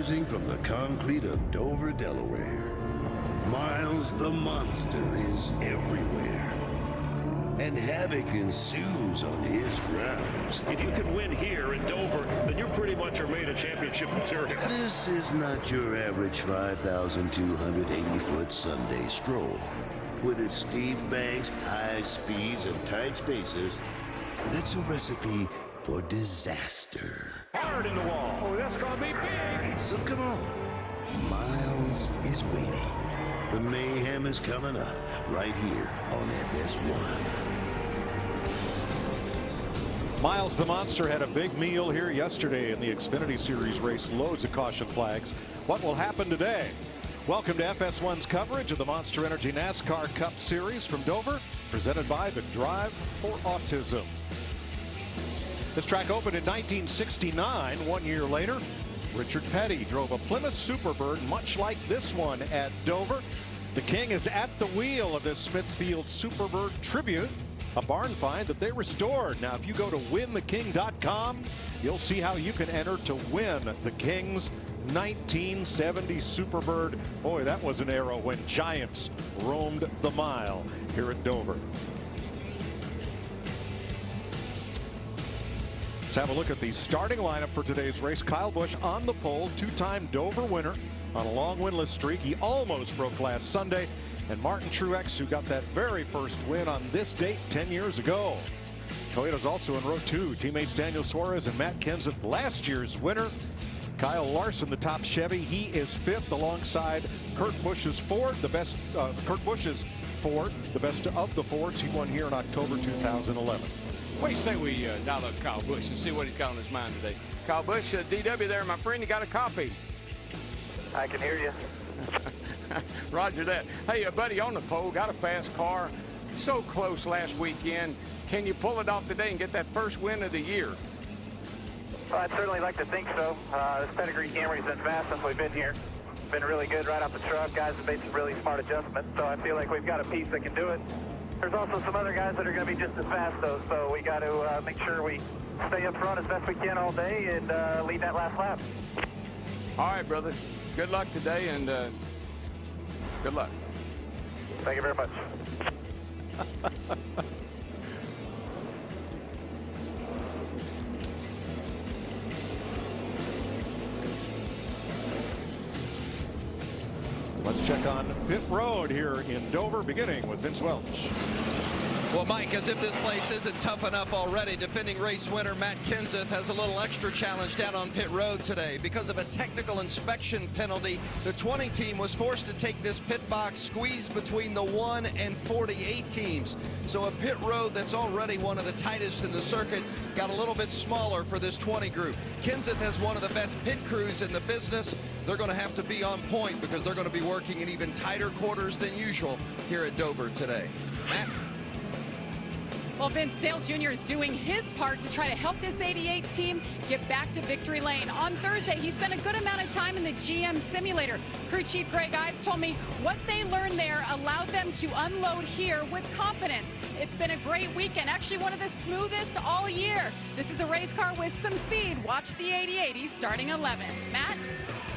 rising from the concrete of Dover, Delaware. Miles the Monster is everywhere, and havoc ensues on his grounds. If you can win here in Dover, then you pretty much are made of championship material. This is not your average 5,280-foot Sunday stroll. With its steep banks, high speeds, and tight spaces, that's a recipe for disaster. Hard in the wall. Oh, that's going to be big. So come on. Miles is waiting. The mayhem is coming up right here on FS1. Miles the Monster had a big meal here yesterday in the Xfinity Series race. Loads of caution flags. What will happen today? Welcome to FS1's coverage of the Monster Energy NASCAR Cup Series from Dover, presented by the Drive for Autism. This track opened in 1969. 1 year later, Richard Petty drove a Plymouth Superbird much like this one at Dover. The King is at the wheel of this Smithfield Superbird Tribute, a barn find that they restored. Now, if you go to wintheking.com, you'll see how you can enter to win the King's 1970 Superbird. Boy, that was an era when giants roamed the mile here at Dover. Let's have a look at the starting lineup for today's race. Kyle Busch on the pole, two-time Dover winner on a long winless streak. He almost broke last Sunday. And Martin Truex, who got that very first win on this date 10 years ago. Toyota's also in row two. Teammates Daniel Suarez and Matt Kenseth, last year's winner. Kyle Larson, the top Chevy, he is fifth alongside Kurt Busch's Ford, the best. Kurt Busch's Ford, the best of the Fords. He won here in October 2011. What do you say we dial up Kyle Busch and see what he's got on his mind today? Kyle Busch, DW there, my friend, you got a copy. I can hear you. Roger that. Hey, buddy, on the pole, got a fast car. So close last weekend. Can you pull it off today and get that first win of the year? Well, I'd certainly like to think so. This Pedigree Camry's been fast since we've been here. Been really good right off the truck. Guys have made some really smart adjustments, so I feel like we've got a piece that can do it. There's also some other guys that are going to be just as fast, though, so we got to make sure we stay up front as best we can all day and lead that last lap. All right, brother. Good luck today, and good luck. Thank you very much. Let's check on pit road here in Dover, beginning with Vince Welch. Well, Mike, as if this place isn't tough enough already, defending race winner Matt Kenseth has a little extra challenge down on pit road today. Because of a technical inspection penalty, the 20 team was forced to take this pit box squeezed between the 1 and 48 teams. So a pit road that's already one of the tightest in the circuit got a little bit smaller for this 20 group. Kenseth has one of the best pit crews in the business. They're going to have to be on point because they're going to be working in even tighter quarters than usual here at Dover today. Matt? Well, Vince, Dale Jr. is doing his part to try to help this 88 team get back to victory lane. On Thursday, he spent a good amount of time in the GM simulator. Crew Chief Greg Ives told me what they learned there allowed them to unload here with confidence. It's been a great weekend, actually one of the smoothest all year. This is a race car with some speed. Watch the 88. He's starting 11. Matt?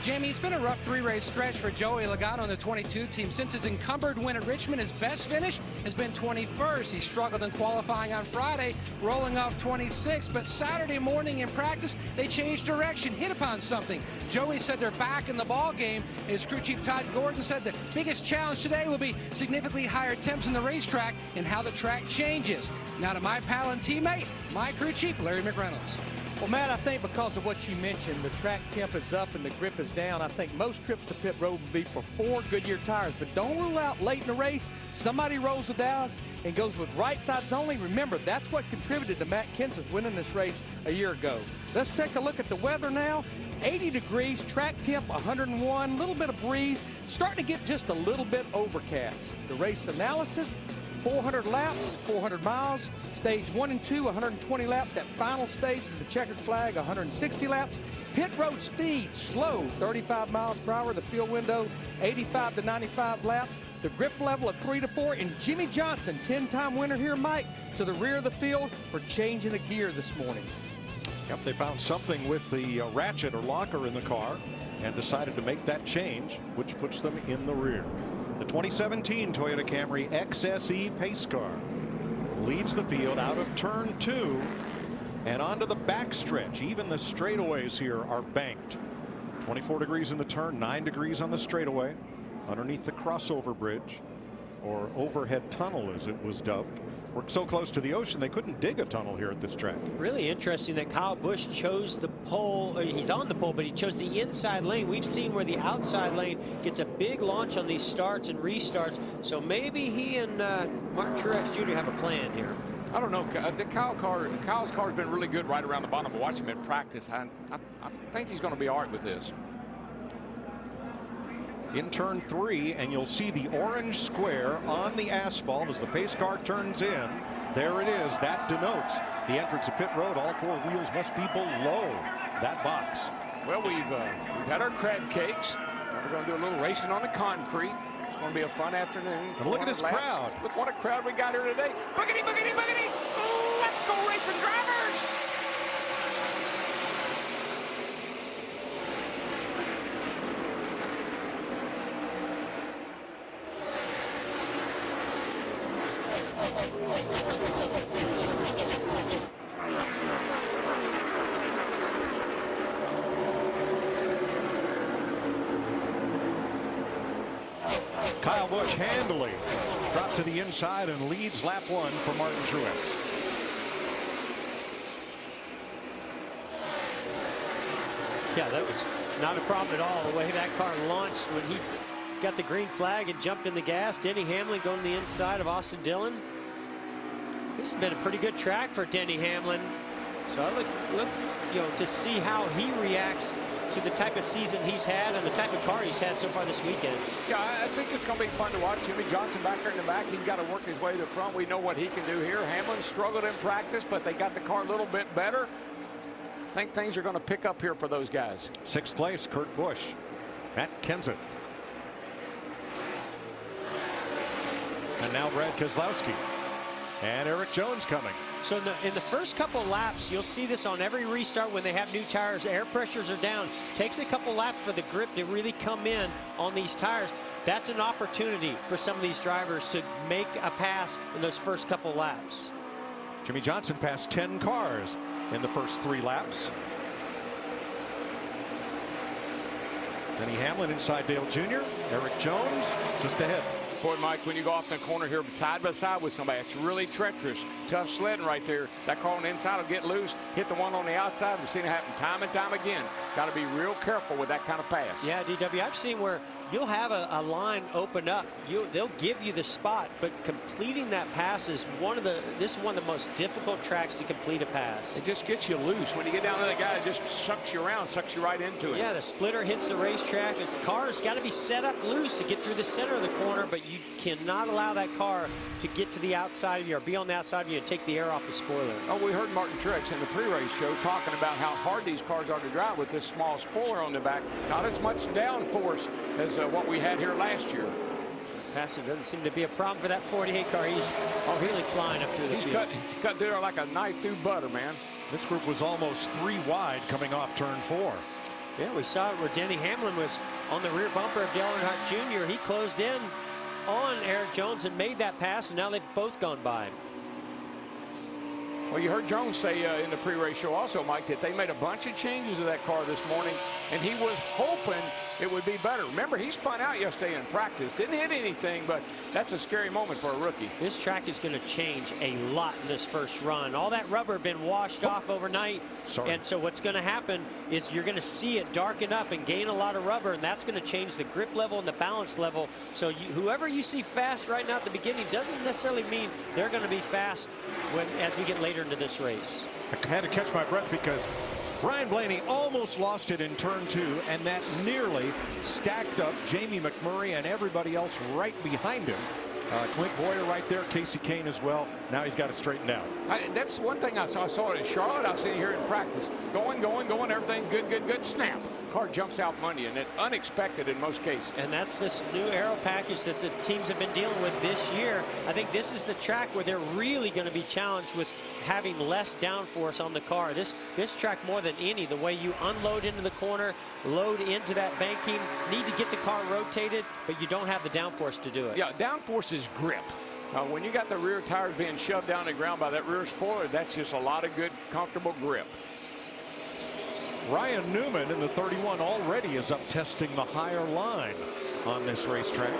Jamie, it's been a rough three-race stretch for Joey Logano on the 22 team. Since his encumbered win at Richmond, his best finish has been 21st. He struggled in qualifying on Friday, rolling off 26th. But Saturday morning in practice, they changed direction, hit upon something. Joey said they're back in the ball game. His crew chief Todd Gordon said the biggest challenge today will be significantly higher temps in the racetrack and how the track changes. Now to my pal and teammate, my crew chief, Larry McReynolds. Well, Matt, I think because of what you mentioned, the track temp is up and the grip is down. I think most trips to pit road will be for 4 Goodyear tires. But don't rule out late in the race, somebody rolls the dice and goes with right sides only. Remember, that's what contributed to Matt Kenseth winning this race a year ago. Let's take a look at the weather now. 80 degrees, track temp 101, little bit of breeze, starting to get just a little bit overcast. The race analysis, 400 laps, 400 miles. Stage 1 and 2, 120 laps. That final stage of the checkered flag, 160 laps. Pit road speed, slow, 35 miles per hour. The field window, 85 to 95 laps. The grip level of 3 to 4. And Jimmy Johnson, 10-time winner here, Mike, to the rear of the field for changing a gear this morning. Yep, they found something with the ratchet or locker in the car and decided to make that change, which puts them in the rear. The 2017 Toyota Camry XSE pace car leads the field out of turn 2 and onto the backstretch. Even the straightaways here are banked. 24 degrees in the turn, 9 degrees on the straightaway underneath the crossover bridge, or overhead tunnel as it was dubbed. We're so close to the ocean they couldn't dig a tunnel here at this track. Really interesting that Kyle Busch chose the pole. He's on the pole, but he chose the inside lane. We've seen where the outside lane gets a big launch on these starts and restarts. So maybe he and Martin Truex Jr. have a plan here. I don't know. Kyle's car's been really good right around the bottom. But watch him in practice. I think he's going to be all right with this. In turn 3, and you'll see the orange square on the asphalt as the pace car turns in. There it is. That denotes the entrance of pit road. All 4 wheels must be below that box. Well, we've had our crab cakes. Now we're going to do a little racing on the concrete. It's going to be a fun afternoon. And look at this crowd. Look what a crowd we got here today. Boogity, boogity, boogity. Let's go racing drivers. Kyle Busch handily dropped to the inside and leads lap 1 for Martin Truex. Yeah, that was not a problem at all. The way that car launched when he got the green flag and jumped in the gas. Denny Hamlin going to the inside of Austin Dillon. This has been a pretty good track for Denny Hamlin. So I look, to see how he reacts to the type of season he's had and the type of car he's had so far this weekend. Yeah, I think it's going to be fun to watch. Jimmy Johnson back there in the back. He's got to work his way to the front. We know what he can do here. Hamlin struggled in practice, but they got the car a little bit better. I think things are going to pick up here for those guys. 6th place, Kurt Busch. Matt Kenseth. And now Brad Keselowski. And Eric Jones coming. So in the first couple laps, you'll see this on every restart when they have new tires. Air pressures are down. Takes a couple laps for the grip to really come in on these tires. That's an opportunity for some of these drivers to make a pass in those first couple laps. Jimmy Johnson passed 10 cars in the first 3 laps. Denny Hamlin inside Dale Jr. Eric Jones just ahead. Boy, Mike, when you go off the corner here side by side with somebody, it's really treacherous. Tough sledding right there. That car on the inside will get loose, hit the one on the outside. We've seen it happen time and time again. Got to be real careful with that kind of pass. Yeah, DW, I've seen where you'll have a line open up. They'll give you the spot, but completing that pass is this is one of the most difficult tracks to complete a pass. It just gets you loose. When you get down to the guy, it just sucks you around, sucks you right into it. Yeah, the splitter hits the racetrack. The car's got to be set up loose to get through the center of the corner, but you cannot allow that car to get to the outside of you or be on the outside of you and take the air off the spoiler. Oh, we heard Martin Truex in the pre-race show talking about how hard these cars are to drive with this small spoiler on the back. Not as much downforce as what we had here last year. Passing doesn't seem to be a problem for that 48 car. He's really flying up through the field. He's cut through there like a knife through butter, man. This group was almost 3 wide coming off turn 4. Yeah, we saw it where Denny Hamlin was on the rear bumper of Dale Earnhardt Jr. He closed in on Eric Jones and made that pass, and now they've both gone by. Well, you heard Jones say in the pre-race show also, Mike, that they made a bunch of changes to that car this morning, and he was hoping it would be better. Remember, he spun out yesterday in practice. Didn't hit anything, but that's a scary moment for a rookie. This track is going to change a lot in this first run. All that rubber had been washed off overnight. And so what's going to happen is you're going to see it darken up and gain a lot of rubber, and that's going to change the grip level and the balance level. So whoever you see fast right now at the beginning doesn't necessarily mean they're going to be fast as we get later into this race. I had to catch my breath because Brian Blaney almost lost it in turn 2, and that nearly stacked up Jamie McMurray and everybody else right behind him. Clint Boyer right there, Casey Kane as well. Now he's got it straightened out. That's one thing I saw. I saw it at Charlotte. I've seen it here in practice. Going, everything good. Snap. Car jumps out money, and it's unexpected in most cases. And that's this new aero package that the teams have been dealing with this year. I think this is the track where they're really going to be challenged with having less downforce on the car. This track, more than any, the way you unload into the corner, load into that banking, need to get the car rotated, but you don't have the downforce to do it. Yeah, downforce is grip. When you got the rear tires being shoved down the ground by that rear spoiler, that's just a lot of good, comfortable grip. Ryan Newman in the 31 already is up testing the higher line on this racetrack,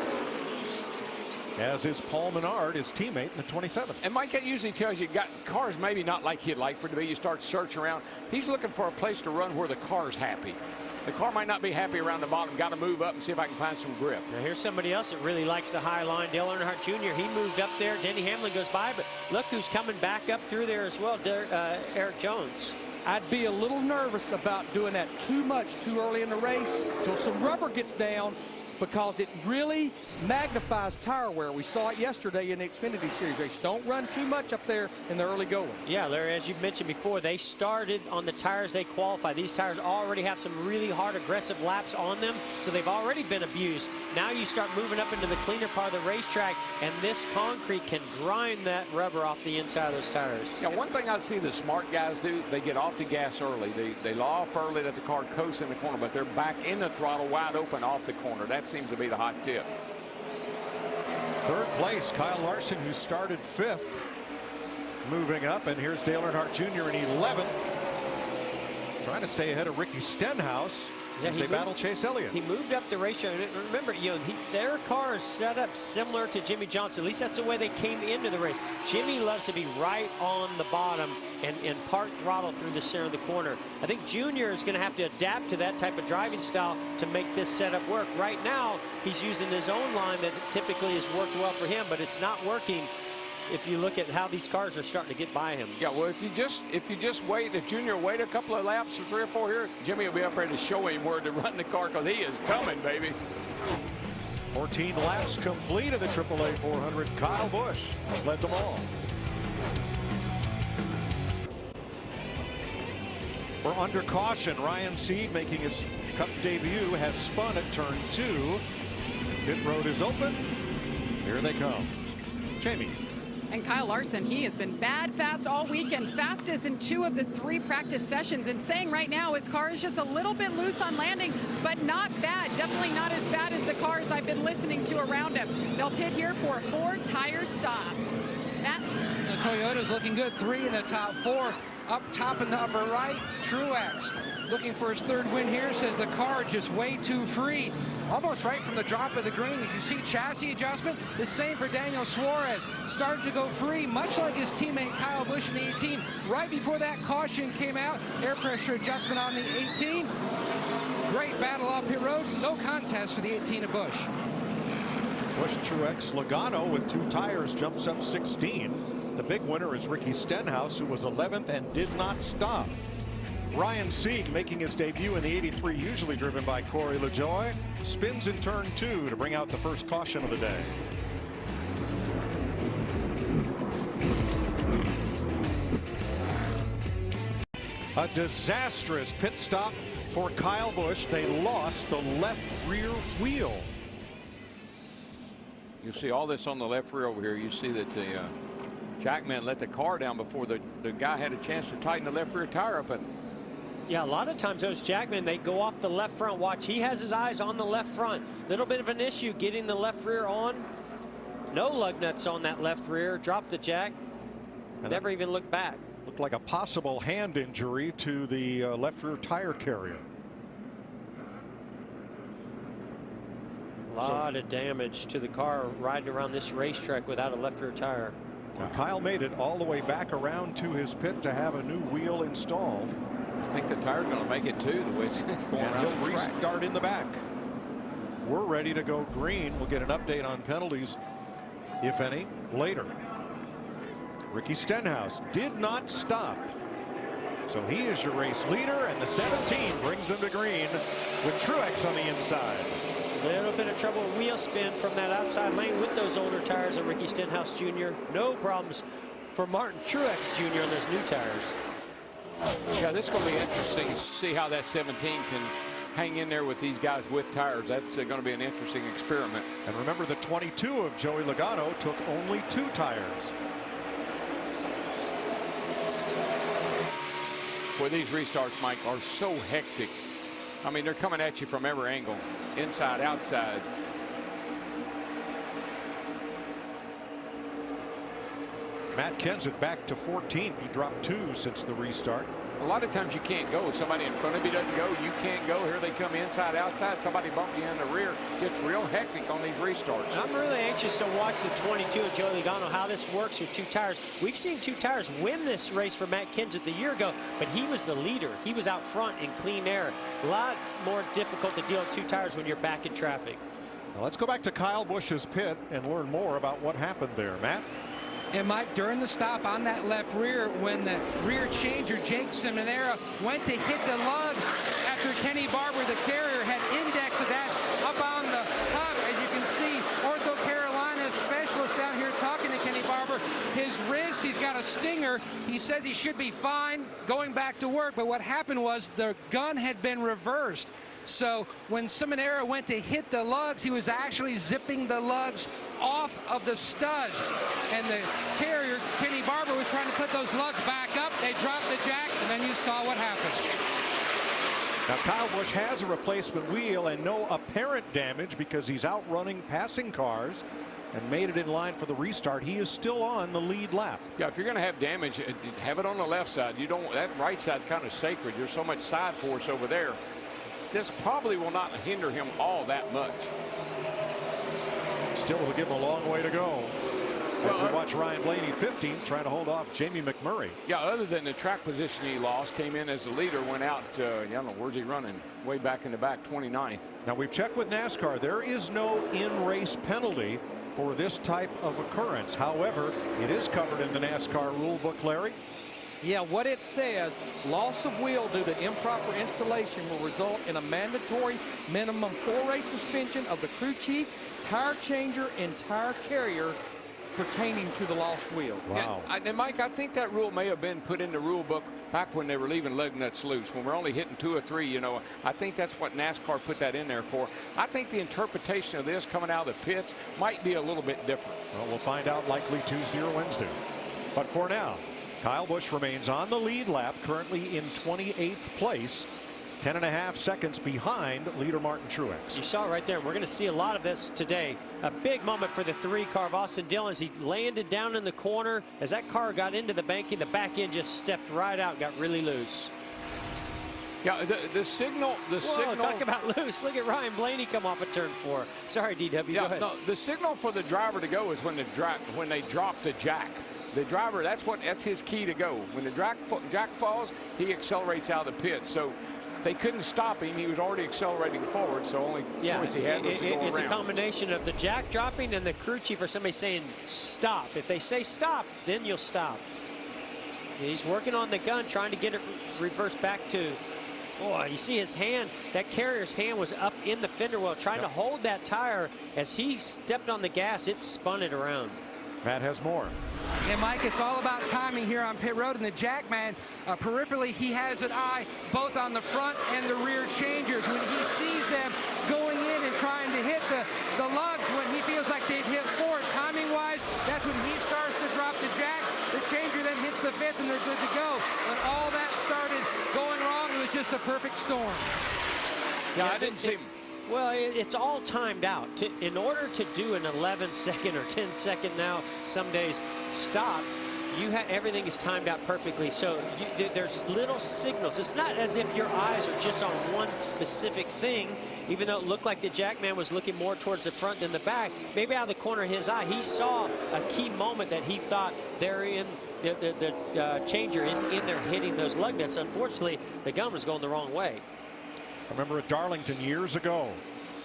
as is Paul Menard, his teammate, in the 27. And Mike, that usually tells you got cars maybe not like he'd like for it to be. You start searching around. He's looking for a place to run where the car's happy. The car might not be happy around the bottom. Got to move up and see if I can find some grip. Now here's somebody else that really likes the high line. Dale Earnhardt Jr. He moved up there. Denny Hamlin goes by, but look who's coming back up through there as well. Eric Jones. I'd be a little nervous about doing that too much too early in the race till some rubber gets down, because it really magnifies tire wear. We saw it yesterday in the Xfinity Series race. Don't run too much up there in the early going. Yeah, Larry, as you mentioned before, they started on the tires they qualify. These tires already have some really hard, aggressive laps on them, so they've already been abused. Now you start moving up into the cleaner part of the racetrack, and this concrete can grind that rubber off the inside of those tires. Yeah, one thing I see the smart guys do, they get off the gas early. They law off early, let the car coast in the corner, but they're back in the throttle wide open off the corner. That seems to be the hot tip. Third place, Kyle Larson, who started 5th, moving up, and here's Dale Earnhardt Jr. in 11th, trying to stay ahead of Ricky Stenhouse. Yeah, they battle Chase Elliott. He moved up the racetrack. Remember, their car is set up similar to Jimmy Johnson. At least that's the way they came into the race. Jimmy loves to be right on the bottom and park throttle through the center of the corner. I think Junior is going to have to adapt to that type of driving style to make this setup work. Right now, he's using his own line that typically has worked well for him, but it's not working if you look at how these cars are starting to get by him. Yeah, well, if you just wait, if Junior wait a couple of laps, 3 or 4 here, Jimmy will be up ready to show him where to run the car, because he is coming, baby. 14 laps complete of the AAA 400. Kyle Busch led them all. We're under caution. Ryan Sieg, making his Cup debut, has spun at turn 2. Pit road is open. Here they come. Jamie. And Kyle Larson, he has been bad fast all weekend, fastest in 2 of the 3 practice sessions, and saying right now his car is just a little bit loose on landing, but not bad. Definitely not as bad as the cars I've been listening to around him. They'll pit here for a 4-tire stop. Matt? The Toyota's looking good. 3 in the top 4. Up top in the upper right, Truex looking for his 3rd win here, says the car just way too free. Almost right from the drop of the green. You can see chassis adjustment. The same for Daniel Suarez. Started to go free, much like his teammate Kyle Busch in the 18. Right before that caution came out, air pressure adjustment on the 18. Great battle off pit road. No contest for the 18 of Busch. Busch, Truex, Logano with 2 tires jumps up 16. The big winner is Ricky Stenhouse, who was 11th and did not stop. Ryan Sieg, making his debut in the 83, usually driven by Corey LaJoie, spins in turn 2 to bring out the first caution of the day. A disastrous pit stop for Kyle Busch. They lost the left rear wheel. You see all this on the left rear over here. You see that the Jackman let the car down before the guy had a chance to tighten the left rear tire up. Yeah, a lot of times those Jackman, they go off the left front. Watch, he has his eyes on the left front. Little bit of an issue getting the left rear on. No lug nuts on that left rear. Dropped the jack. And never even looked back. Looked like a possible hand injury to the left rear tire carrier. A lot of damage to the car riding around this racetrack without a left rear tire. Well, Kyle made it all the way back around to his pit to have a new wheel installed. I think the tire's going to make it too, the way it's going around he'll the track. restart in the back. We're ready to go green. We'll get an update on penalties, if any, later. Ricky Stenhouse did not stop. So he is your race leader, and the 17 brings them to green with Truex on the inside. A little bit of trouble wheel spin from that outside lane with those older tires of Ricky Stenhouse Jr. No problems for Martin Truex Jr. on those new tires. Yeah, this is going to be interesting to see how that 17 can hang in there with these guys with tires. That's going to be an interesting experiment. And remember, the 22 of Joey Logano took only 2 tires. Boy, these restarts, Mike, are so hectic. I mean, they're coming at you from every angle, inside, outside. Matt Kenseth back to 14th. He dropped 2 since the restart. A lot of times you can't go. Somebody in front of you doesn't go. You can't go. Here they come inside, outside. Somebody bump you in the rear. Gets real hectic on these restarts. I'm really anxious to watch the 22 of Joey Logano, how this works with 2 tires. We've seen 2 tires win this race for Matt Kenseth a year ago, but he was the leader. He was out front in clean air. A lot more difficult to deal with 2 tires when you're back in traffic. Now let's go back to Kyle Busch's pit and learn more about what happened there. Matt? And Mike, during the stop on that left rear, when the rear changer, Jake Seminara, went to hit the lugs after Kenny Barber, the carrier, had indexed that up on the hub. As you can see, Ortho Carolina specialist down here talking to Kenny Barber. His wrist, he's got a stinger. He says he should be fine going back to work. But what happened was the gun had been reversed. So when Seminara went to hit the lugs, he was actually zipping the lugs off of the studs. And the carrier, Kenny Barber, was trying to put those lugs back up. They dropped the jack, and then you saw what happened. Now Kyle Busch has a replacement wheel and no apparent damage because he's outrunning passing cars and made it in line for the restart. He is still on the lead lap. Yeah, if you're going to have damage, have it on the left side. You don't. That right side's kind of sacred. There's so much side force over there. This probably will not hinder him all that much. Still will give him a long way to go. As we watch Ryan Blaney 15th trying to hold off Jamie McMurray. Yeah, other than the track position he lost, came in as the leader, went out, I don't know, where's he running? Way back in the back, 29th. Now we've checked with NASCAR. There is no in-race penalty for this type of occurrence. However, it is covered in the NASCAR rule book, Larry. Yeah, what it says, loss of wheel due to improper installation will result in a mandatory minimum 4-race suspension of the crew chief, tire changer, and tire carrier pertaining to the lost wheel. Wow. And Mike, I think that rule may have been put in the rule book back when they were leaving lug nuts loose. When we're only hitting 2 or 3, you know, I think that's what NASCAR put that in there for. I think the interpretation of this coming out of the pits might be a little bit different. Well, we'll find out likely Tuesday or Wednesday. But for now, Kyle Busch remains on the lead lap, currently in 28th place, 10.5 seconds behind leader Martin Truex. You saw it right there. We're going to see a lot of this today. A big moment for the 3 car of Austin Dillon as he landed down in the corner. As that car got into the banking, the back end just stepped right out, got really loose. Yeah, the signal. Talk about loose. Look at Ryan Blaney come off of turn 4. Sorry, DW. Yeah, go ahead. no, the signal for the driver to go is when they drop the jack. The driver, that's his key to go. When the jack falls, he accelerates out of the pit. So they couldn't stop him. He was already accelerating forward, so only choice he had was to go around. It's a combination of the jack dropping and the crew chief or somebody saying stop. If they say stop, then you'll stop. He's working on the gun, trying to get it reversed back to, boy, you see his hand, that carrier's hand was up in the fender well, trying to hold that tire. As he stepped on the gas, it spun it around. Matt has more. And Mike, it's all about timing here on pit road. And the Jackman, peripherally, he has an eye both on the front and the rear changers. When he sees them going in and trying to hit the lugs, when he feels like they've hit 4, timing-wise, that's when he starts to drop the jack. The changer then hits the 5th, and they're good to go. When all that started going wrong, it was just a perfect storm. Yeah, I didn't see. Well, it's all timed out. In order to do an 11-second or 10-second now, some days, stop, everything is timed out perfectly. So there's little signals. It's not as if your eyes are just on one specific thing, even though it looked like the Jackman was looking more towards the front than the back. Maybe out of the corner of his eye, he saw a key moment that he thought they're in. The changer is in there hitting those lug nuts. Unfortunately, the gun was going the wrong way. I remember at Darlington years ago,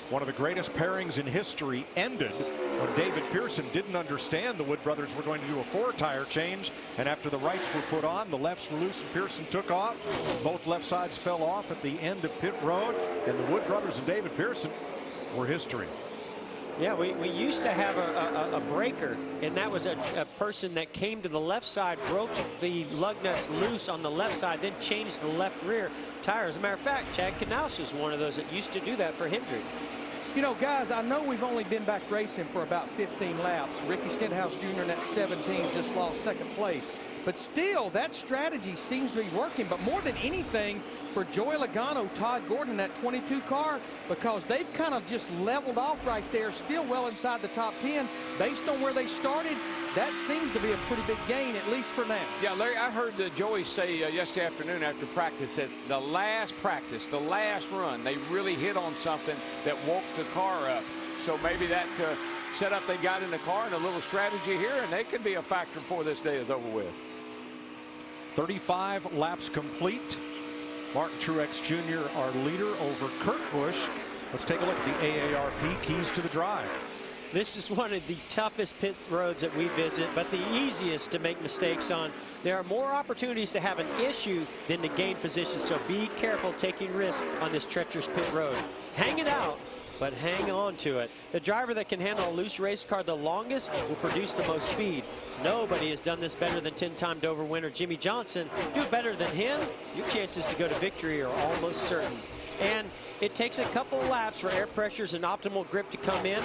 one of the greatest pairings in history ended when David Pearson didn't understand the Wood brothers were going to do a 4-tire change, and after the rights were put on, the lefts were loose and Pearson took off. Both left sides fell off at the end of pit road, and the Wood brothers and David Pearson were history. Yeah, we used to have a breaker, and that was a person that came to the left side, broke the lug nuts loose on the left side, then changed the left rear tire. As a matter of fact, Chad Knaus was one of those that used to do that for Hendrick. You know, guys, I know we've only been back racing for about 15 laps. Ricky Stenhouse Jr. in that 17 just lost second place. But still, that strategy seems to be working. But more than anything, for Joey Logano, Todd Gordon, that 22 car, because they've kind of just leveled off right there, still well inside the top 10. Based on where they started, that seems to be a pretty big gain, at least for now. Yeah, Larry, I heard Joey say yesterday afternoon after practice that the last practice, the last run, they really hit on something that woke the car up. So maybe that setup they got in the car and a little strategy here, and they could be a factor before this day is over with. 35 laps complete. Martin Truex Jr., our leader, over Kurt Busch. Let's take a look at the AARP keys to the drive. This is one of the toughest pit roads that we visit, but the easiest to make mistakes on. There are more opportunities to have an issue than to gain position, so be careful taking risks on this treacherous pit road. Hang it out, but hang on to it. The driver that can handle a loose race car the longest will produce the most speed. Nobody has done this better than 10-time Dover winner Jimmie Johnson. Do better than him, your chances to go to victory are almost certain. And it takes a couple of laps for air pressures and optimal grip to come in.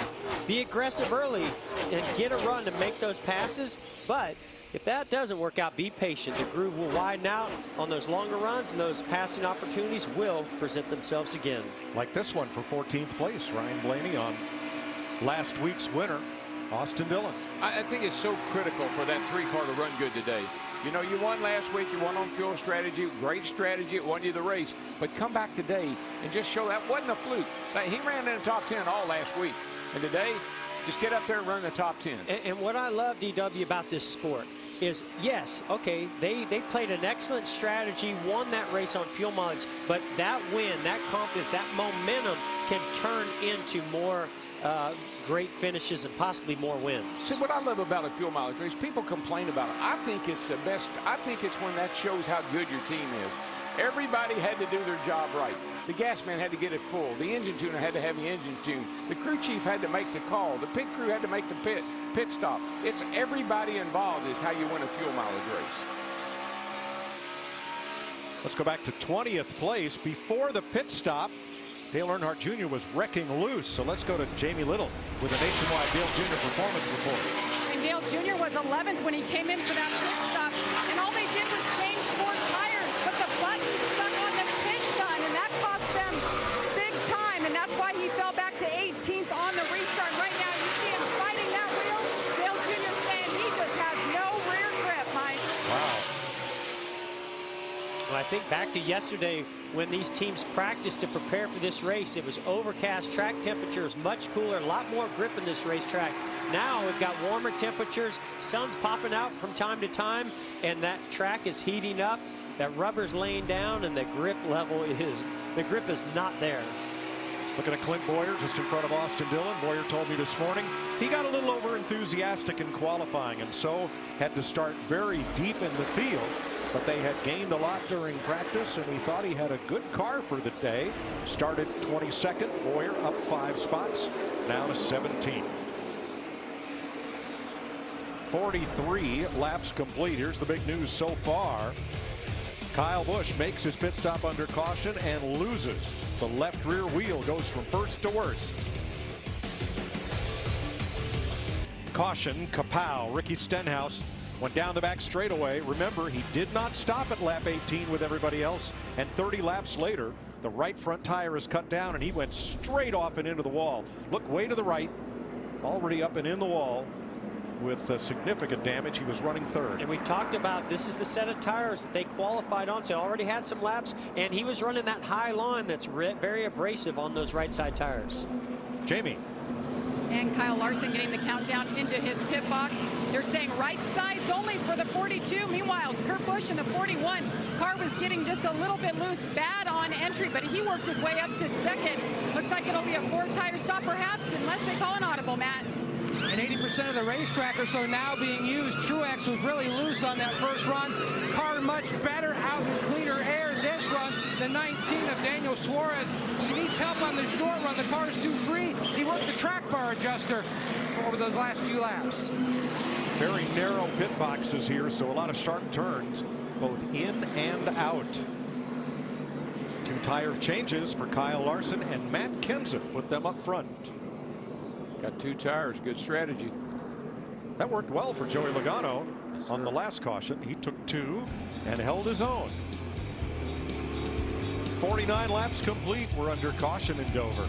Be aggressive early and get a run to make those passes. But if that doesn't work out, be patient. The groove will widen out on those longer runs, and those passing opportunities will present themselves again. Like this one for 14th place, Ryan Blaney on last week's winner, Austin Dillon. I think it's so critical for that 3-car to run good today. You know, you won last week, you won on fuel strategy, great strategy, it won you the race. But come back today and just show that wasn't a fluke. He ran in the top 10 all last week. And today, just get up there and run the top 10. And what I love, DW, about this sport is, yes, okay, they played an excellent strategy, won that race on fuel mileage, but that win, that confidence, that momentum can turn into more great finishes and possibly more wins. See, what I love about a fuel mileage race, people complain about it. I think it's the best. I think it's when that shows how good your team is. Everybody had to do their job right. The gas man had to get it full. The engine tuner had to have the engine tuned. The crew chief had to make the call. The pit crew had to make the pit stop. It's everybody involved is how you win a fuel mileage race. Let's go back to 20th place. Before the pit stop, Dale Earnhardt Jr. was wrecking loose. So let's go to Jamie Little with a nationwide Dale Jr. performance report. And Dale Jr. was 11th when he came in for that pit stop, and all they did was change 4 tires, but the button stuck on the pit gun, and that cost them big time, and that's why he fell back to 18th on the restart. Right now, you see him fighting that wheel. Dale Jr. saying he just has no rear grip, Mike. Wow. Well, I think back to yesterday when these teams practiced to prepare for this race. It was overcast, track temperatures much cooler, a lot more grip in this racetrack. Now we've got warmer temperatures, sun's popping out from time to time, and that track is heating up. That rubber's laying down, and the grip level is not there. Looking at Clint Bowyer just in front of Austin Dillon. Bowyer told me this morning he got a little over enthusiastic in qualifying, and so had to start very deep in the field. But they had gained a lot during practice, and he thought he had a good car for the day. Started 22nd, Bowyer up 5 spots, now to 17. 43 laps complete. Here's the big news so far. Kyle Busch makes his pit stop under caution and loses. The left rear wheel goes from first to worst. Caution, Kapow, Ricky Stenhouse went down the back straightaway. Remember, he did not stop at lap 18 with everybody else, and 30 laps later, the right front tire is cut down, and he went straight off and into the wall. Look way to the right, already up and in the wall with significant damage. He was running third. And we talked about this is the set of tires that they qualified on, so already had some laps, and he was running that high line that's very abrasive on those right side tires. Jamie. And Kyle Larson getting the countdown into his pit box. They're saying right sides only for the 42. Meanwhile, Kurt Busch in the 41. Car was getting just a little bit loose, bad on entry, but he worked his way up to second. Looks like it'll be a 4-tire stop perhaps, unless they call an audible, Matt. And 80% of the racetrackers are now being used. Truex was really loose on that first run. Car much better, out in cleaner air. Then first run, the 19 of Daniel Suarez. He needs help on the short run. The car is too free. He worked the track bar adjuster over those last few laps. Very narrow pit boxes here, so a lot of sharp turns, both in and out. 2 tire changes for Kyle Larson, and Matt Kenseth put them up front. Got 2 tires. Good strategy. That worked well for Joey Logano on the last caution. He took 2 and held his own. 49 laps complete. We're under caution in Dover.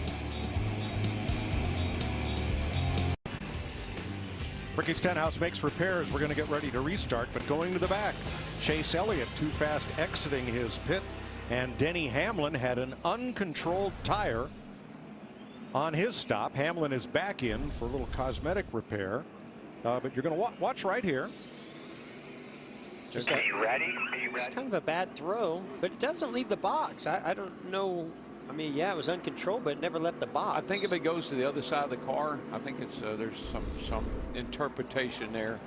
Ricky Stenhouse makes repairs. We're going to get ready to restart, but going to the back, Chase Elliott too fast exiting his pit, and Denny Hamlin had an uncontrolled tire on his stop. Hamlin is back in for a little cosmetic repair, but you're going to watch right here. Just Are you ready? It's kind of a bad throw, but it doesn't leave the box. I don't know. I mean, yeah, it was uncontrolled, but it never left the box. I think if it goes to the other side of the car, I think it's there's some interpretation there.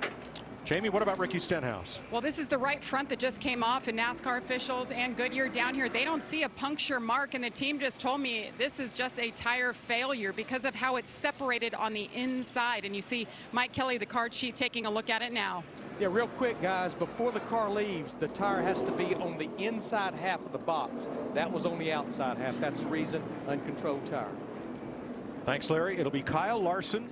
Jamie, what about Ricky Stenhouse? Well, this is the right front that just came off, and NASCAR officials and Goodyear down here, they don't see a puncture mark, and the team just told me this is just a tire failure because of how it's separated on the inside. And you see Mike Kelly, the car chief, taking a look at it now. Yeah, real quick, guys, before the car leaves, the tire has to be on the inside half of the box. That was on the outside half. That's the reason, uncontrolled tire. Thanks, Larry. It'll be Kyle Larson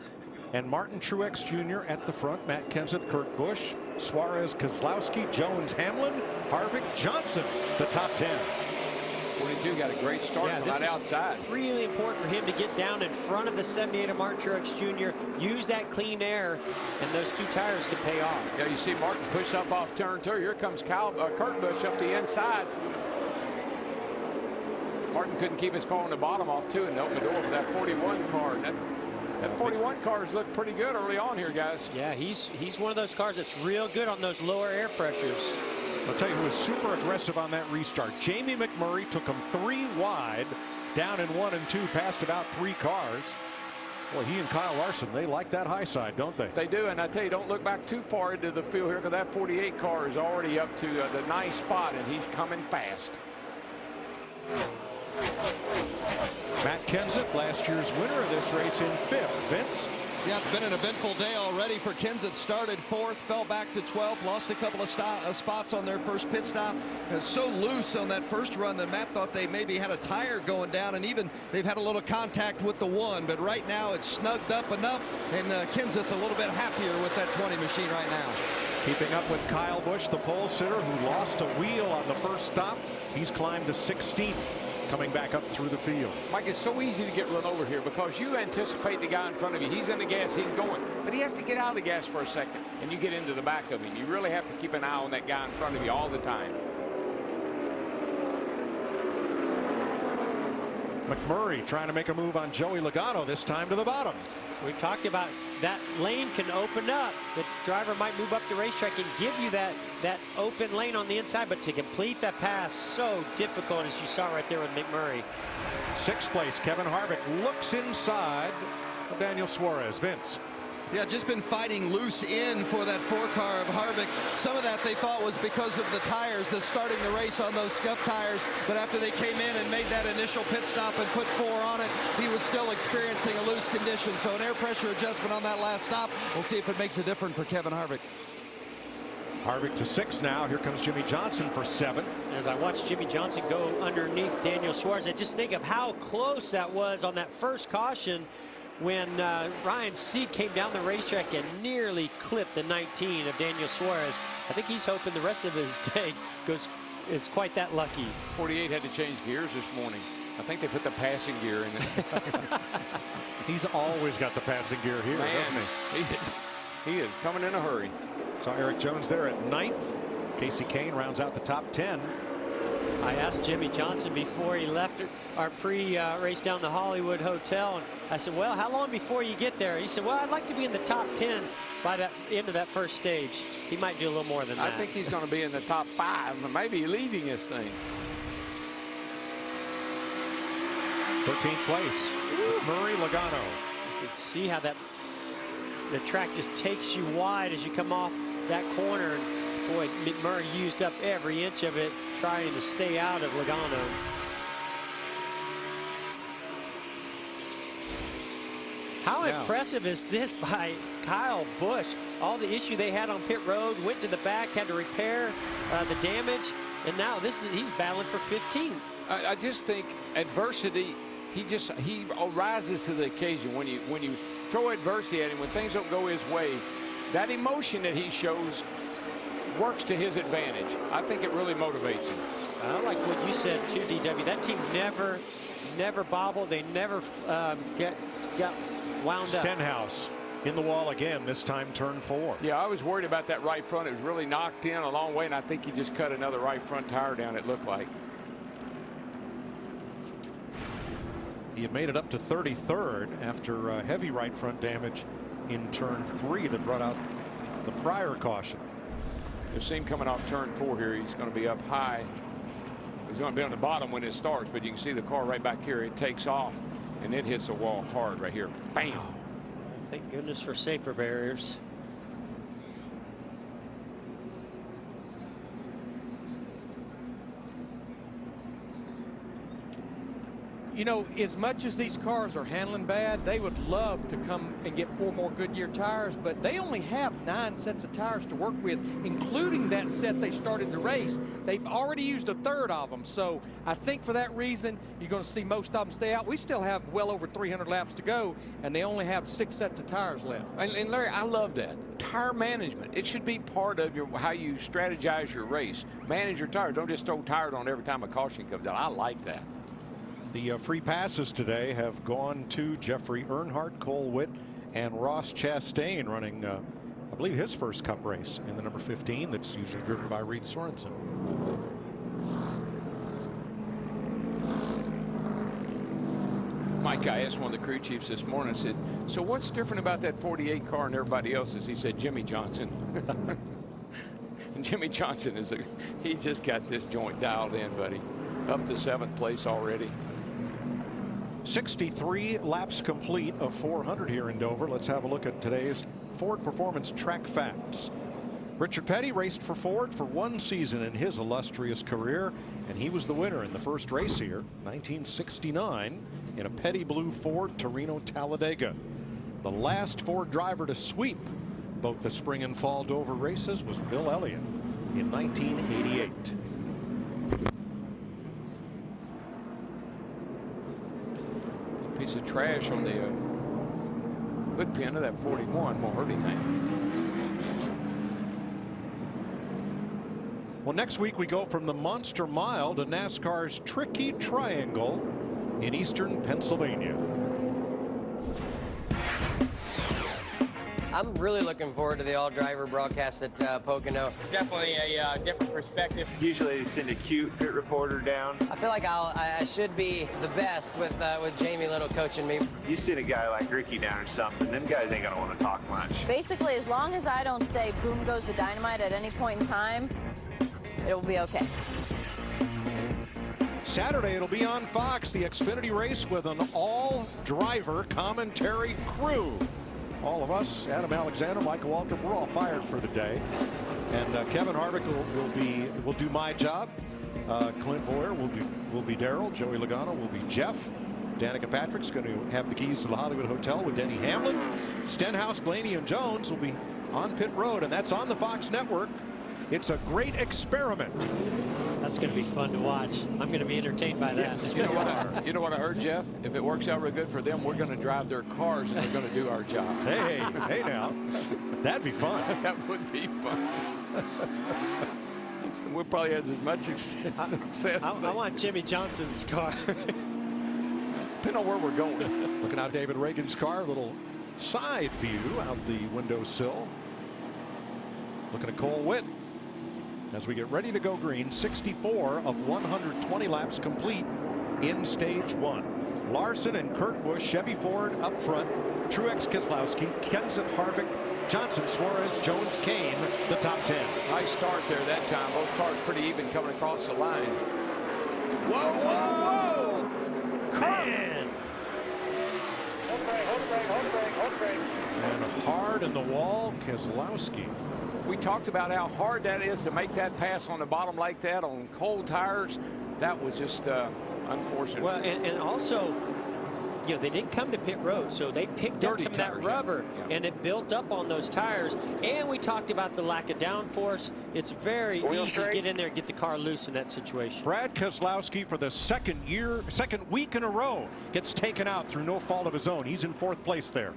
and Martin Truex Jr. at the front. Matt Kenseth, Kurt Busch, Suarez, Keselowski, Jones, Hamlin, Harvick, Johnson, the top 10. 42 got a great start from right outside. Really important for him to get down in front of the 78 of Martin Truex Jr. Use that clean air, and those 2 tires can pay off. Yeah, you see Martin push up off turn 2. Here comes Kurt Busch up the inside. Martin couldn't keep his car on the bottom off too, and opened the door for that 41 car. That 41 cars looked pretty good early on here, guys. Yeah, he's one of those cars that's real good on those lower air pressures. I'll tell you who was super aggressive on that restart. Jamie McMurray took him 3 wide, down in 1 and 2, past about 3 cars. Well, he and Kyle Larson, they like that high side, don't they? They do, and I tell you, don't look back too far into the field here, because that 48 car is already up to the nice spot, and he's coming fast. Matt Kenseth, last year's winner of this race, in 5th. Vince? Yeah, it's been an eventful day already for Kenseth. Started 4th, fell back to 12th, lost a couple of spots on their first pit stop. It was so loose on that first run that Matt thought they maybe had a tire going down, and even they've had a little contact with the 1. But right now it's snugged up enough, and Kenseth a little bit happier with that 20 machine right now. Keeping up with Kyle Busch, the pole sitter, who lost a wheel on the first stop. He's climbed to 16th. Coming back up through the field. Mike, it's so easy to get run over here because you anticipate the guy in front of you. He's in the gas, he's going. But he has to get out of the gas for a second, and you get into the back of him. You really have to keep an eye on that guy in front of you all the time. McMurray trying to make a move on Joey Logano, this time to the bottom. We talked about that lane can open up. The driver might move up the racetrack and give you that open lane on the inside, but to complete that pass, so difficult, as you saw right there with McMurray. 6th place, Kevin Harvick looks inside of Daniel Suarez. Vince? Yeah, just been fighting loose in for that 4 car of Harvick. Some of that they thought was because of the tires, the starting the race on those scuff tires. But after they came in and made that initial pit stop and put 4 on it, he was still experiencing a loose condition. So an air pressure adjustment on that last stop. We'll see if it makes a difference for Kevin Harvick. Harvick to 6 now. Here comes Jimmy Johnson for 7th. As I watch Jimmy Johnson go underneath Daniel Suarez, I just think of how close that was on that first caution, when Ryan Sieg came down the racetrack and nearly clipped the 19 of Daniel Suarez. I think he's hoping the rest of his day is quite that lucky. 48 had to change gears this morning. I think they put the passing gear in it. He's always got the passing gear here, doesn't he? He is coming in a hurry. Saw Eric Jones there at 9th. Casey Kane rounds out the top 10. I asked Jimmy Johnson before he left our pre-race down the Hollywood Hotel, and I said, well, how long before you get there? He said, well, I'd like to be in the top 10 by that end of that first stage. He might do a little more than that. I think he's going to be in the top 5, maybe leading this thing. 13th place, Murray Logano. You can see how the track just takes you wide as you come off that corner. Boy, McMurray used up every inch of it, trying to stay out of Logano. How impressive is this by Kyle Busch? All the issue they had on pit road, went to the back, had to repair the damage, and now he's battling for 15th. I just think adversity, he rises to the occasion. When you throw adversity at him, when things don't go his way, that emotion that he shows works to his advantage. I think it really motivates him. I like what you said too, DW. That team never bobbled. They never got wound up. Stenhouse in the wall again, this time turn 4. Yeah, I was worried about that right front. It was really knocked in a long way, and I think he just cut another right front tire down, it looked like. He had made it up to 33rd after heavy right front damage in turn 3 that brought out the prior caution. You'll see him coming off turn 4 here. He's going to be up high. He's going to be on the bottom when it starts, but you can see the car right back here. It takes off, and it hits the wall hard right here. Bam! Thank goodness for safer barriers. You know, as much as these cars are handling bad, they would love to come and get 4 more Goodyear tires, but they only have 9 sets of tires to work with, including that set they started the race. They've already used a third of them, so I think for that reason, you're going to see most of them stay out. We still have well over 300 laps to go, and they only have 6 sets of tires left. And Larry, I love that. Tire management. It should be part of how you strategize your race. Manage your tires. Don't just throw tires on every time a caution comes out. I like that. The free passes today have gone to Jeffrey Earnhardt, Cole Witt, and Ross Chastain running, I believe, his first Cup race in the number 15 that's usually driven by Reed Sorensen. Mike, I asked one of the crew chiefs this morning, I said, so what's different about that 48 car and everybody else's? He said, Jimmy Johnson. And Jimmy Johnson he just got this joint dialed in, buddy. Up to 7th place already. 63 laps complete of 400 here in Dover. Let's have a look at today's Ford Performance track facts. Richard Petty raced for Ford for 1 season in his illustrious career, and he was the winner in the first race here, 1969, in a Petty blue Ford Torino Talladega. The last Ford driver to sweep both the spring and fall Dover races was Bill Elliott in 1988. Piece of trash on the hood pin of that 41 won't hurt anything. Well, next week we go from the Monster Mile to NASCAR's Tricky Triangle in eastern Pennsylvania. I'm really looking forward to the all-driver broadcast at Pocono. It's definitely a different perspective. Usually they send a cute pit reporter down. I feel like I should be the best with Jamie Little coaching me. You send a guy like Ricky down or something, them guys ain't gonna want to talk much. Basically, as long as I don't say boom goes the dynamite at any point in time, it will be okay. Saturday it'll be on Fox, the Xfinity race with an all-driver commentary crew. All of us, Adam Alexander, Michael Walter, we're all fired for the day. And Kevin Harvick will do my job. Clint Boyer will be Daryl. Joey Logano will be Jeff. Danica Patrick's going to have the keys to the Hollywood Hotel with Denny Hamlin. Stenhouse, Blaney, and Jones will be on pit road, and that's on the Fox network. It's a great experiment. That's going to be fun to watch. I'm going to be entertained by that. Yes, you know what I heard, Jeff? If it works out real good for them, we're going to drive their cars and they're going to do our job. Hey now. That'd be fun. That would be fun. We'll probably have as much success. I want Jimmy Johnson's car. Depending on where we're going. Looking out David Reagan's car, a little side view out the windowsill. Looking at Cole Witt as we get ready to go green. 64 of 120 laps complete in stage 1. Larson and Kurt Busch, Chevy Ford up front, Truex Keselowski, Kenseth Harvick, Johnson, Suarez, Jones, Kane, the top 10. Nice start there that time. Both cars pretty even coming across the line. Whoa, whoa, whoa! Man. Hold brake. And hard in the wall, Keselowski. We talked about how hard that is to make that pass on the bottom like that on cold tires. That was just unfortunate. Well, and also, you know, they didn't come to pit road, so they picked up some of that rubber, and it built up on those tires. And we talked about the lack of downforce. It's very easy to get in there and get the car loose in that situation. Brad Keselowski, for the second week in a row, gets taken out through no fault of his own. He's in 4th place there.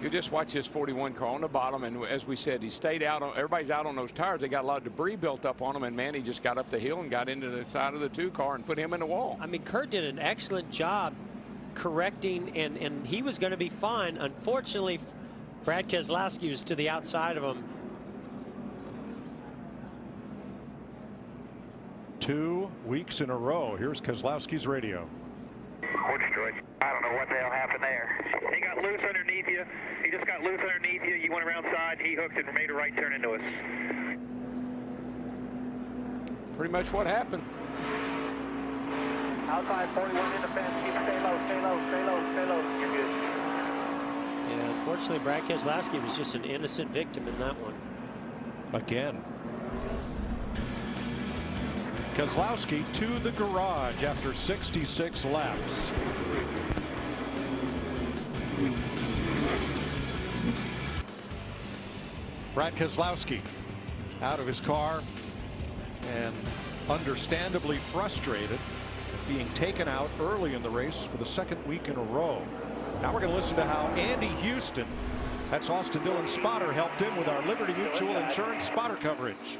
You just watch this 41 car on the bottom, and as we said, he stayed out on, everybody's out on those tires. They got a lot of debris built up on them, and man, he just got up the hill and got into the side of the 2 car and put him in the wall. I mean, Kurt did an excellent job correcting, and he was going to be fine. Unfortunately, Brad Keselowski was to the outside of him. 2 weeks in a row. Here's Keselowski's radio. I don't know what the hell happened there. He got loose underneath you. He just got loose underneath you. You went around side. He hooked and made a right turn into us. Pretty much what happened. Outside 41 in the fence. Keep stay low, stay low, stay low, stay low. You're good. Yeah, unfortunately, Brad Keselowski was just an innocent victim in that one. Again. Keselowski to the garage after 66 laps. Brad Keselowski out of his car and understandably frustrated, being taken out early in the race for the 2nd week in a row. Now we're going to listen to how Andy Houston, that's Austin Dillon's spotter, helped him with our Liberty Mutual Insurance spotter coverage.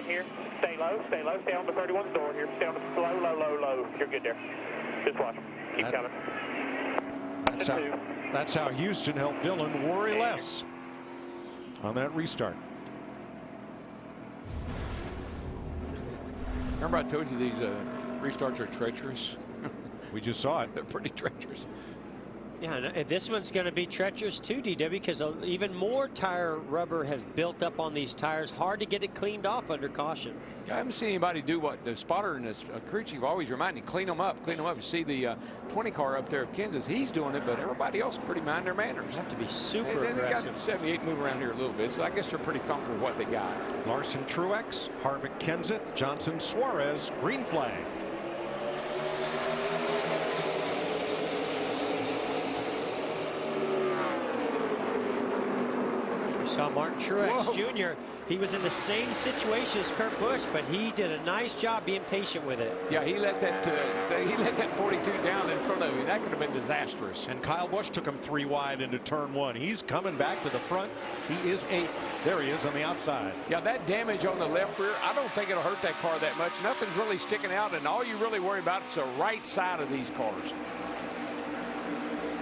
Here. Stay low, stay on the 31 door here. Stay on the low, low, low, low. You're good there. Just watch them. Keep coming. That's how Houston helped Dillon worry less on that restart. Remember I told you these restarts are treacherous? We just saw it. They're pretty treacherous. Yeah, and this one's going to be treacherous too, DW, because even more tire rubber has built up on these tires. Hard to get it cleaned off under caution. I haven't seen anybody do what the spotter and this crew chief always remind me, clean them up, clean them up. You see the 20 car up there of Kansas, he's doing it, but everybody else pretty mind their manners. You have to be super aggressive. They got 78 move around here a little bit, so I guess they're pretty comfortable with what they got. Larson Truex, Harvick Kenseth, Johnson Suarez, green flag. Saw Martin Truex Jr. He was in the same situation as Kurt Busch, but he did a nice job being patient with it. Yeah, he let that 42 down in front of him. That could have been disastrous. And Kyle Busch took him 3 wide into turn 1. He's coming back to the front. He is 8th. There he is on the outside. Yeah, that damage on the left rear, I don't think it'll hurt that car that much. Nothing's really sticking out, and all you really worry about is the right side of these cars.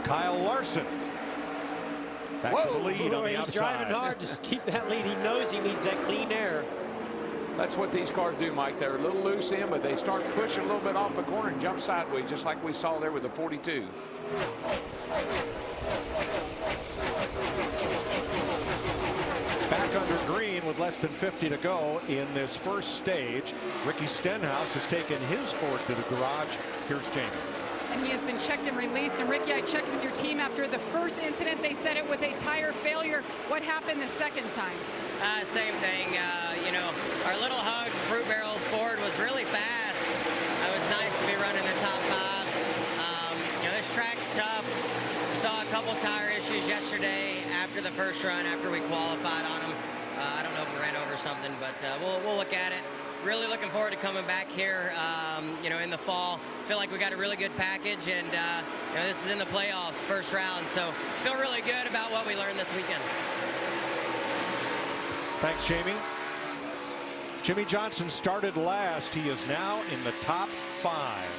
Kyle Larson. Back to the lead on the outside. He's driving hard to keep that lead. He knows he needs that clean air. That's what these cars do, Mike. They're a little loose in, but they start pushing a little bit off the corner and jump sideways, just like we saw there with the 42. Back under green with less than 50 to go in this first stage. Ricky Stenhouse has taken his Ford to the garage. Here's Jamie. And he has been checked and released. And Ricky, I checked with your team after the first incident. They said it was a tire failure. What happened the second time? Same thing. You know, our little hug, Fruit Barrels Ford, was really fast. It was nice to be running the top 5. You know, this track's tough. We saw a couple tire issues yesterday after the first run, after we qualified on them. I don't know if we ran over something, but we'll look at it. Really looking forward to coming back here, you know, in the fall. Feel like we got a really good package, and you know, this is in the playoffs, first round. So feel really good about what we learned this weekend. Thanks, Jamie. Jimmy Johnson started last. He is now in the top 5.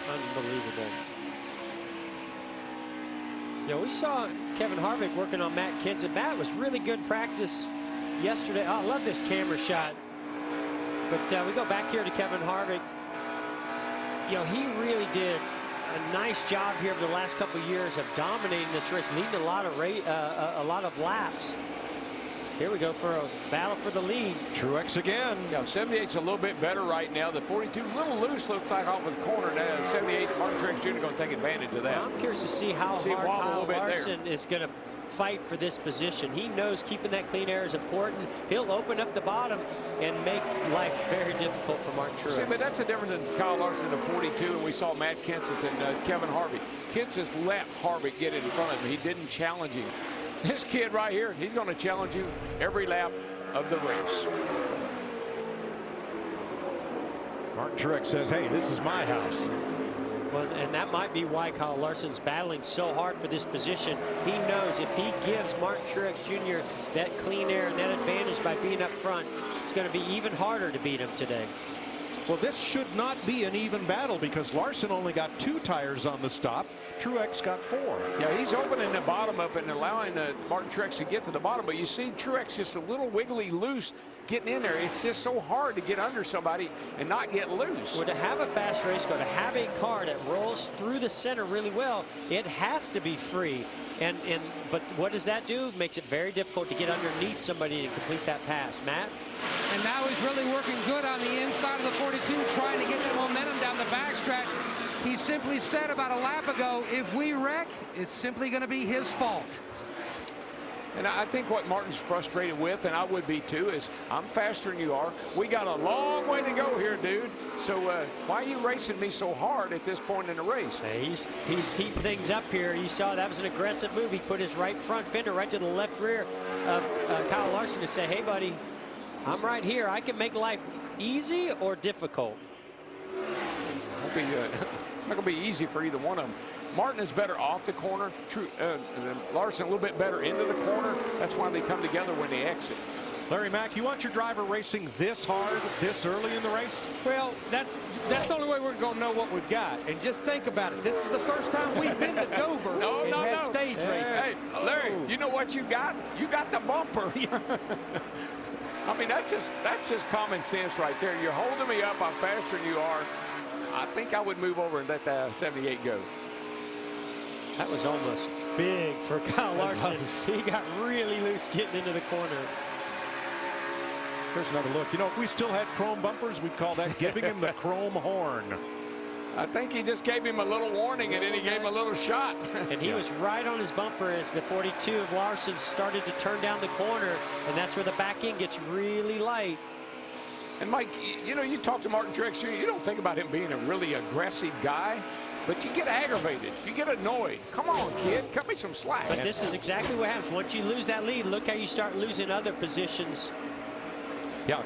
Unbelievable. Yeah, we saw Kevin Harvick working on Matt Kenseth. Matt was really good practice yesterday. Oh, I love this camera shot. But we go back here to Kevin Harvick. You know, he really did a nice job here over the last couple of years of dominating this race, leading a lot of laps. Here we go for a battle for the lead. Truex again. Yeah, 78's a little bit better right now. The 42 a little loose, looks like off of the corner. Now 78, Martin Truex Jr. going to take advantage of that. Well, I'm curious to see how hard Kyle Larson is going to fight for this position. He knows keeping that clean air is important. He'll open up the bottom and make life very difficult for Martin Truex. See, but that's the difference in Kyle Larson of 42, and we saw Matt Kenseth and Kevin Harvick. Kenseth let Harvick get in front of him. He didn't challenge him. This kid right here, he's going to challenge you every lap of the race. Martin Truex says, hey, this is my house. Well, and that might be why Kyle Larson's battling so hard for this position. He knows if he gives Martin Truex Jr. that clean air and that advantage by being up front, it's going to be even harder to beat him today. Well, this should not be an even battle because Larson only got 2 tires on the stop. Truex got 4. Yeah, he's opening the bottom up and allowing Martin Truex to get to the bottom. But you see Truex just a little wiggly loose getting in there. It's just so hard to get under somebody and not get loose. Well, to have a fast race car, to have a car that rolls through the center really well, it has to be free. But what does that do? Makes it very difficult to get underneath somebody to complete that pass. Matt? And now he's really working good on the inside of the 42, trying to get that momentum down the backstretch. He simply said about a lap ago, if we wreck, it's simply going to be his fault. And I think what Martin's frustrated with, and I would be too, is I'm faster than you are. We got a long way to go here, dude. So why are you racing me so hard at this point in the race? He's heating things up here. You saw that was an aggressive move. He put his right front fender right to the left rear of Kyle Larson to say, hey, buddy, I'm right here. I can make life easy or difficult. It's not going to be easy for either one of them. Martin is better off the corner. Larson a little bit better into the corner. That's why they come together when they exit. Larry Mack, you want your driver racing this hard, this early in the race? Well, that's the only way we're going to know what we've got. And just think about it. This is the first time we've been to Dover and had stage racing. Hey, Larry, you know what you got? You got the bumper. I mean, that's just common sense right there. You're holding me up. I'm faster than you are. I think I would move over and let the 78 go. That was almost big for Kyle Larson. He got really loose getting into the corner. Here's another look. You know, if we still had chrome bumpers, we'd call that giving him the chrome horn. I think he just gave him a little warning, and then he gave him a little shot. And he was right on his bumper as the 42 of Larson started to turn down the corner, and that's where the back end gets really light. And Mike, you know, you talk to Martin Truex Jr., you don't think about him being a really aggressive guy, but you get aggravated. You get annoyed. Come on, kid, cut me some slack. But this is exactly what happens. Once you lose that lead, look how you start losing other positions. Yeah.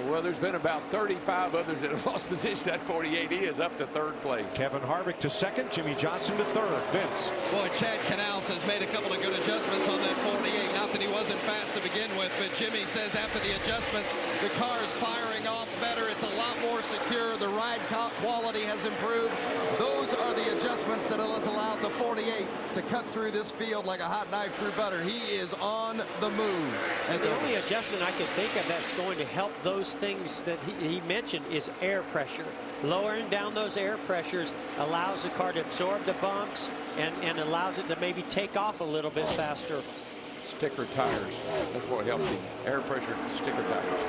Well, there's been about 35 others that have lost position. That 48 is up to 3rd place. Kevin Harvick to 2nd, Jimmy Johnson to 3rd. Vince. Boy, Chad Canals has made a couple of good adjustments on that 48. Not that he wasn't fast to begin with, but Jimmy says after the adjustments, the car is firing off better. It's a lot more secure. The ride quality has improved. Those are the adjustments that have allowed the 48 to cut through this field like a hot knife through butter. He is on the move. And the only adjustment I can think of that's going to help those things that he mentioned is air pressure. Lowering down those air pressures allows the car to absorb the bumps and allows it to maybe take off a little bit faster. Sticker tires. That's what helped him. Air pressure sticker tires.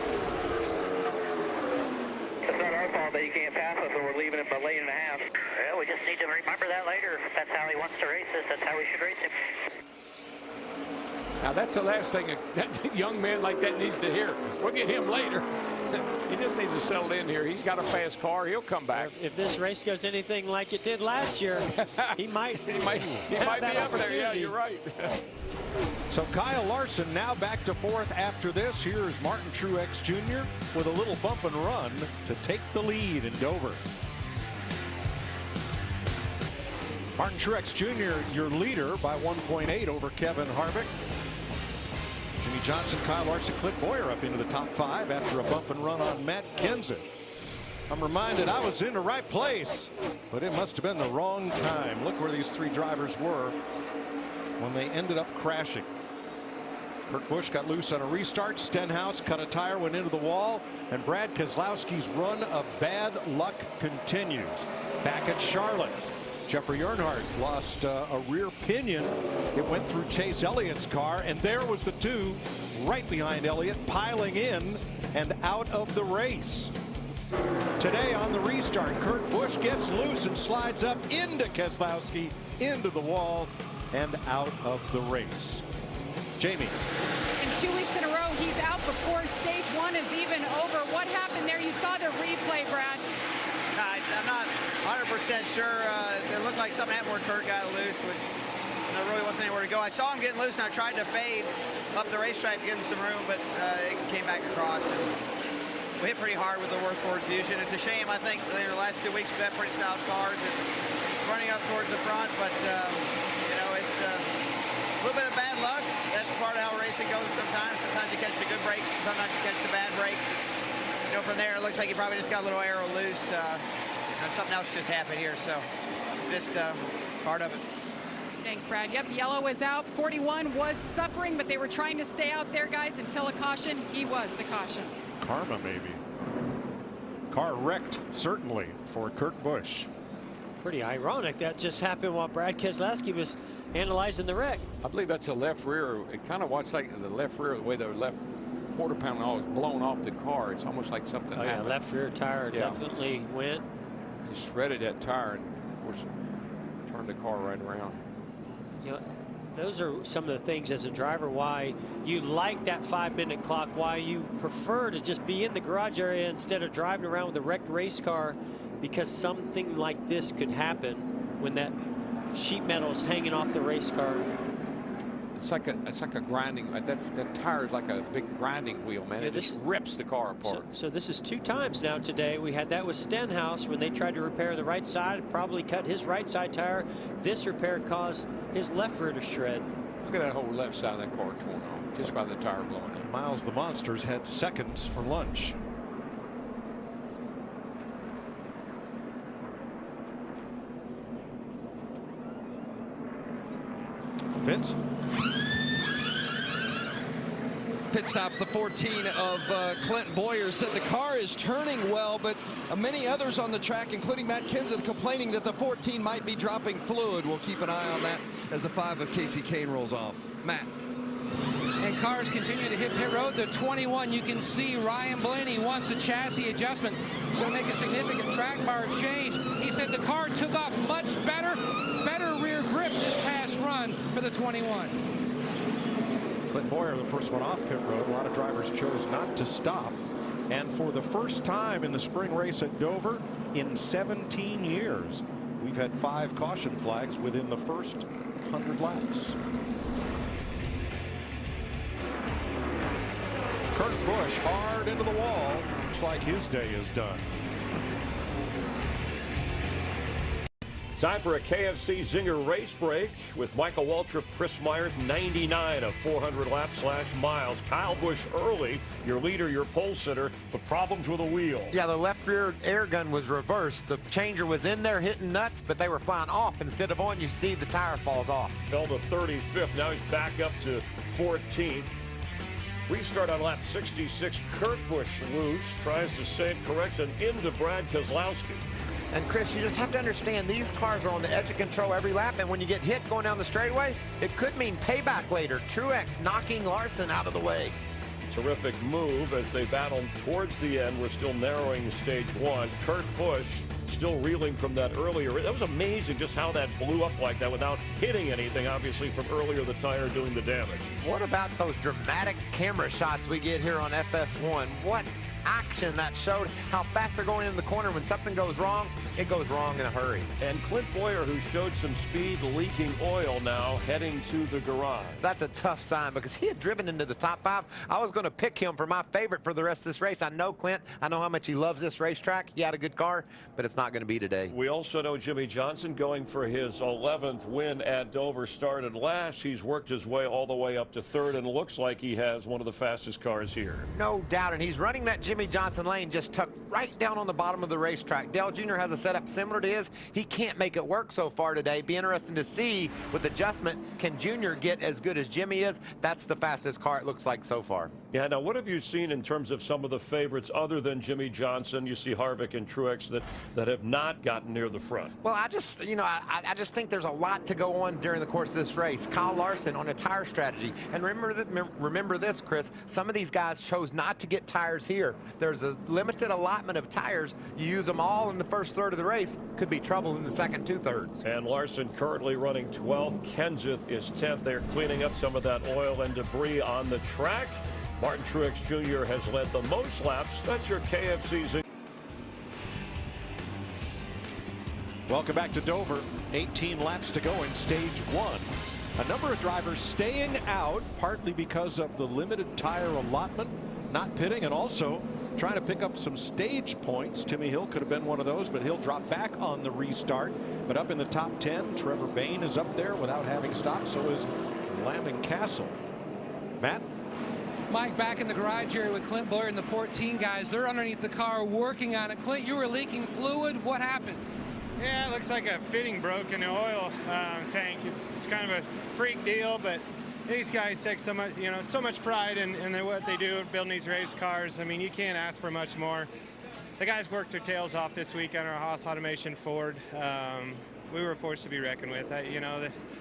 It's not our fault that you can't pass us and we're leaving it by a lane and a half. Well, we just need to remember that later. If that's how he wants to race this, that's how we should race him. Now, that's the last thing that young man like that needs to hear. We'll get him later. He just needs to settle in here. He's got a fast car. He'll come back. If this race goes anything like it did last year, he might be up there. Yeah, you're right. So Kyle Larson now back to 4th after this. Here's Martin Truex Jr. with a little bump and run to take the lead in Dover. Martin Truex Jr., your leader by 1.8 over Kevin Harvick. Jimmy Johnson, Kyle Larson, Clint Boyer up into the top 5 after a bump and run on Matt Kenseth. I'm reminded I was in the right place, but it must have been the wrong time. Look where these 3 drivers were when they ended up crashing. Kurt Busch got loose on a restart. Stenhouse cut a tire, went into the wall, and Brad Keselowski's run of bad luck continues. Back at Charlotte, Jeffrey Earnhardt lost a rear pinion. It went through Chase Elliott's car, and there was the 2 right behind Elliott, piling in and out of the race. Today on the restart, Kurt Busch gets loose and slides up into Keselowski, into the wall, and out of the race. Jamie. And 2 weeks in a row, he's out before stage one is even over. What happened there? You saw the replay, Brad. I'm not 100% sure. It looked like something happened where Kurt got loose, which there really wasn't anywhere to go. I saw him getting loose, and I tried to fade up the racetrack to give him some room, but it came back across. And we hit pretty hard with the Worth Ford Fusion. It's a shame. I think in the last 2 weeks we've had pretty solid cars and running up towards the front, but you know, it's a little bit of bad luck. That's part of how racing goes sometimes. Sometimes you catch the good brakes, and sometimes you catch the bad brakes. And, you know, from there, it looks like he probably just got a little arrow loose. Something else just happened here, so just part of it. Thanks, Brad. Yep, Yellow was out. 41 was suffering, but they were trying to stay out there, guys, until a caution. He was the caution. Karma, maybe. Car wrecked, certainly, for Kurt Busch. Pretty ironic that just happened while Brad Keselowski was analyzing the wreck. I believe that's a left rear. It kind of watched like the left rear, the way the left quarter panel was blown off the car. It's almost like something happened. Yeah, left rear tire definitely went. Just shredded that tire and, of course, turned the car right around. You know, those are some of the things as a driver why you like that 5-minute clock, why you prefer to just be in the garage area instead of driving around with a wrecked race car, because something like this could happen when that sheet metal is hanging off the race car. It's like a grinding. That tire is like a big grinding wheel, man. It just rips the car apart. So this is 2 times now today. We had that with Stenhouse when they tried to repair the right side, probably cut his right side tire. This repair caused his left rear to shred. Look at that whole left side of that car torn off just by the tire blowing up. Miles the Monsters had seconds for lunch. Vince? Pit stops the 14 of Clint Bowyer, said the car is turning well, but many others on the track, including Matt Kenseth, complaining that the 14 might be dropping fluid. We'll keep an eye on that as the 5 of Casey Kane rolls off. Matt. And cars continue to hit pit road. The 21, you can see Ryan Blaney wants a chassis adjustment. Going to make a significant track bar change. He said the car took off much better rear grip this past run for the 21. Clint Bowyer, the first one off pit road. A lot of drivers chose not to stop. And for the first time in the spring race at Dover in 17 years, we've had 5 caution flags within the first 100 laps. Kurt Busch hard into the wall. Looks like his day is done. Time for a KFC Zinger race break with Michael Waltrip, Chris Myers, 99 of 400 laps / miles. Kyle Busch early, your leader, your pole sitter, but problems with a wheel. Yeah, the left rear air gun was reversed. The changer was in there hitting nuts, but they were flying off instead of on. You see the tire falls off. Fell to 35th. Now he's back up to 14th. Restart on lap 66. Kurt Busch loose, tries to save correction into Brad Keselowski. And Chris, you just have to understand these cars are on the edge of control every lap, and when you get hit going down the straightaway, it could mean payback later. Truex knocking Larson out of the way. Terrific move as they battle towards the end. We're still narrowing stage 1. Kurt Busch still reeling from that earlier. That was amazing just how that blew up like that without hitting anything, obviously, from earlier, the tire doing the damage. What about those dramatic camera shots we get here on FS1? What action that showed how fast they're going in the corner. When something goes wrong, it goes wrong in a hurry. And Clint Bowyer, who showed some speed, leaking oil now, heading to the garage. That's a tough sign because he had driven into the top 5. I was going to pick him for my favorite for the rest of this race. I know Clint. I know how much he loves this racetrack. He had a good car, but it's not going to be today. We also know Jimmie Johnson going for his 11th win at Dover started last. He's worked his way all the way up to 3rd and looks like he has one of the fastest cars here. No doubt, and he's running that Jimmie Johnson lane just tucked right down on the bottom of the racetrack. Dale Jr. has a setup similar to his. He can't make it work so far today. Be interesting to see with adjustment, can Jr. get as good as Jimmie is? That's the fastest car it looks like so far. Yeah, now what have you seen in terms of some of the favorites other than Jimmy Johnson? You see Harvick and Truex that have not gotten near the front. Well, I just think there's a lot to go on during the course of this race. Kyle Larson on a tire strategy. And remember this, Chris, some of these guys chose not to get tires here. There's a limited allotment of tires. You use them all in the first third of the race, could be trouble in the second two-thirds. And Larson currently running 12th. Kenseth is 10th. They're cleaning up some of that oil and debris on the track. Martin Truex Jr. has led the most laps. That's your KFC's. Welcome back to Dover. 18 laps to go in stage 1. A number of drivers staying out, partly because of the limited tire allotment, not pitting, and also trying to pick up some stage points. Timmy Hill could have been one of those, but he'll drop back on the restart. But up in the top 10, Trevor Bayne is up there without having stopped. So is Landon Castle. Matt? Mike, back in the garage area with Clint Bowyer and the 14 guys. They're underneath the car working on it. Clint, you were leaking fluid. What happened? Yeah, it looks like a fitting broke in the oil tank. It's kind of a freak deal, but these guys take so much, so much pride in what they do, building these race cars. I mean, you can't ask for much more. The guys worked their tails off this week on our Haas Automation Ford. We were forced to be reckoned with.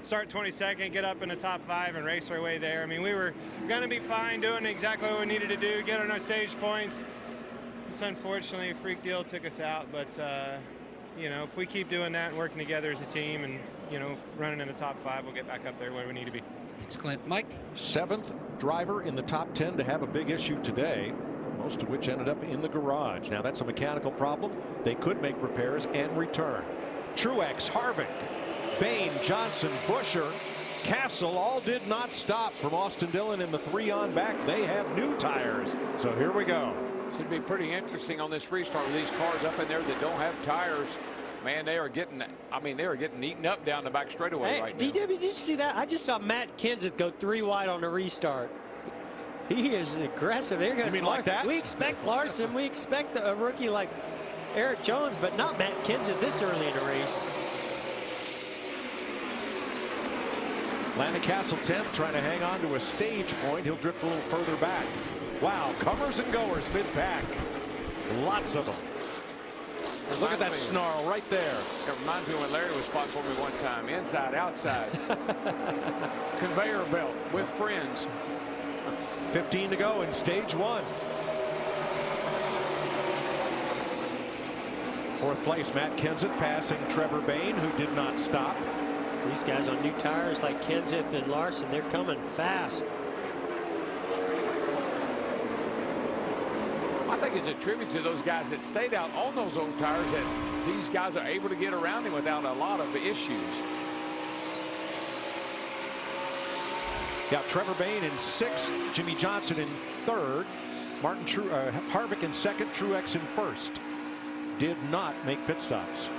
Start 22nd, get up in the top 5 and race our way there. I mean, we were going to be fine doing exactly what we needed to do, get on our stage points. This, unfortunately, a freak deal took us out, but, if we keep doing that and working together as a team and, running in the top 5, we'll get back up there where we need to be. Thanks, Clint. Mike? 7th driver in the top 10 to have a big issue today, most of which ended up in the garage. Now, that's a mechanical problem. They could make repairs and return. Truex, Harvick, Bayne, Johnson, Buescher, Castle all did not stop from Austin Dillon in the 3 on back. They have new tires. So here we go. Should be pretty interesting on this restart with these cars up in there that don't have tires. Man, they are getting eaten up down the back straightaway right now. DW, did you see that? I just saw Matt Kenseth go 3 wide on the restart. He is aggressive. There goes You mean Larson. like that? We expect Larson. We expect a rookie like Eric Jones, but not Matt Kenseth this early in the race. Landon Castle 10th, trying to hang on to a stage point. He'll drift a little further back. Wow, comers and goers mid-pack. Lots of them. Look at that snarl right there. It reminds me when Larry was spotting for me one time. Inside, outside. Conveyor belt with friends. 15 to go in stage 1. 4th place, Matt Kenseth passing Trevor Bayne, who did not stop. These guys on new tires like Kenseth and Larson, they're coming fast. I think it's a tribute to those guys that stayed out on those old tires that these guys are able to get around him without a lot of issues. Yeah, Trevor Bayne in 6th, Jimmy Johnson in 3rd, Harvick in 2nd, Truex in 1st. Did not make pit stops.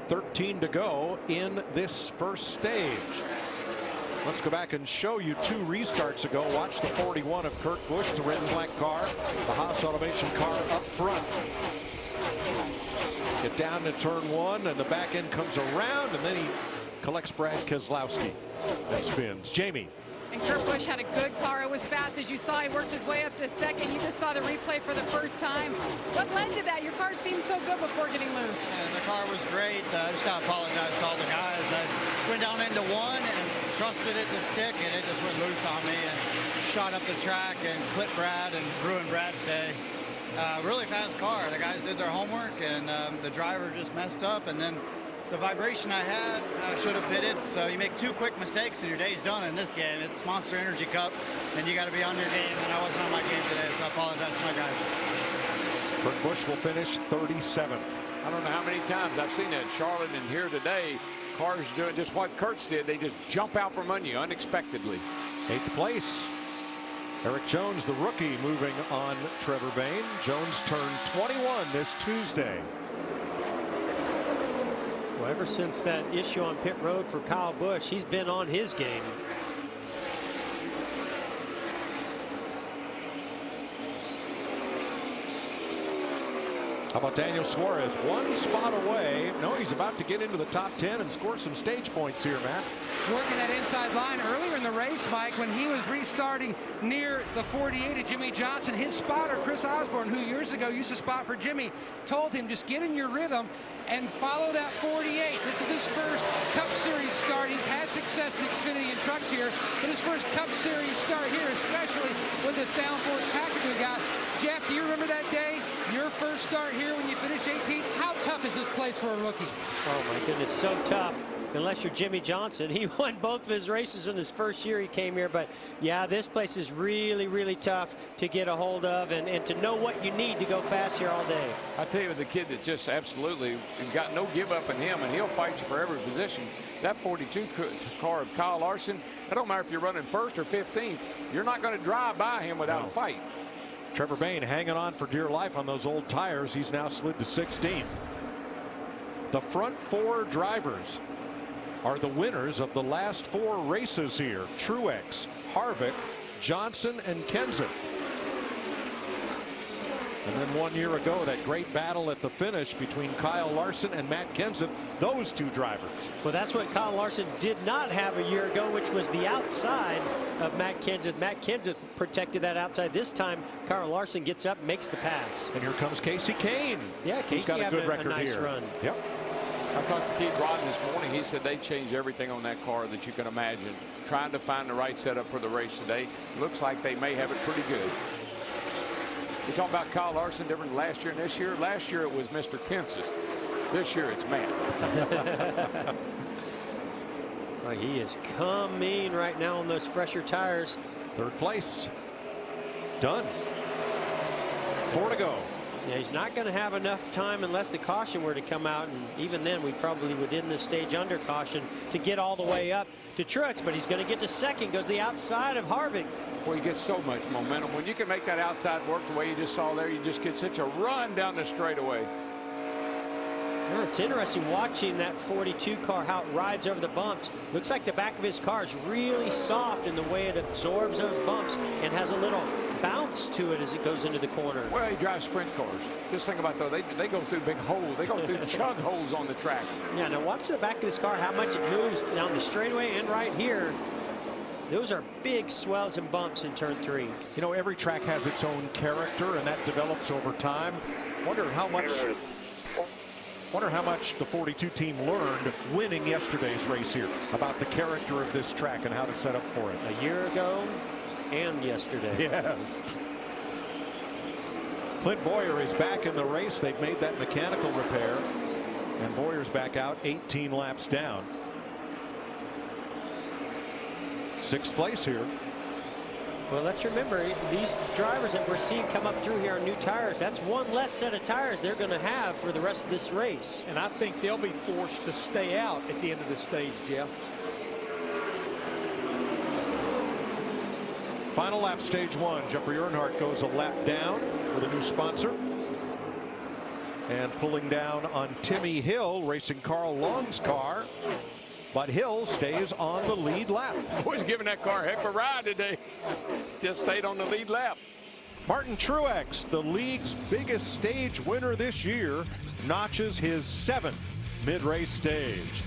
13 to go in this first stage. Let's go back and show you 2 restarts ago. Watch the 41 of Kurt Busch, the red and black car, the Haas Automation car up front. Get down to turn 1, and the back end comes around, and then he collects Brad Keselowski and spins. Jamie. And Kurt Busch had a good car. It was fast, as you saw. He worked his way up to 2nd. You just saw the replay for the first time. What led to that? Your car seemed so good before getting loose. And the car was great. I just got to apologize to all the guys. I went down into 1 and trusted it to stick, and it just went loose on me and shot up the track and clipped Brad and ruined Brad's day. Really fast car. The guys did their homework, and the driver just messed up, and then the vibration I had, I should have pitted. So you make 2 quick mistakes and your day's done in this game. It's Monster Energy Cup, and you got to be on your game, and I wasn't on my game today, so I apologize to my guys. Kurt Busch will finish 37th. I don't know how many times I've seen that Charlotte and here today. Cars doing just what Kurt's did. They just jump out from under you unexpectedly. 8th place. Eric Jones, the rookie, moving on Trevor Bayne. Jones turned 21 this Tuesday. Well, ever since that issue on pit road for Kyle Busch, he's been on his game. How about Daniel Suarez? One spot away. No, he's about to get into the top 10 and score some stage points here, Matt. Working that inside line earlier in the race, Mike, when he was restarting near the 48 of Jimmie Johnson, his spotter, Chris Osborne, who years ago used to spot for Jimmy, told him just get in your rhythm and follow that 48. This is his first Cup Series start. He's had success in Xfinity and trucks here, but his first Cup Series start here, especially with this downforce package we got. Jeff, do you remember that day? Your first start here when you finished 18th? How tough is this place for a rookie? Oh, my goodness, so tough. Unless you're Jimmie Johnson. He won both of his races in his first year he came here. But, yeah, this place is really, really tough to get a hold of and to know what you need to go fast here all day. I tell you, the kid that just absolutely got no give up in him, and he'll fight you for every position. That 42 car of Kyle Larson, it don't matter if you're running first or 15th. You're not going to drive by him without a fight. Trevor Bayne hanging on for dear life on those old tires. He's now slid to 16th. The front four drivers are the winners of the last four races here. Truex, Harvick, Johnson, and Kenseth. And then 1 year ago, that great battle at the finish between Kyle Larson and Matt Kenseth, those two drivers. Well, that's what Kyle Larson did not have a year ago, which was the outside of Matt Kenseth. Matt Kenseth protected that outside. This time, Kyle Larson gets up, makes the pass. And here comes Casey Kane. Yeah, Casey got a good record a nice here. Run. Yep. I talked to Keith Rodden this morning. He said they changed everything on that car that you can imagine. Trying to find the right setup for the race today. Looks like they may have it pretty good. We talk about Kyle Larson different than last year and this year. Last year it was Mr. Kenseth. This year it's Matt. Well, he is coming right now on those fresher tires. Third place. Done. 4 to go. Yeah, he's not going to have enough time unless the caution were to come out, and even then we probably would end this stage under caution to get all the way up to Truex, but he's going to get to second, goes the outside of Harvick. Boy, you get so much momentum. When you can make that outside work the way you just saw there, you just get such a run down the straightaway. Well, it's interesting watching that 42 car, how it rides over the bumps. Looks like the back of his car is really soft in the way it absorbs those bumps and has a little bounce to it as it goes into the corner. Well, he drives sprint cars. Just think about those. They go through big holes. They go through chug holes on the track. Yeah, now watch the back of this car, how much it moves down the straightaway and right here. Those are big swells and bumps in turn 3. You know, every track has its own character, and that develops over time. Wonder how much the 42 team learned winning yesterday's race here about the character of this track and how to set up for it. A year ago and yesterday. Yes. Clint Bowyer is back in the race. They've made that mechanical repair, and Boyer's back out 18 laps down. 6th place here. Well, let's remember, these drivers that we're seeing come up through here on new tires, that's one less set of tires they're going to have for the rest of this race. And I think they'll be forced to stay out at the end of this stage, Jeff. Final lap, stage 1. Jeffrey Earnhardt goes a lap down with a new sponsor. And pulling down on Timmy Hill, racing Carl Long's car. But Hill stays on the lead lap. Boy's giving that car a heck of a ride today. Just stayed on the lead lap. Martin Truex, the league's biggest stage winner this year, notches his 7th mid-race stage.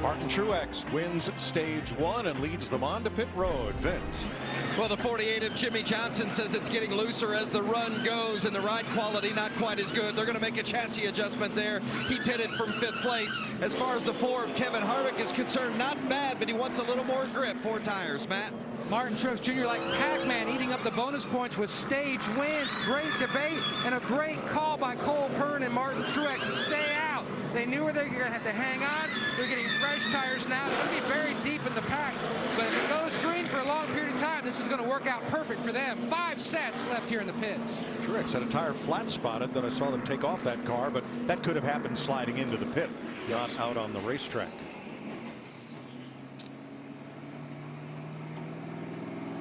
Martin Truex wins stage 1 and leads them on to pit road. Vince. Well, the 48 of Jimmie Johnson says it's getting looser as the run goes, and the ride quality not quite as good. They're going to make a chassis adjustment there. He pitted from 5th place. As far as the 4 of Kevin Harvick is concerned, not bad, but he wants a little more grip. 4 tires, Matt. Martin Truex Jr. like Pac-Man eating up the bonus points with stage wins. Great debate and a great call by Cole Pearn and Martin Truex to stay out. They knew where they were going to have to hang on. They're getting fresh tires now. They're going to be very deep in the pack. But if it goes green for a long period of time, this is going to work out perfect for them. 5 sets left here in the pits. Truex had a tire flat spotted that I saw them take off that car, but that could have happened sliding into the pit, not out on the racetrack.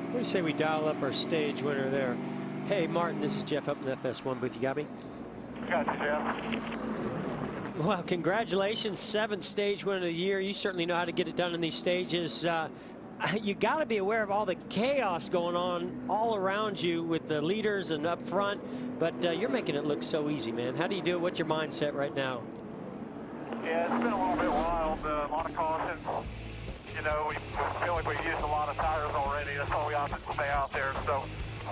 What do you say we dial up our stage winner there? Hey, Martin, this is Jeff up in FS1 booth. You got me? Gotcha, Jeff. Well, congratulations, 7th stage win of the year. You certainly know how to get it done in these stages. You got to be aware of all the chaos going on all around you with the leaders and up front, but you're making it look so easy, man. How do you do it? What's your mindset right now? Yeah, it's been a little bit wild. A lot of cautions. You know, we feel like we've used a lot of tires already. That's why we opted to stay out there. So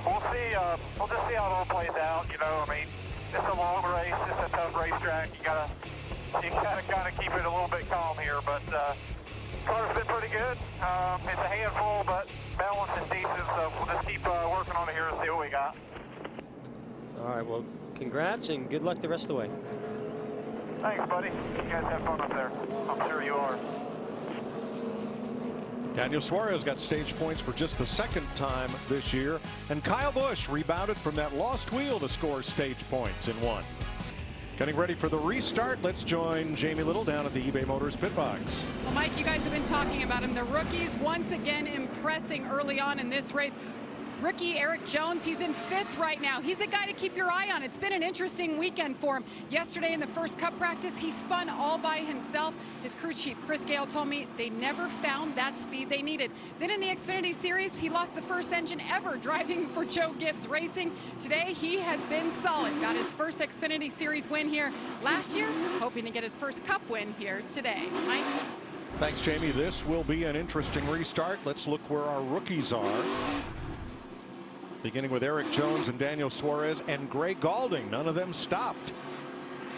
we'll see. We'll just see how it all plays out. You know, I mean, it's a long race. It's a tough racetrack. You gotta kind of keep it a little bit calm here. But car's been pretty good. It's a handful, but balance is decent. So we'll just keep working on it here and see what we got. All right. Well, congrats and good luck the rest of the way. Thanks, buddy. You guys have fun up there. I'm sure you are. Daniel Suarez got stage points for just the 2nd time this year, and Kyle Busch rebounded from that lost wheel to score stage points in 1. Getting ready for the restart, let's join Jamie Little down at the eBay Motors pit box. Well, Mike, you guys have been talking about him. The rookies once again impressing early on in this race. Rookie Eric Jones, he's in 5th right now. He's a guy to keep your eye on. It's been an interesting weekend for him. Yesterday in the first Cup practice, he spun all by himself. His crew chief, Chris Gale, told me they never found that speed they needed. Then in the Xfinity Series, he lost the first engine ever driving for Joe Gibbs Racing. Today, he has been solid. Got his first Xfinity Series win here last year, hoping to get his first Cup win here today. Mike? Thanks, Jamie. This will be an interesting restart. Let's look where our rookies are. Beginning with Eric Jones and Daniel Suarez and Gray Galding. None of them stopped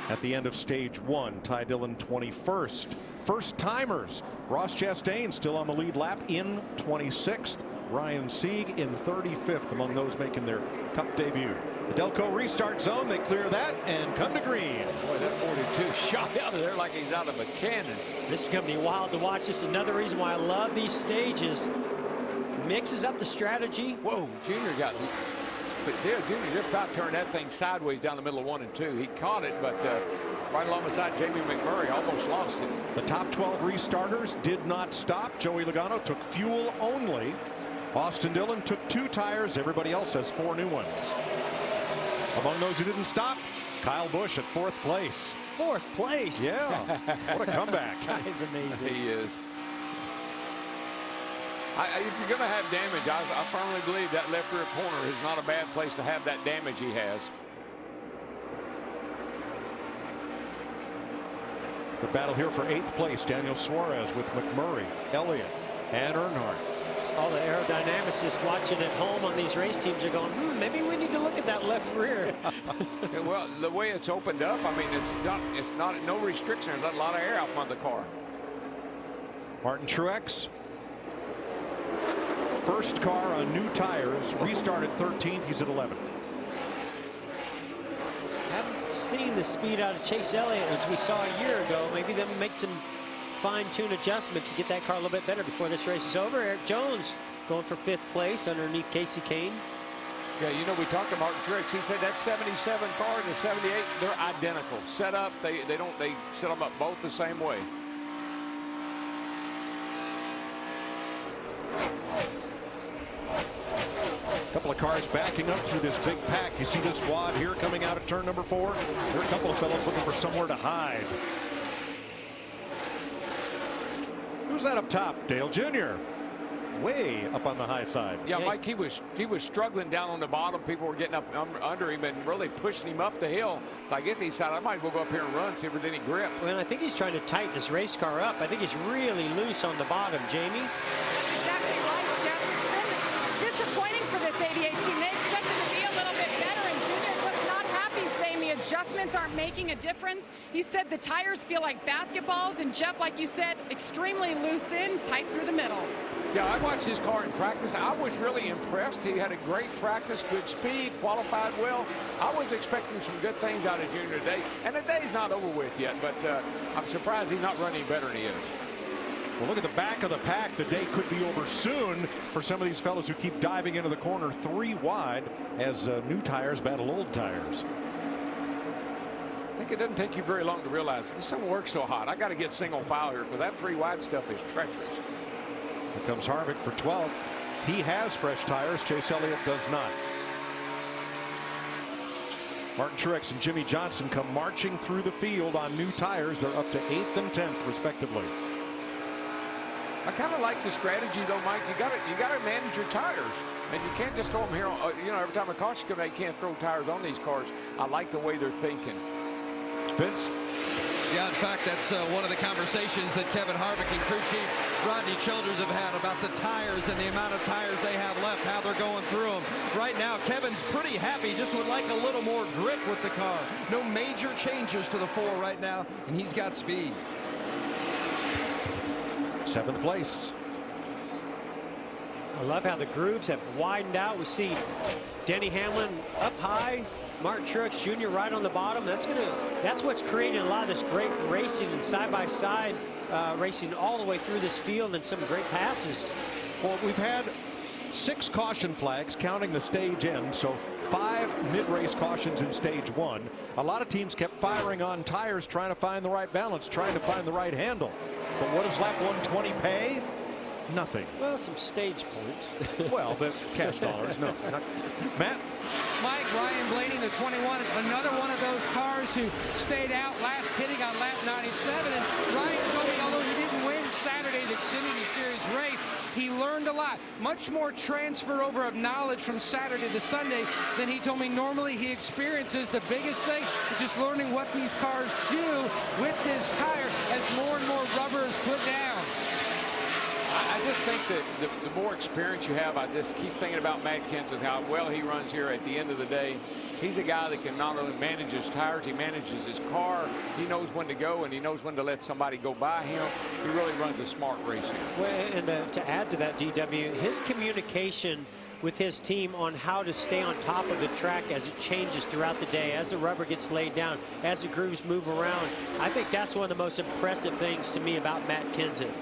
at the end of stage 1. Ty Dillon 21st. First timers. Ross Chastain still on the lead lap in 26th. Ryan Sieg in 35th among those making their Cup debut. The Delco restart zone, they clear that and come to green. Boy, that 42 shot out of there like he's out of a cannon. This is going to be wild to watch. This is another reason why I love these stages. Mixes up the strategy. Whoa, Junior got, but there, Junior just about turned that thing sideways down the middle of 1 and 2. He caught it, but right along beside Jamie McMurray, almost lost it. The top 12 restarters did not stop. Joey Logano took fuel only. Austin Dillon took 2 tires. Everybody else has 4 new ones. Among those who didn't stop, Kyle Busch at 4th place. 4th place? Yeah. What a comeback. That is amazing. He is. If you're going to have damage, I firmly believe that left rear corner is not a bad place to have that damage he has. The battle here for 8th place. Daniel Suarez with McMurray, Elliott, and Earnhardt. All the aerodynamicists watching at home on these race teams are going, maybe we need to look at that left rear. Yeah, well, the way it's opened up, I mean, it's not no restriction. There's a lot of air out from the car. Martin Truex. First car on new tires, restarted 13th. He's at 11th. Haven't seen the speed out of Chase Elliott as we saw a year ago. Maybe they'll make some fine-tune adjustments to get that car a little bit better before this race is over. Eric Jones going for 5th place underneath Casey Kane. Yeah, you know, we talked to Martin Truex. He said that 77 car and the 78, they're identical. Set up, they set them up both the same way. A couple of cars backing up through this big pack. You see this squad here coming out of turn number 4. There are a couple of fellows looking for somewhere to hide. Who's that up top? Dale Jr. Way up on the high side. Yeah, Mike, he was struggling down on the bottom. People were getting up under him and really pushing him up the hill. So I guess he decided I might as well go up here and run, see if there's any grip. Well, I think he's trying to tighten his race car up. I think he's really loose on the bottom, Jamie. That's exactly right, Jeff. It's been disappointing for this 88 team. They expected to be a little bit better, and Junior was not happy, saying the adjustments aren't making a difference. He said the tires feel like basketballs, and Jeff, like you said, extremely loose in, tight through the middle. Yeah, I watched his car in practice. I was really impressed. He had a great practice, good speed, qualified well. I was expecting some good things out of Junior today, and the day's not over with yet, but I'm surprised he's not running better than he is. Well, look at the back of the pack. The day could be over soon for some of these fellows who keep diving into the corner 3 wide as new tires battle old tires. I think it doesn't take you very long to realize this doesn't work so hot. I got to get single file here because that 3 wide stuff is treacherous. Here comes Harvick for 12th. He has fresh tires. Chase Elliott does not. Martin Truex and Jimmy Johnson come marching through the field on new tires. They're up to 8th and 10th respectively. I kind of like the strategy though, Mike. You got to manage your tires, and you can't just throw them here. You know, every time a caution comes out, you can't throw tires on these cars. I like the way they're thinking. Vince. Yeah, in fact, that's one of the conversations that Kevin Harvick and crew chief Rodney Childers have had about the tires and the amount of tires they have left, how they're going through them. Right now, Kevin's pretty happy, just would like a little more grip with the car. No major changes to the 4 right now, and he's got speed. 7th place. I love how the grooves have widened out. We see Denny Hamlin up high, Martin Truex Jr. right on the bottom. That's what's creating a lot of this great racing and side-by-side racing all the way through this field, and some great passes. Well, we've had 6 caution flags counting the stage end, so 5 mid-race cautions in stage 1. A lot of teams kept firing on tires, trying to find the right balance, trying to find the right handle. But what does lap 120 pay? Nothing. Well, some stage points. Well, but cash dollars, no. Matt? Mike, Ryan Blaney, the 21, another one of those cars who stayed out last pitting on lap 97. And Ryan told me, although he didn't win Saturday's Xfinity Series race, he learned a lot. Much more transfer over of knowledge from Saturday to Sunday than he told me normally he experiences. The biggest thing is just learning what these cars do with this tire as more and more rubber is put down. I just think that the more experience you have, I just keep thinking about Matt Kenseth, how well he runs here. At the end of the day, he's a guy that can not only manage his tires, he manages his car. He knows when to go, and he knows when to let somebody go by him. He really runs a smart race here. Well, and to add to that, DW, his communication with his team on how to stay on top of the track as it changes throughout the day, as the rubber gets laid down, as the grooves move around. I think that's one of the most impressive things to me about Matt Kenseth.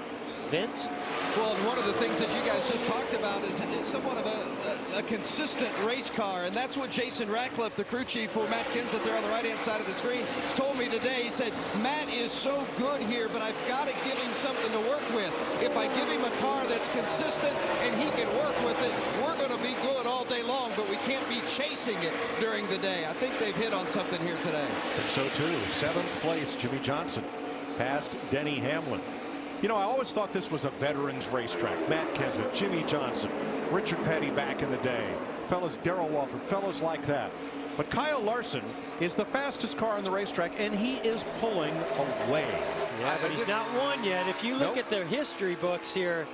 Vince? Well, and one of the things that you guys just talked about is somewhat of a consistent race car, and that's what Jason Ratcliffe, the crew chief for Matt Kenseth there on the right-hand side of the screen, told me today. He said, Matt is so good here, but I've got to give him something to work with. If I give him a car that's consistent and he can work with it, we're going to be good all day long, but we can't be chasing it during the day. I think they've hit on something here today. I think so, too. 7th place, Jimmy Johnson, past Denny Hamlin. You know, I always thought this was a veterans racetrack. Matt Kenseth, Jimmy Johnson, Richard Petty back in the day, fellas, Darrell Waltrip, fellas like that. But Kyle Larson is the fastest car on the racetrack, and he is pulling away. Yeah, but he's not won yet. If you look at the history books here,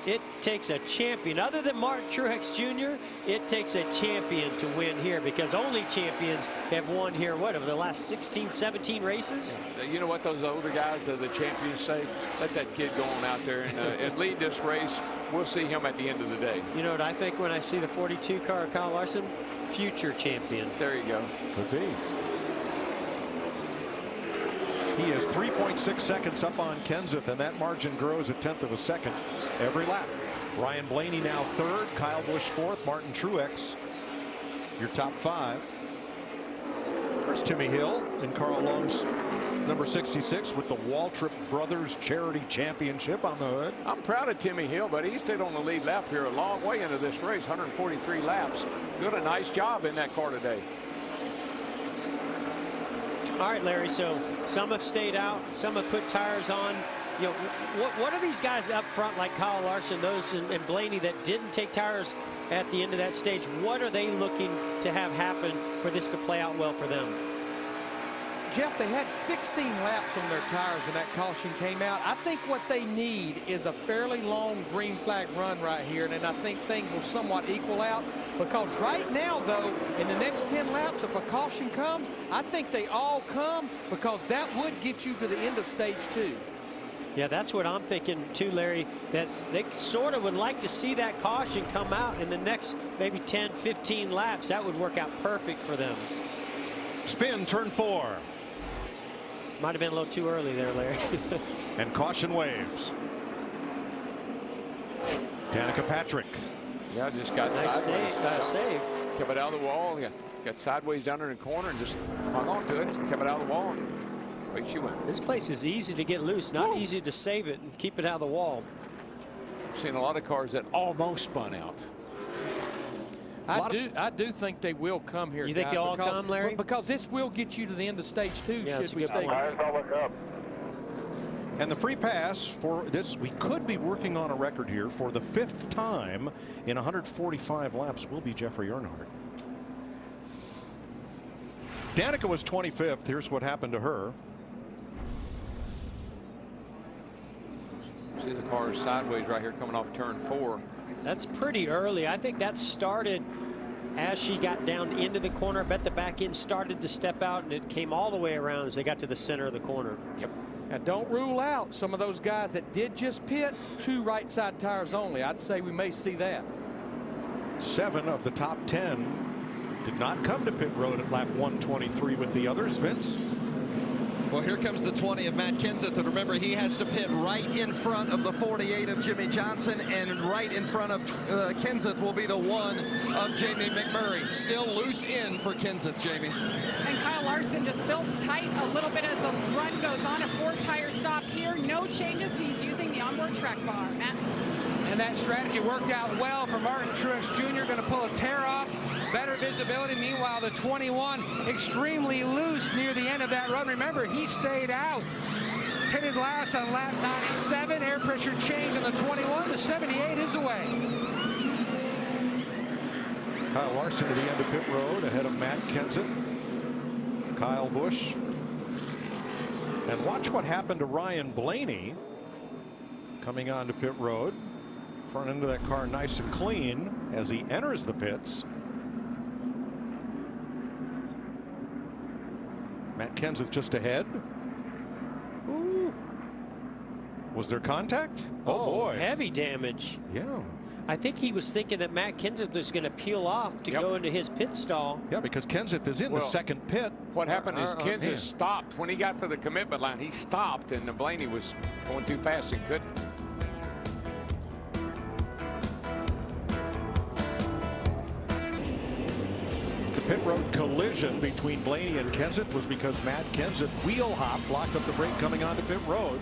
it takes a champion. Other than Martin Truex Jr., it takes a champion to win here, because only champions have won here, what, over the last 16, 17 races? You know what those older guys, the champions, say? Let that kid go on out there and lead this race. We'll see him at the end of the day. You know what I think when I see the 42 car of Kyle Larson? Future champion. There you go. Could be. He is 3.6 seconds up on Kenseth, and that margin grows a 1/10 of a second every lap. Ryan Blaney now 3rd, Kyle Busch 4th, Martin Truex, your top 5. There's Timmy Hill in Carl Long's number 66 with the Waltrip Brothers Charity Championship on the hood. I'm proud of Timmy Hill, but he stayed on the lead lap here a long way into this race, 143 laps. Doing a nice job in that car today. All right, Larry, so some have stayed out, some have put tires on. You know, what are these guys up front like Kyle Larson, those and Blaney that didn't take tires at the end of that stage? What are they looking to have happen for this to play out well for them? Jeff, they had 16 laps on their tires when that caution came out. I think what they need is a fairly long green flag run right here, and then I think things will somewhat equal out, because right now, though, in the next 10 laps, if a caution comes, I think they all come, because that would get you to the end of stage 2. Yeah, that's what I'm thinking too, Larry, that they sort of would like to see that caution come out in the next maybe 10, 15 laps. That would work out perfect for them. Spin, turn 4. Might have been a little too early there, Larry. And caution waves. Danica Patrick. Yeah, just got nice sideways. Save. Kept it out of the wall. Got sideways down there in the corner and just hung on to it and kept it out of the wall. And away she went. This place is easy to get loose, not easy to save it and keep it out of the wall. I've seen a lot of cars that almost spun out. I do think they will come here. You think they'll all come, Larry? Because this will get you to the end of stage 2. Yeah, should we stay? And the free pass for this, we could be working on a record here for the 5th time in 145 laps, will be Jeffrey Earnhardt. Danica was 25th. Here's what happened to her. See the car sideways right here coming off turn 4. That's pretty early. I think that started as she got down into the corner. I bet the back end started to step out, and it came all the way around as they got to the center of the corner. Yep. Now, don't rule out some of those guys that did just pit 2 right side tires only. I'd say we may see that. 7 of the top 10 did not come to pit road at lap 123 with the others. Vince? Well, here comes the 20 of Matt Kenseth, and remember, he has to pit right in front of the 48 of Jimmy Johnson, and right in front of Kenseth will be the 1 of Jamie McMurray. Still loose in for Kenseth, Jamie. And Kyle Larson just built tight a little bit as the run goes on. A 4-tire stop here. No changes. He's using the onboard track bar. Matt? And that strategy worked out well for Martin Truex Jr. Going to pull a tear off. Better visibility. Meanwhile, the 21 extremely loose near the end of that run. Remember, he stayed out. Pitted last on lap 97. Air pressure change on the 21. The 78 is away. Kyle Larson to the end of pit road ahead of Matt Kenseth. Kyle Busch. And watch what happened to Ryan Blaney coming onto pit road. Front end of that car nice and clean as he enters the pits. Matt Kenseth just ahead. Ooh. Was there contact? Oh boy. Heavy damage. Yeah. I think he was thinking that Matt Kenseth was going to peel off to go into his pit stall. Yeah, because Kenseth is in the second pit. What happened is Kenseth stopped. When he got to the commitment line, he stopped, and Blaney was going too fast and couldn't. Pit road collision between Blaney and Kenseth was because Matt Kenseth wheel hopped, locked up the brake coming onto pit road.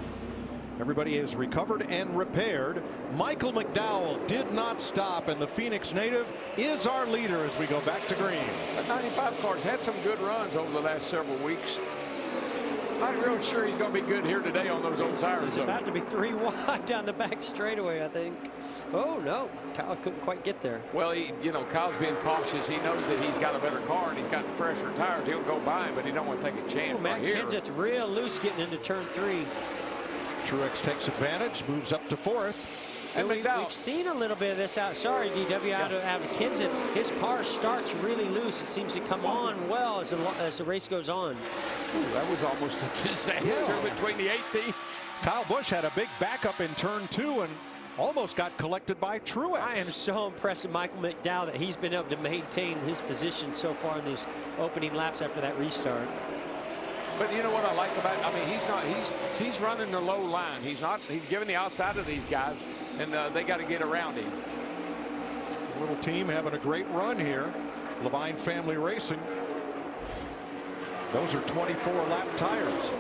Everybody is recovered and repaired. Michael McDowell did not stop, and the Phoenix native is our leader as we go back to green. That 95 car's had some good runs over the last several weeks. Not real sure he's going to be good here today on those old tires. It's about to be 3 wide down the back straightaway, I think. Oh, no. Kyle couldn't quite get there. Well, Kyle's being cautious. He knows that he's got a better car and he's got fresher tires. He'll go by him, but he don't want to take a chance right here. Matt Kenseth real loose getting into turn 3. Truex takes advantage, moves up to 4th. And we've seen a little bit of this out. Sorry, DW, out of Kenseth. His car starts really loose. It seems to come on well as the race goes on. Ooh, that was almost a disaster between the 18. Kyle Busch had a big backup in turn 2 and almost got collected by Truex. I am so impressed with Michael McDowell that he's been able to maintain his position so far in these opening laps after that restart. But you know what I like about it? I mean, he's running the low line. He's giving the outside of these guys, and they got to get around him. Little team having a great run here. Levine Family Racing. Those are 24-lap tires.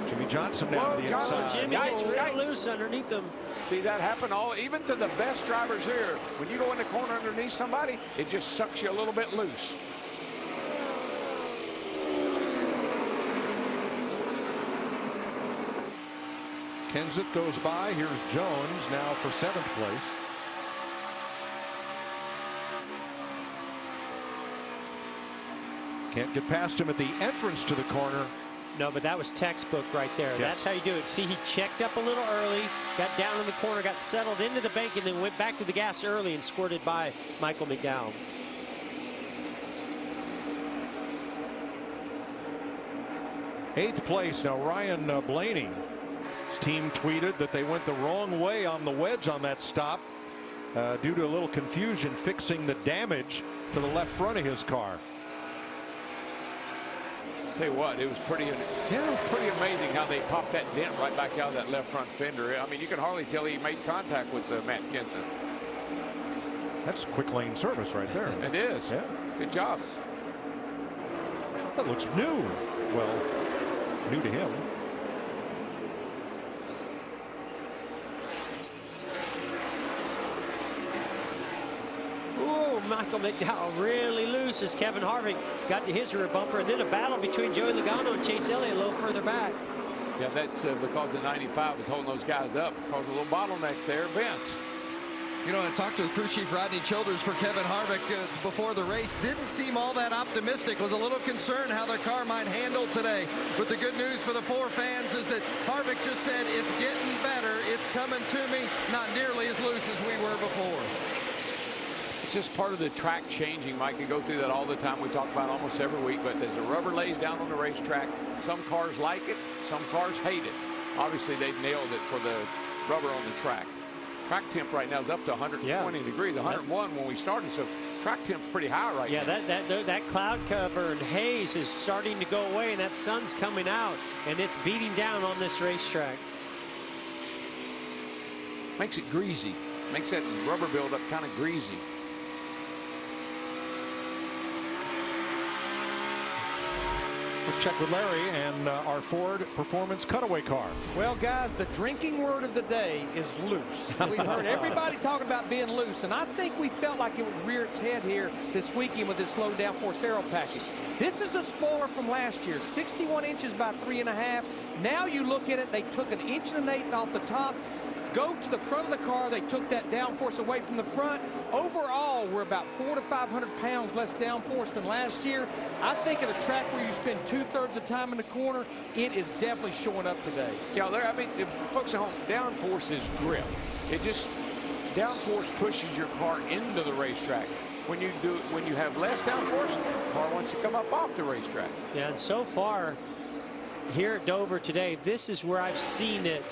Jimmy Johnson now to the inside. Jimmy is real loose underneath them. See that happen even to the best drivers here. When you go in the corner underneath somebody, it just sucks you a little bit loose. Kenseth goes by. Here's Jones now for 7th place. Can't get past him at the entrance to the corner. No, but that was textbook right there. Yes. That's how you do it. See, he checked up a little early, got down in the corner, got settled into the bank, and then went back to the gas early and squirted by Michael McDowell. Eighth place now, Ryan Blaney. His team tweeted that they went the wrong way on the wedge on that stop due to a little confusion fixing the damage to the left front of his car. Tell you what, it was pretty amazing how they popped that dent right back out of that left front fender. I mean, you can hardly tell he made contact with Matt Kenseth. That's quick lane service right there. It is. Yeah. Good job. That looks new. Well, new to him. Michael McDowell really loose as Kevin Harvick got to his rear bumper, and then a battle between Joey Logano and Chase Elliott a little further back. Yeah, that's because the 95 was holding those guys up, caused a little bottleneck there. Vince. You know, I talked to crew chief Rodney Childers for Kevin Harvick before the race. Didn't seem all that optimistic. Was a little concerned how their car might handle today. But the good news for the 4 fans is that Harvick just said, it's getting better. It's coming to me. Not nearly as loose as we were before. It's just part of the track changing, Mike. You go through that all the time. We talk about almost every week. But as the rubber lays down on the racetrack, some cars like it, some cars hate it. Obviously, they've nailed it for the rubber on the track. Track temp right now is up to 120 degrees, 101 when we started, so track temp's pretty high right now. Yeah, that cloud cover and haze is starting to go away, and that sun's coming out, and it's beating down on this racetrack. Makes it greasy, makes that rubber buildup kind of greasy. Let's check with Larry and our Ford Performance Cutaway car. Well, guys, the drinking word of the day is loose. We've heard everybody talking about being loose, and I think we felt like it would rear its head here this weekend with this low downforce aero package. This is a spoiler from last year, 61 inches by 3.5. Now you look at it, they took 1 1/8 inches off the top. Go to the front of the car, they took that downforce away from the front. Overall, we're about 400 to 500 pounds less downforce than last year. I think at a track where you spend 2/3 of the time in the corner, it is definitely showing up today. Yeah, I mean, folks at home, downforce is grip. It just, downforce pushes your car into the racetrack. When you have less downforce, the car wants to come up off the racetrack. Yeah, and so far here at Dover today, this is where I've seen it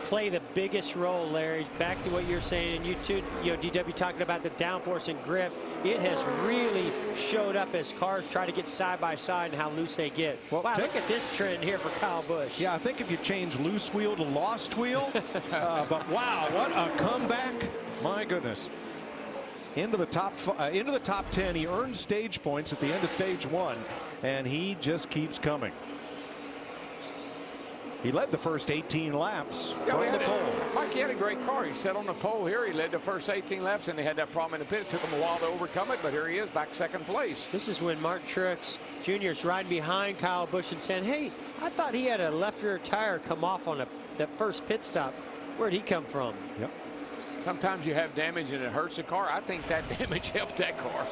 play the biggest role, Larry. Back to what you're saying, and you too, DW talking about the downforce and grip. It has really showed up as cars try to get side by side and how loose they get. Well, wow, look at this trend here for Kyle Busch. Yeah, I think if you change loose wheel to lost wheel, but wow, what a comeback! My goodness. Into the top 10. He earned stage points at the end of stage 1, and he just keeps coming. He led the first 18 laps from the pole. Mike, he had a great car. He sat on the pole here. He led the first 18 laps, and they had that problem in the pit. It took him a while to overcome it, but here he is, back second place. This is when Mark Truex Jr. is riding behind Kyle Busch and saying, hey, I thought he had a left rear tire come off on that first pit stop. Where'd he come from? Yep. Sometimes you have damage and it hurts the car. I think that damage helped that car.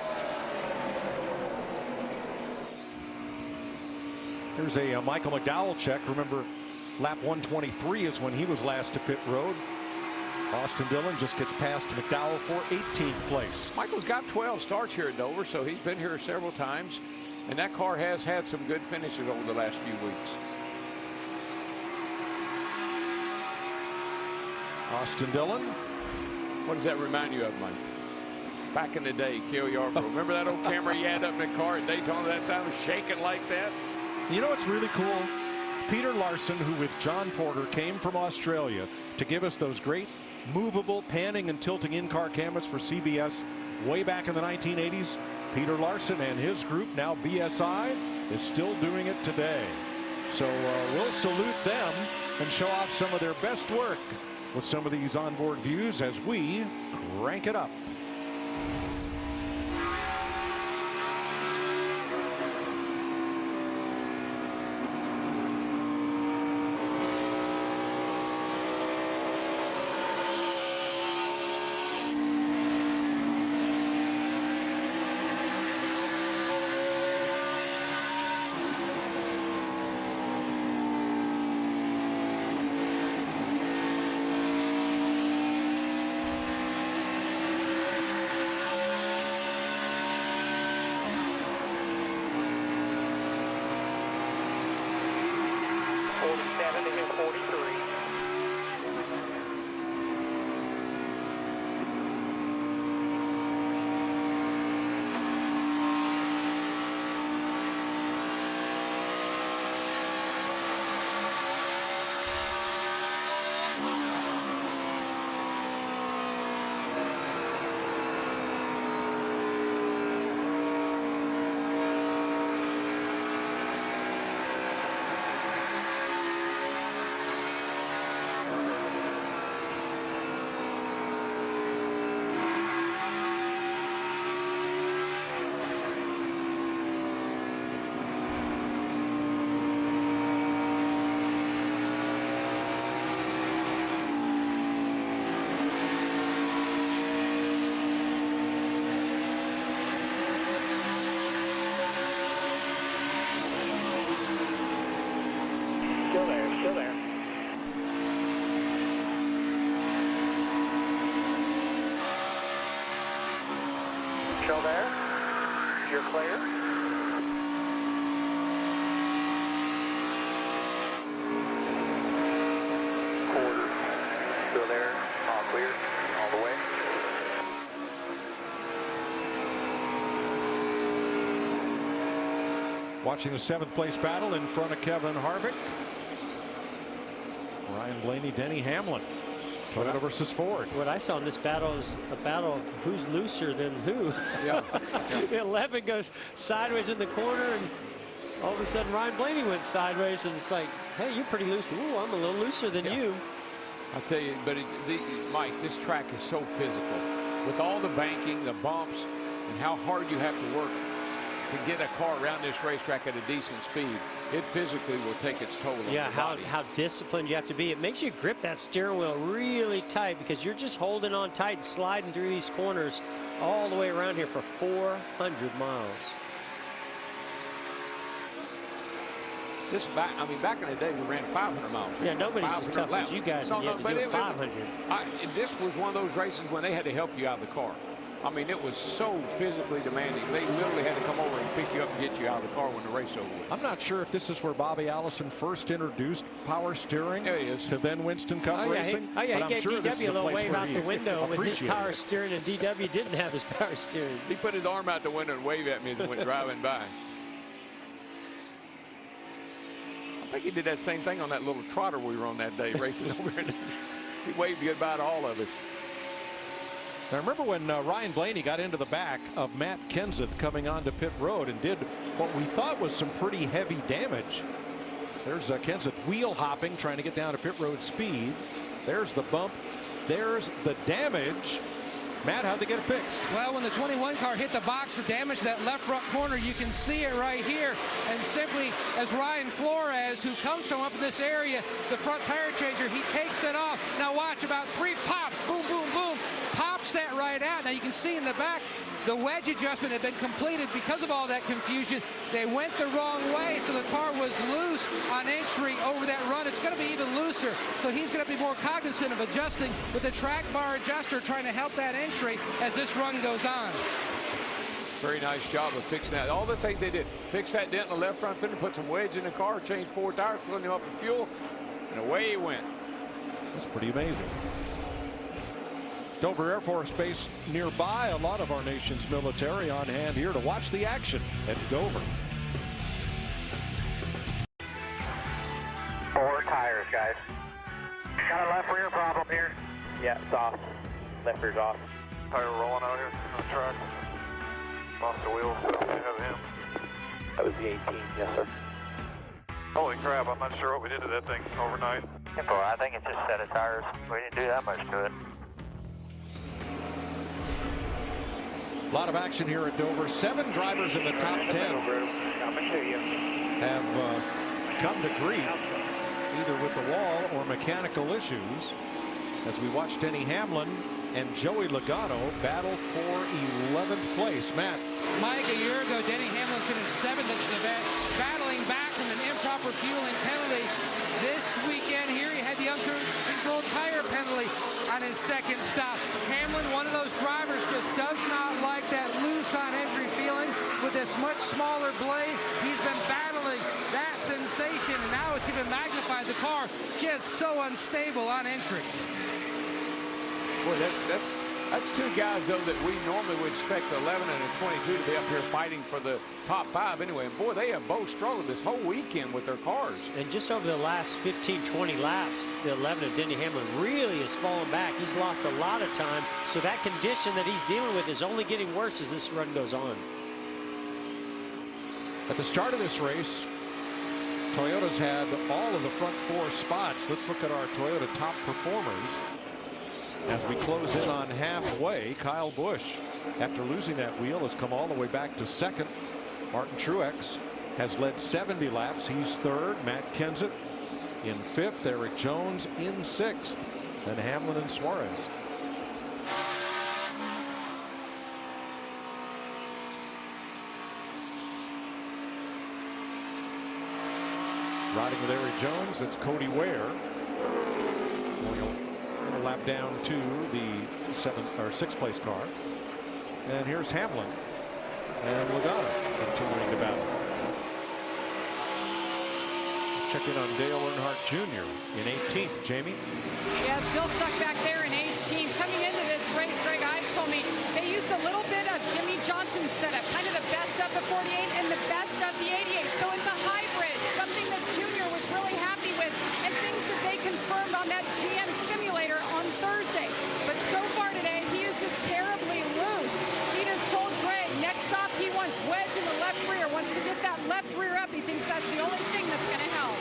Here's a Michael McDowell check. Remember, lap 123 is when he was last to pit road. Austin Dillon just gets past McDowell for 18th place. Michael's got 12 starts here at Dover, so he's been here several times, and that car has had some good finishes over the last few weeks. Austin Dillon. What does that remind you of, Mike? Back in the day, Cale Yarborough. Remember that old camera he had up in the car at Daytona that time, shaking like that? You know what's really cool? Peter Larson, who with John Porter came from Australia to give us those great movable panning and tilting in-car cameras for CBS way back in the 1980s. Peter Larson and his group, now BSI, is still doing it today. So we'll salute them and show off some of their best work with some of these onboard views as we crank it up. clear. Quarter. Still there. All clear. All the way. Watching the 7th place battle in front of Kevin Harvick. Ryan Blaney, Denny Hamlin. Toyota versus Ford. What I saw in this battle is a battle of who's looser than who. Yeah. 11 goes sideways in the corner, and all of a sudden Ryan Blaney went sideways, and it's like, hey, you're pretty loose. Ooh, I'm a little looser than you. I tell you, but Mike, this track is so physical. With all the banking, the bumps, and how hard you have to work to get a car around this racetrack at a decent speed, it physically will take its toll on Yeah, the body. how disciplined you have to be. It makes you grip that steering wheel really tight because you're just holding on tight and sliding through these corners all the way around here for 400 miles. Back in the day, we ran 500 miles. Yeah, nobody's as tough laps. as you guys, and you had to do 500. This was one of those races when they had to help you out of the car. I mean, it was so physically demanding. They literally had to come over and pick you up and get you out of the car when the race over. I'm not sure if this is where Bobby Allison first introduced power steering to then Winston Cup racing. He but I'm gave sure this DW is a little place wave where out he the window with his appreciated power it. steering, and DW didn't have his power steering. He put his arm out the window and waved at me as he went driving by. I think he did that same thing on that little trotter we were on that day, racing over. He waved goodbye to all of us. Now remember when Ryan Blaney got into the back of Matt Kenseth coming onto pit road and did what we thought was some pretty heavy damage. There's Kenseth wheel hopping, trying to get down to pit road speed. There's the bump. There's the damage. Matt, how'd they get it fixed? Well, when the 21 car hit the box, the damage that left front corner, you can see it right here. And simply as Ryan Flores, who comes from up in this area, the front tire changer, he takes that off. Now watch, about 3 pops, boom, boom, boom, pops that right out. Now you can see in the back, the wedge adjustment had been completed because of all that confusion. They went the wrong way, so the car was loose on entry over that run. It's going to be even looser, so he's going to be more cognizant of adjusting with the track bar adjuster, trying to help that entry as this run goes on. Very nice job of fixing that. All the things they did, fix that dent in the left front fender, put some wedge in the car, change 4 tires, fill them up with fuel, and away he went. That's pretty amazing. Dover Air Force Base nearby. A lot of our nation's military on hand here to watch the action at Dover. 4 tires, guys. Got a left rear problem here. Yeah, it's off. Left rear's off. Tire rolling out here on the track. Lost the wheel, so we have him. That was the 18, yes, sir. Holy crap, I'm not sure what we did to that thing overnight. I think it's just a set of tires. We didn't do that much to it. A lot of action here at Dover. 7 drivers in the top 10 have come to grief either with the wall or mechanical issues as we watch Denny Hamlin and Joey Logano battle for 11th place. Matt. Mike, a year ago, Denny Hamlin finished 7th at the event, battling back from an improper fueling penalty. This weekend here, he had the uncontrolled tire penalty on his second stop. Hamlin, one of those drivers, just does not like that loose on entry feeling with this much smaller blade. He's been battling that sensation, and now it's even magnified. The car just so unstable on entry. Boy, that's 2 guys, though, that we normally would expect 11 and a 22 to be up here fighting for the top 5 anyway. And boy, they have both struggled this whole weekend with their cars. And just over the last 15-20 laps, the 11 of Denny Hamlin really has fallen back. He's lost a lot of time, so that condition that he's dealing with is only getting worse as this run goes on. At the start of this race, Toyota's had all of the front 4 spots. Let's look at our Toyota top performers. As we close in on halfway, Kyle Busch, after losing that wheel, has come all the way back to 2nd. Martin Truex has led 70 laps. He's 3rd. Matt Kenseth in 5th. Eric Jones in 6th. Then Hamlin and Suarez. Riding with Eric Jones, it's Cody Ware. Going a lap down to the 6th place car. And here's Hamlin. And Logano continuing to battle. Check in on Dale Earnhardt Jr. in 18th. Jamie? Yeah, still stuck back there in 18th. Coming into this race, Greg Ives told me they used a little bit of Jimmy Johnson's setup, kind of the best of the 48 and the best of the 88. So it's a hybrid, something that Junior was really happy with, and things that they confirmed on that GM simulator on Thursday. But so far today, he is just terribly loose. He just told Greg, next stop he wants wedge in the left rear, wants to get that left rear up. He thinks that's the only thing that's going to help.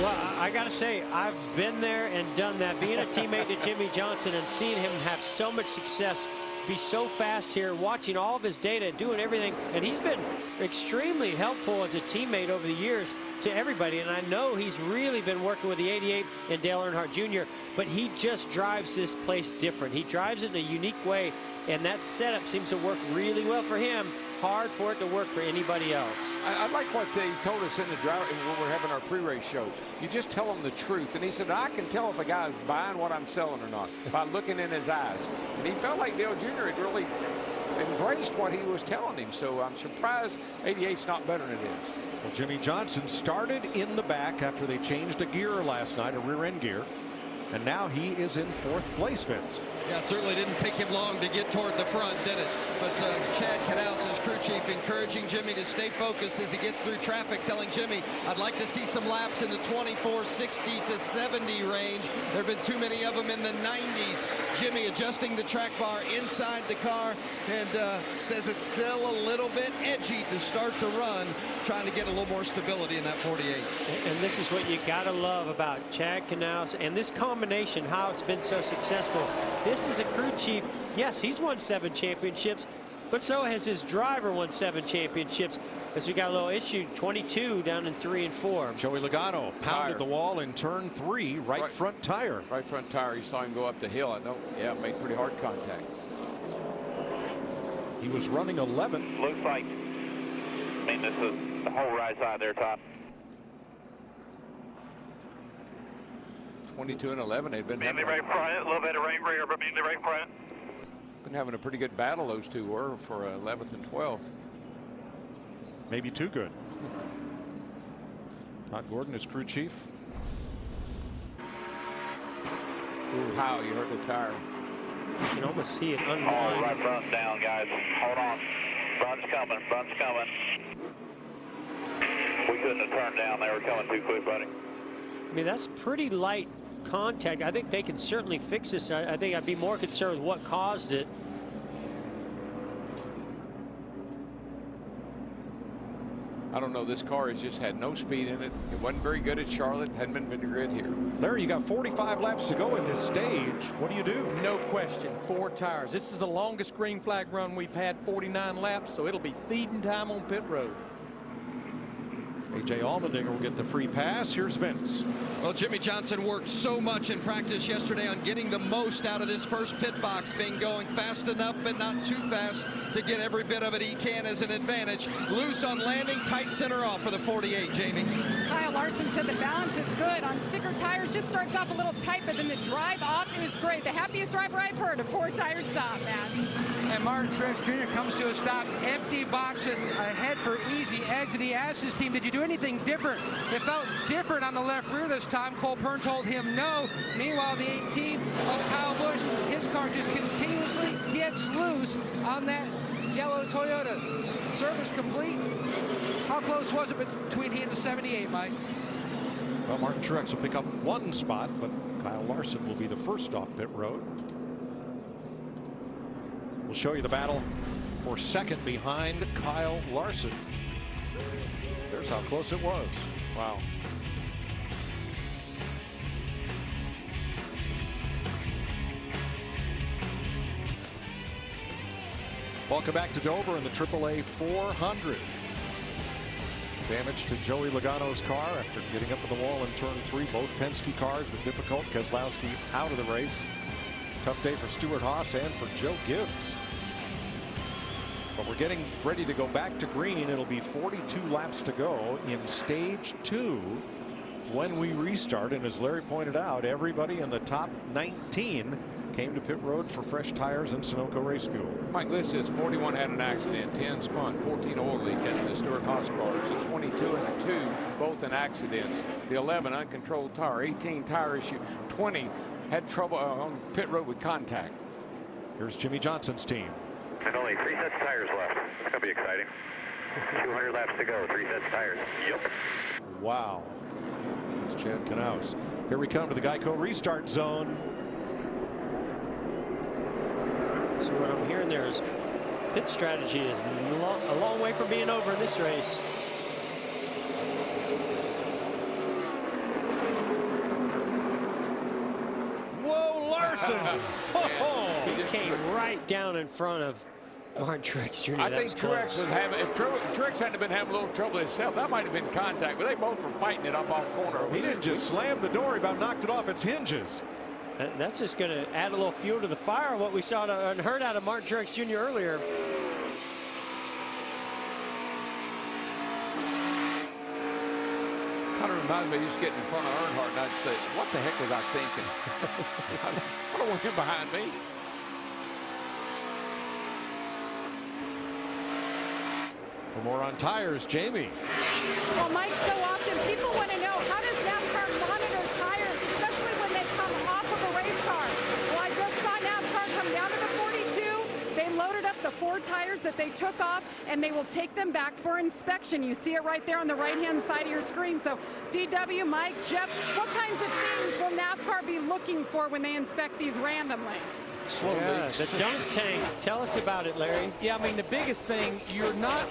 Well, I got to say, I've been there and done that, being a teammate to Jimmy Johnson and seeing him have so much success, be so fast here, watching all of his data, doing everything. And he's been extremely helpful as a teammate over the years to everybody. And I know he's really been working with the 88 and Dale Earnhardt Jr., but he just drives this place different. He drives it in a unique way, and that setup seems to work really well for him. Hard for it to work for anybody else. I like what they told us in the drive when we're having our pre-race show. You just tell them the truth. And he said, I can tell if a guy's buying what I'm selling or not by looking in his eyes. And he felt like Dale Jr. had really embraced what he was telling him. So I'm surprised 88's not better than it is. Well, Jimmy Johnson started in the back after they changed a gear last night, a rear end gear. And now he is in 4th place, Vince. Yeah, it certainly didn't take him long to get toward the front, did it? But Chad Knaus, his crew chief, encouraging Jimmy to stay focused as he gets through traffic, telling Jimmy, I'd like to see some laps in the 24:60 to 70 range. There have been too many of them in the 90s. Jimmy adjusting the track bar inside the car and says it's still a little bit edgy to start the run, trying to get a little more stability in that 48. And this is what you got to love about Chad Knaus and this combination, how it's been so successful. This is a crew chief. Yes, he's won 7 championships, but so has his driver won 7 championships, because we got a little issue, 22 down in 3 and 4. Joey Logano pounded the wall in turn 3, right front tire. Right front tire. You saw him go up the hill. I know. Yeah, made pretty hard contact. He was running 11th. Looks like, I mean, this is the whole right side there, Todd. 22 and 11. They've been Mainly right front, a little bit of right rear, but mainly right front. Been having a pretty good battle, those two were, for 11th and 12th. Maybe too good. Todd Gordon is crew chief. Ooh, how you heard the tire. You can almost see it unwind. All right front down, guys. Hold on. Front's coming. Front's coming. We couldn't have turned down. They were coming too quick, buddy. I mean, that's pretty light contact. I think they can certainly fix this. I think I'd be more concerned with what caused it. I don't know. This car has just had no speed in it. It wasn't very good at Charlotte. Hadn't been very good here. Larry, you got 45 laps to go in this stage. What do you do? No question, 4 tires. This is the longest green flag run we've had, 49 laps, so it'll be feeding time on pit road. A.J. Allmendinger will get the free pass. Here's Vince. Well, Jimmy Johnson worked so much in practice yesterday on getting the most out of this first pit box, being going fast enough but not too fast to get every bit of it he can as an advantage. Loose on landing, tight center off for the 48, Jamie. Kyle Larson said the balance is good on sticker tires. Just starts off a little tight, but then the drive off is great. The happiest driver I've heard, a 4-tire stop, man. And Martin Truex Jr. comes to a stop, empty box and ahead for easy exit. He asked his team, did you do anything different? It felt different on the left rear this time. Cole Pearn told him no. Meanwhile, the 18 of Kyle Busch, his car just continuously gets loose on that yellow Toyota. Service complete. How close was it between he and the 78, Mike? Well, Martin Truex will pick up 1 spot, but Kyle Larson will be the first off pit road. We'll show you the battle for second behind Kyle Larson. There's how close it was. Wow. Welcome back to Dover in the AAA 400. Damage to Joey Logano's car after getting up to the wall in turn 3. Both Penske cars were difficult. Keselowski out of the race. Tough day for Stewart-Haas and for Joe Gibbs. But we're getting ready to go back to green. It'll be 42 laps to go in stage 2 when we restart. And as Larry pointed out, everybody in the top 19 came to pit road for fresh tires and Sunoco race fuel. Mike, list says 41 had an accident, 10 spun, 14 oil leak. That's the Stewart-Haas cars. The 22 and the 2, both in accidents. The 11, uncontrolled tire. 18, tire issue. 20, had trouble on pit road with contact. Here's Jimmy Johnson's team. And only 3 sets of tires left. It's going to be exciting. 200 laps to go, 3 sets of tires. Yep. Wow. It's Chad Knaus. Here we come to the Geico restart zone. So what I'm hearing there is pit strategy is a long way from being over in this race. Whoa, Larson! He came right down in front of Martin Truex Jr. I think Truex was having, if Truex hadn't been having a little trouble himself, that might have been contact, but they both were fighting it up off corner. He didn't just slam the door, he about knocked it off its hinges. That's just going to add a little fuel to the fire, what we saw and heard out of Martin Truex Jr. earlier. Kind of reminds me of just getting in front of Earnhardt and I'd say, what the heck was I thinking? I don't want him behind me. For more on tires, Jamie. Well, Mike, so often people want to know, how does NASCAR monitor tires, especially when they come off of a race car? Well, I just saw NASCAR come down to the 42. They loaded up the 4 tires that they took off, and they will take them back for inspection. You see it right there on the right-hand side of your screen. So, DW, Mike, Jeff, what kinds of things will NASCAR be looking for when they inspect these randomly? Yeah, the dunk tank. Tell us about it, Larry. Yeah, I mean, the biggest thing, you're not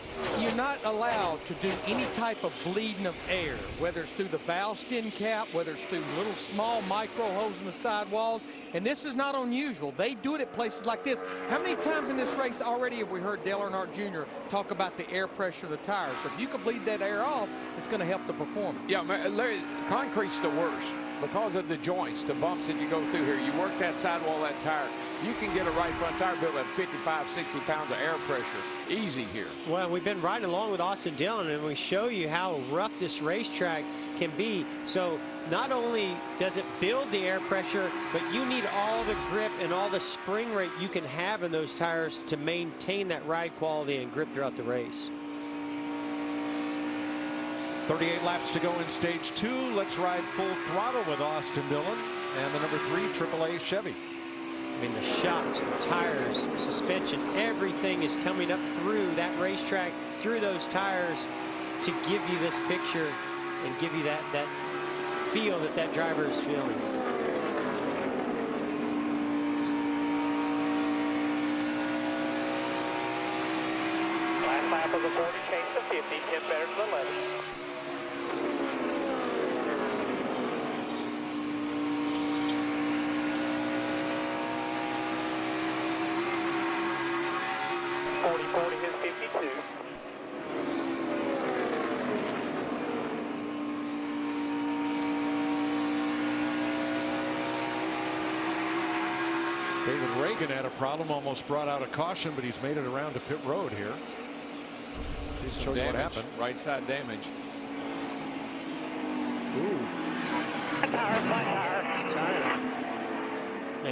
allowed to do any type of bleeding of air, whether it's through the valve stem cap, whether it's through little small micro holes in the sidewalls. And this is not unusual. They do it at places like this. How many times in this race already have we heard Dale Earnhardt Jr. talk about the air pressure of the tires? So if you can bleed that air off, it's going to help the performance. Yeah, Larry, concrete's the worst because of the joints, the bumps that you go through here. You work that sidewall, that tire. You can get a right front tire built at 55, 60 pounds of air pressure. Easy here. Well, we've been riding along with Austin Dillon, and we show you how rough this racetrack can be. So not only does it build the air pressure, but you need all the grip and all the spring rate you can have in those tires to maintain that ride quality and grip throughout the race. 38 laps to go in stage 2. Let's ride full throttle with Austin Dillon and the number 3 AAA Chevy. I mean, the shocks, the tires, the suspension, everything is coming up through that racetrack, through those tires to give you this picture and give you that feel that driver is feeling. Last lap of the 40, change to 50, 10 better than 11. Is 52. David Reagan had a problem, almost brought out a caution, but he's made it around to pit road here. See show you what happened. Right side damage. Ooh. It's a tire. Now,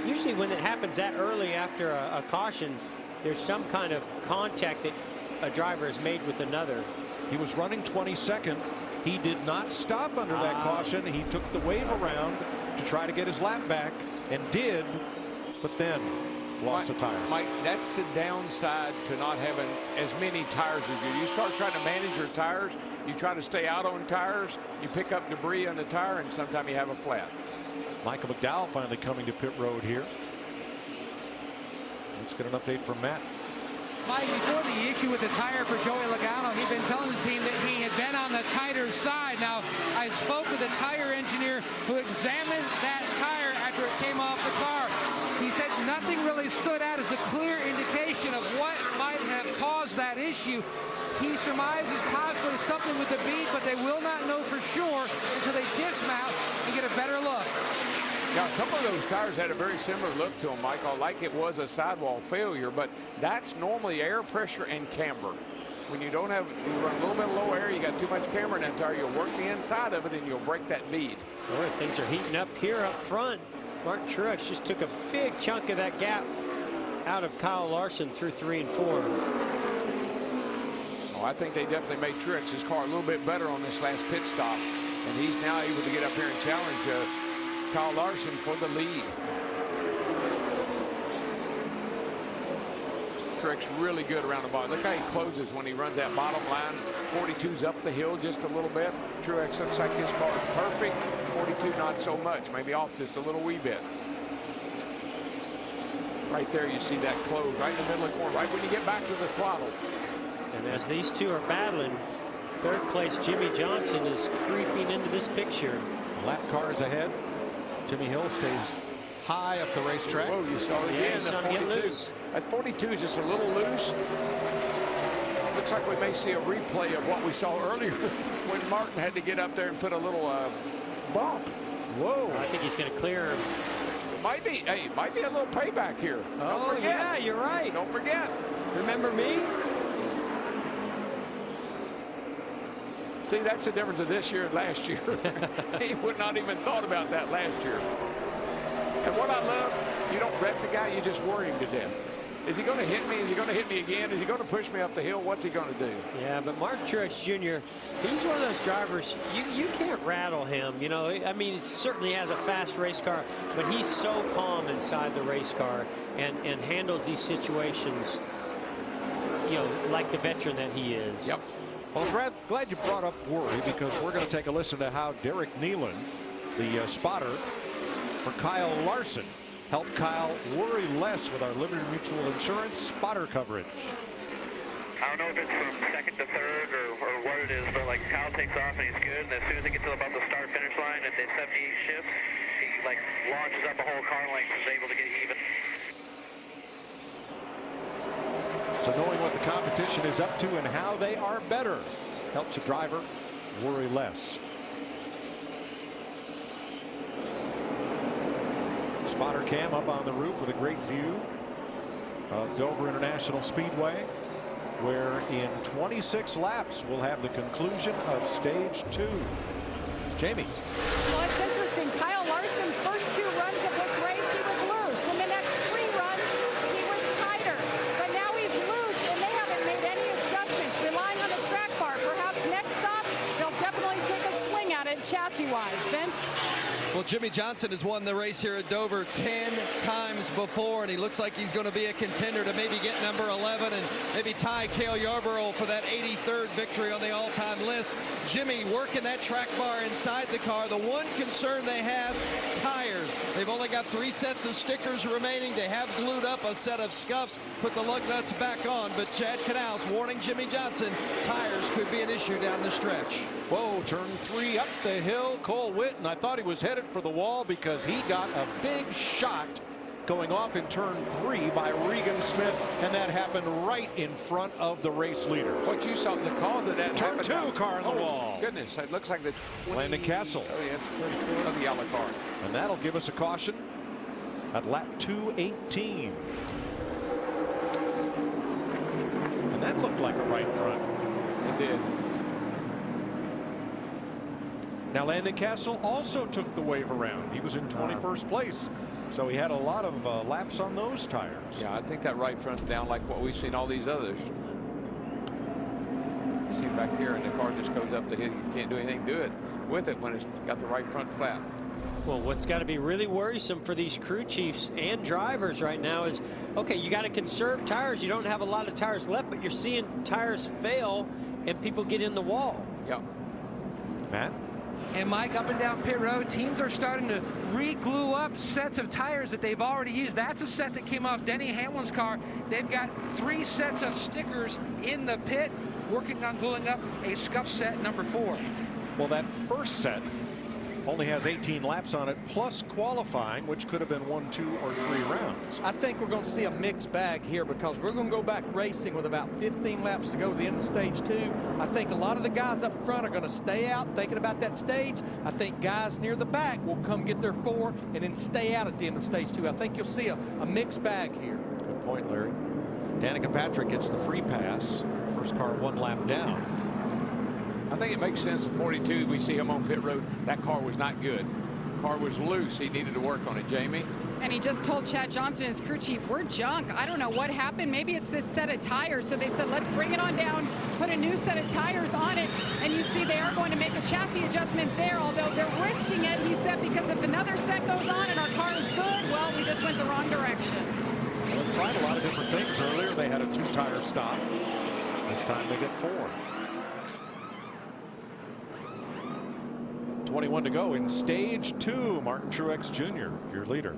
usually when it happens that early after a caution, there's some kind of contact that a driver has made with another. He was running 22nd. He did not stop under that caution. He took the wave around to try to get his lap back and did, but then lost a tire. Mike, that's the downside to not having as many tires as you. You start trying to manage your tires, you try to stay out on tires, you pick up debris on the tire, and sometimes you have a flat. Michael McDowell finally coming to pit road here. Let's get an update from Matt. Mike, before the issue with the tire for Joey Logano, he'd been telling the team that he had been on the tighter side. Now, I spoke with a tire engineer who examined that tire after it came off the car. He said nothing really stood out as a clear indication of what might have caused that issue. He surmises possibly something with the bead, but they will not know for sure until they dismount and get a better look. Now, a couple of those tires had a very similar look to them, Michael, like it was a sidewall failure, but that's normally air pressure and camber. When you don't have, you run a little bit of low air, you got too much camber in that tire, you'll work the inside of it and you'll break that bead. Boy, things are heating up here up front. Martin Truex just took a big chunk of that gap out of Kyle Larson through 3 and 4. Oh, I think they definitely made Truex's car a little bit better on this last pit stop, and he's now able to get up here and challenge Kyle Larson for the lead. Truex really good around the bottom. Look how he closes when he runs that bottom line. 42's up the hill just a little bit. Truex looks like his car is perfect. 42 not so much, maybe off just a little wee bit. Right there you see that close right in the middle of the corner, right when you get back to the throttle. And as these two are battling, third place Jimmie Johnson is creeping into this picture. Lap cars ahead. Timmy Hill stays high up the racetrack. Whoa, you saw it again. At 42. At 42 is just a little loose. Looks like we may see a replay of what we saw earlier when Martin had to get up there and put a little bump. Whoa. I think he's going to clear him. It might be, hey, it might be a little payback here. Oh, Don't forget. yeah, you're right. Don't forget. Remember me? See, that's the difference of this year and last year. He would not even thought about that last year. And what I love, you don't wreck the guy, you just worry him to death. Is he going to hit me? Is he going to hit me again? Is he going to push me up the hill? What's he going to do? Yeah, but Martin Truex Jr., he's one of those drivers, you can't rattle him. You know, I mean, he certainly has a fast race car, but he's so calm inside the race car and handles these situations, you know, like the veteran that he is. Yep. Well, I'm glad you brought up worry, because we're going to take a listen to how Derek Nealon, the spotter for Kyle Larson, helped Kyle worry less with our Liberty Mutual Insurance spotter coverage. I don't know if it's from second to third or what it is, but like Kyle takes off and he's good, and as soon as he gets to about the start finish line at the 78 shifts, he like launches up a whole car length and is able to get even. So knowing what the competition is up to and how they are better helps a driver worry less. Spotter cam up on the roof with a great view of Dover International Speedway, where in 26 laps we'll have the conclusion of stage 2. Jamie. Well, it's interesting. Kyle Larson's first 2 runs of this race, he was loose. In the next 3 runs, he was tighter. But now he's loose, and they haven't made any adjustments, relying on the track bar. Perhaps next stop, they'll definitely take a swing at it chassis-wise. Vince? Well, Jimmie Johnson has won the race here at Dover 10 times before, and he looks like he's going to be a contender to maybe get number 11 and maybe tie Cale Yarborough for that 83rd victory on the all-time list. Jimmy working that track bar inside the car. The one concern they have, tires. They've only got 3 sets of stickers remaining. They have glued up a set of scuffs, put the lug nuts back on, but Chad Knaus warning Jimmie Johnson, tires could be an issue down the stretch. Whoa, turn 3 up the hill. Cole Whitten, I thought he was headed for the wall because he got a big shot going off in turn 3 by Regan Smith, and that happened right in front of the race leaders. What you saw, the cause of that turn 2 car in the wall. Goodness, it looks like the 20, Landon Castle. Oh yes, of the yellow car. And that'll give us a caution at lap 218. And that looked like a right front. It did. Now Landon Castle also took the wave around. He was in 21st place, so he had a lot of laps on those tires. Yeah, I think that right front's down like what we've seen all these others. See back here, and the car just goes up the hill. You can't do anything with it when it's got the right front flat. Well, what's got to be really worrisome for these crew chiefs and drivers right now is, okay, you got to conserve tires. You don't have a lot of tires left, but you're seeing tires fail and people get in the wall. Yeah. Matt? And Mike, up and down pit road, teams are starting to re-glue up sets of tires that they've already used. That's a set that came off Denny Hamlin's car. They've got 3 sets of stickers in the pit, working on gluing up a scuff set number 4. Well, that first set only has 18 laps on it, plus qualifying, which could have been 1, 2, or 3 rounds. I think we're going to see a mixed bag here because we're going to go back racing with about 15 laps to go to the end of stage 2. I think a lot of the guys up front are going to stay out thinking about that stage. I think guys near the back will come get their 4 and then stay out at the end of stage 2. I think you'll see a mixed bag here. Good point, Larry. Danica Patrick gets the free pass. First car 1 lap down. I think it makes sense at 42. We see him on pit road. That car was not good. car was loose. He needed to work on it, Jamie. And he just told Chad Johnston, his crew chief, we're junk. I don't know what happened. Maybe it's this set of tires. So they said, let's bring it on down, put a new set of tires on it. And you see they are going to make a chassis adjustment there, although they're risking it, he said, because if another set goes on and our car is good, well, we just went the wrong direction. Well, they tried a lot of different things earlier. They had a 2-tire stop. This time they get 4. 21 to go in stage 2. Martin Truex Jr., your leader.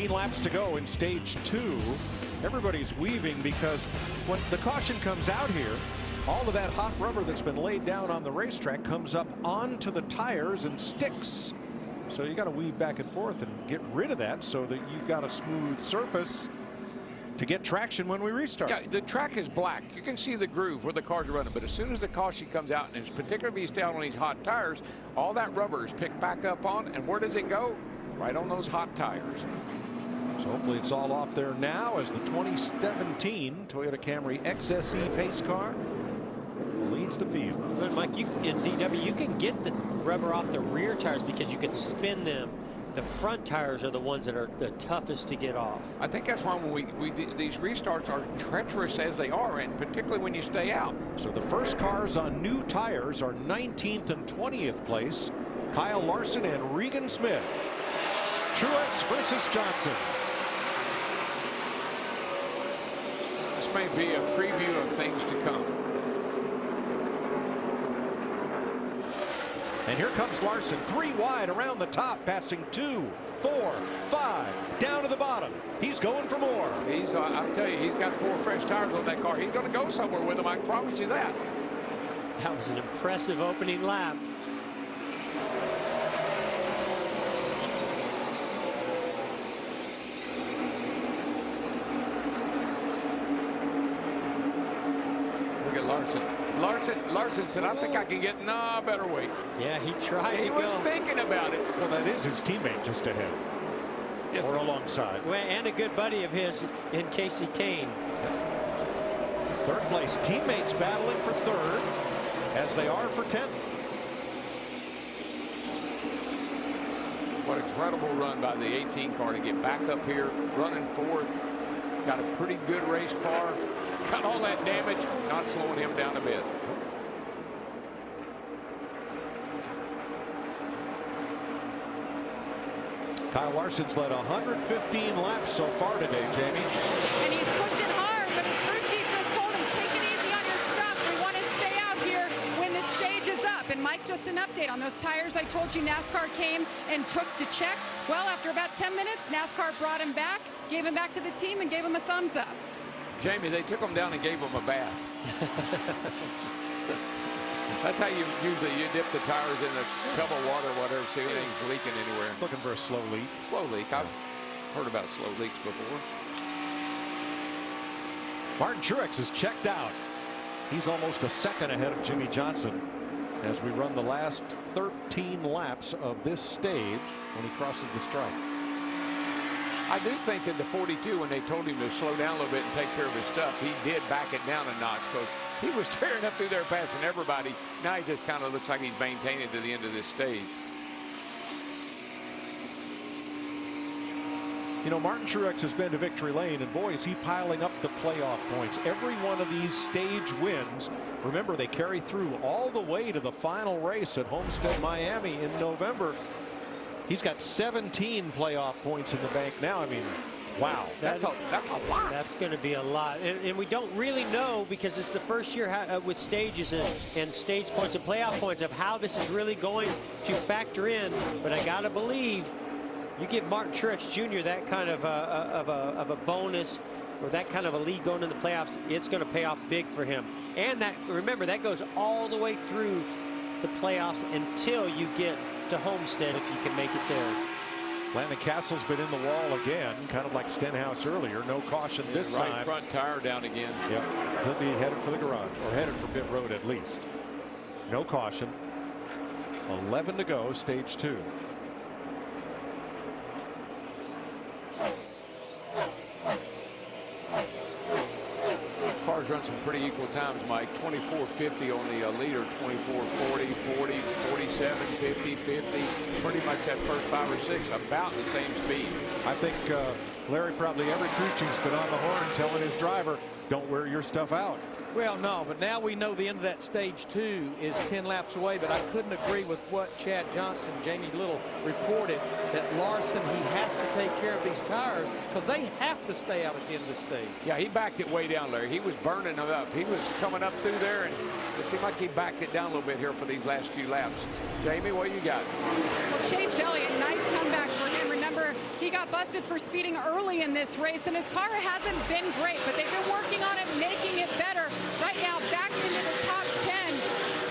Laps to go in stage 2. Everybody's weaving because when the caution comes out here, all of that hot rubber that's been laid down on the racetrack comes up onto the tires and sticks. So you got to weave back and forth and get rid of that so that you've got a smooth surface to get traction when we restart. Yeah, the track is black. You can see the groove where the cars are running, but as soon as the caution comes out, and particularly if he's down on these hot tires, all that rubber is picked back up on, and where does it go? Right on those hot tires. So hopefully it's all off there now as the 2017 Toyota Camry XSE pace car leads the field. But Mike, in DW, you can get the rubber off the rear tires because you can spin them. The front tires are the ones that are the toughest to get off. I think that's why when these restarts are treacherous as they are, and particularly when you stay out. So the first cars on new tires are 19th and 20th place. Kyle Larson and Regan Smith. Truex versus Johnson. This may be a preview of things to come. And here comes Larson, 3 wide around the top, passing 2, 4, 5, down to the bottom. He's going for more. I'll tell you, he's got 4 fresh tires on that car. He's going to go somewhere with them, I can promise you that. That was an impressive opening lap. Larson said, I think I can get, no, better wait. Yeah, he tried He was thinking about it. Well, that is his teammate just ahead. Yes, or alongside. Well, and a good buddy of his in Casey Kane. Third place teammates battling for third as they are for 10th. What a incredible run by the 18 car to get back up here, running fourth. Got a pretty good race car. Got all that damage, not slowing him down a bit. Kyle Larson's led 115 laps so far today, Jamie. And he's pushing hard, but his crew chief just told him, take it easy on your stuff. We want to stay out here when the stage is up. And Mike, just an update on those tires I told you NASCAR came and took to check. Well, after about 10 minutes, NASCAR brought him back, gave him back to the team, and gave him a thumbs up. Jamie, they took him down and gave him a bath. That's how you dip the tires in a cup of water or whatever, see if anything's leaking anywhere. Looking for a slow leak. Slow leak. I've heard about slow leaks before. Martin Truex is checked out. He's almost a second ahead of Jimmie Johnson as we run the last 13 laps of this stage when he crosses the stripe. I do think that the 42, when they told him to slow down a little bit and take care of his stuff, he did back it down a notch because he was tearing up through there passing everybody. Now he just kind of looks like he's maintaining to the end of this stage. You know, Martin Truex has been to victory lane, and boy, is he piling up the playoff points. Every one of these stage wins, remember, they carry through all the way to the final race at Homestead, Miami in November. He's got 17 playoff points in the bank now. I mean, wow. That's a lot. That's going to be a lot. And we don't really know because it's the first year with stages and stage points and playoff points of how this is really going to factor in. But I got to believe you give Martin Truex Jr. that kind of a bonus or that kind of a lead going in the playoffs, it's going to pay off big for him. And that, remember, that goes all the way through the playoffs until you get to Homestead if you can make it there. Landon Castle's been in the wall again, kind of like Stenhouse earlier. No caution this time. Right front tire down again. Yep. He'll be headed for the garage, or headed for pit road at least. No caution. 11 to go, stage 2. Cars run some pretty equal times, Mike. 24.50 on the leader, 24.40, 40, 47, 50, 50. Pretty much that first 5 or 6 about the same speed. I think Larry, probably every crew chief's been on the horn telling his driver, don't wear your stuff out. Well, no, but now we know the end of that stage 2 is 10 laps away, but I couldn't agree with what Chad Johnson, Jamie Little reported, that Larson, he has to take care of these tires because they have to stay out at the end of the stage. Yeah, he backed it way down, Larry. He was burning them up. He was coming up through there, and it seemed like he backed it down a little bit here for these last few laps. Jamie, what you got? Well, Chase Elliott, nice comeback for him. Remember, he got busted for speeding early in this race, and his car hasn't been great, but they've been working on it, making it better. Right now, back into the top 10.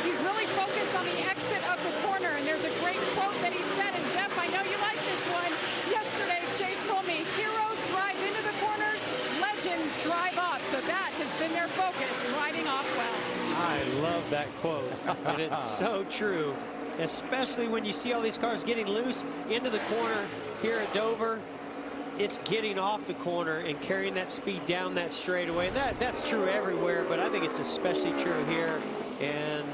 He's really focused on the exit of the corner, and there's a great quote that he said, and Jeff, I know you like this one. Yesterday, Chase told me, heroes drive into the corners, legends drive off. So that has been their focus, riding off well. I love that quote, and it's so true, especially when you see all these cars getting loose into the corner here at Dover. It's getting off the corner and carrying that speed down that straightaway. And that's true everywhere, but I think it's especially true here. And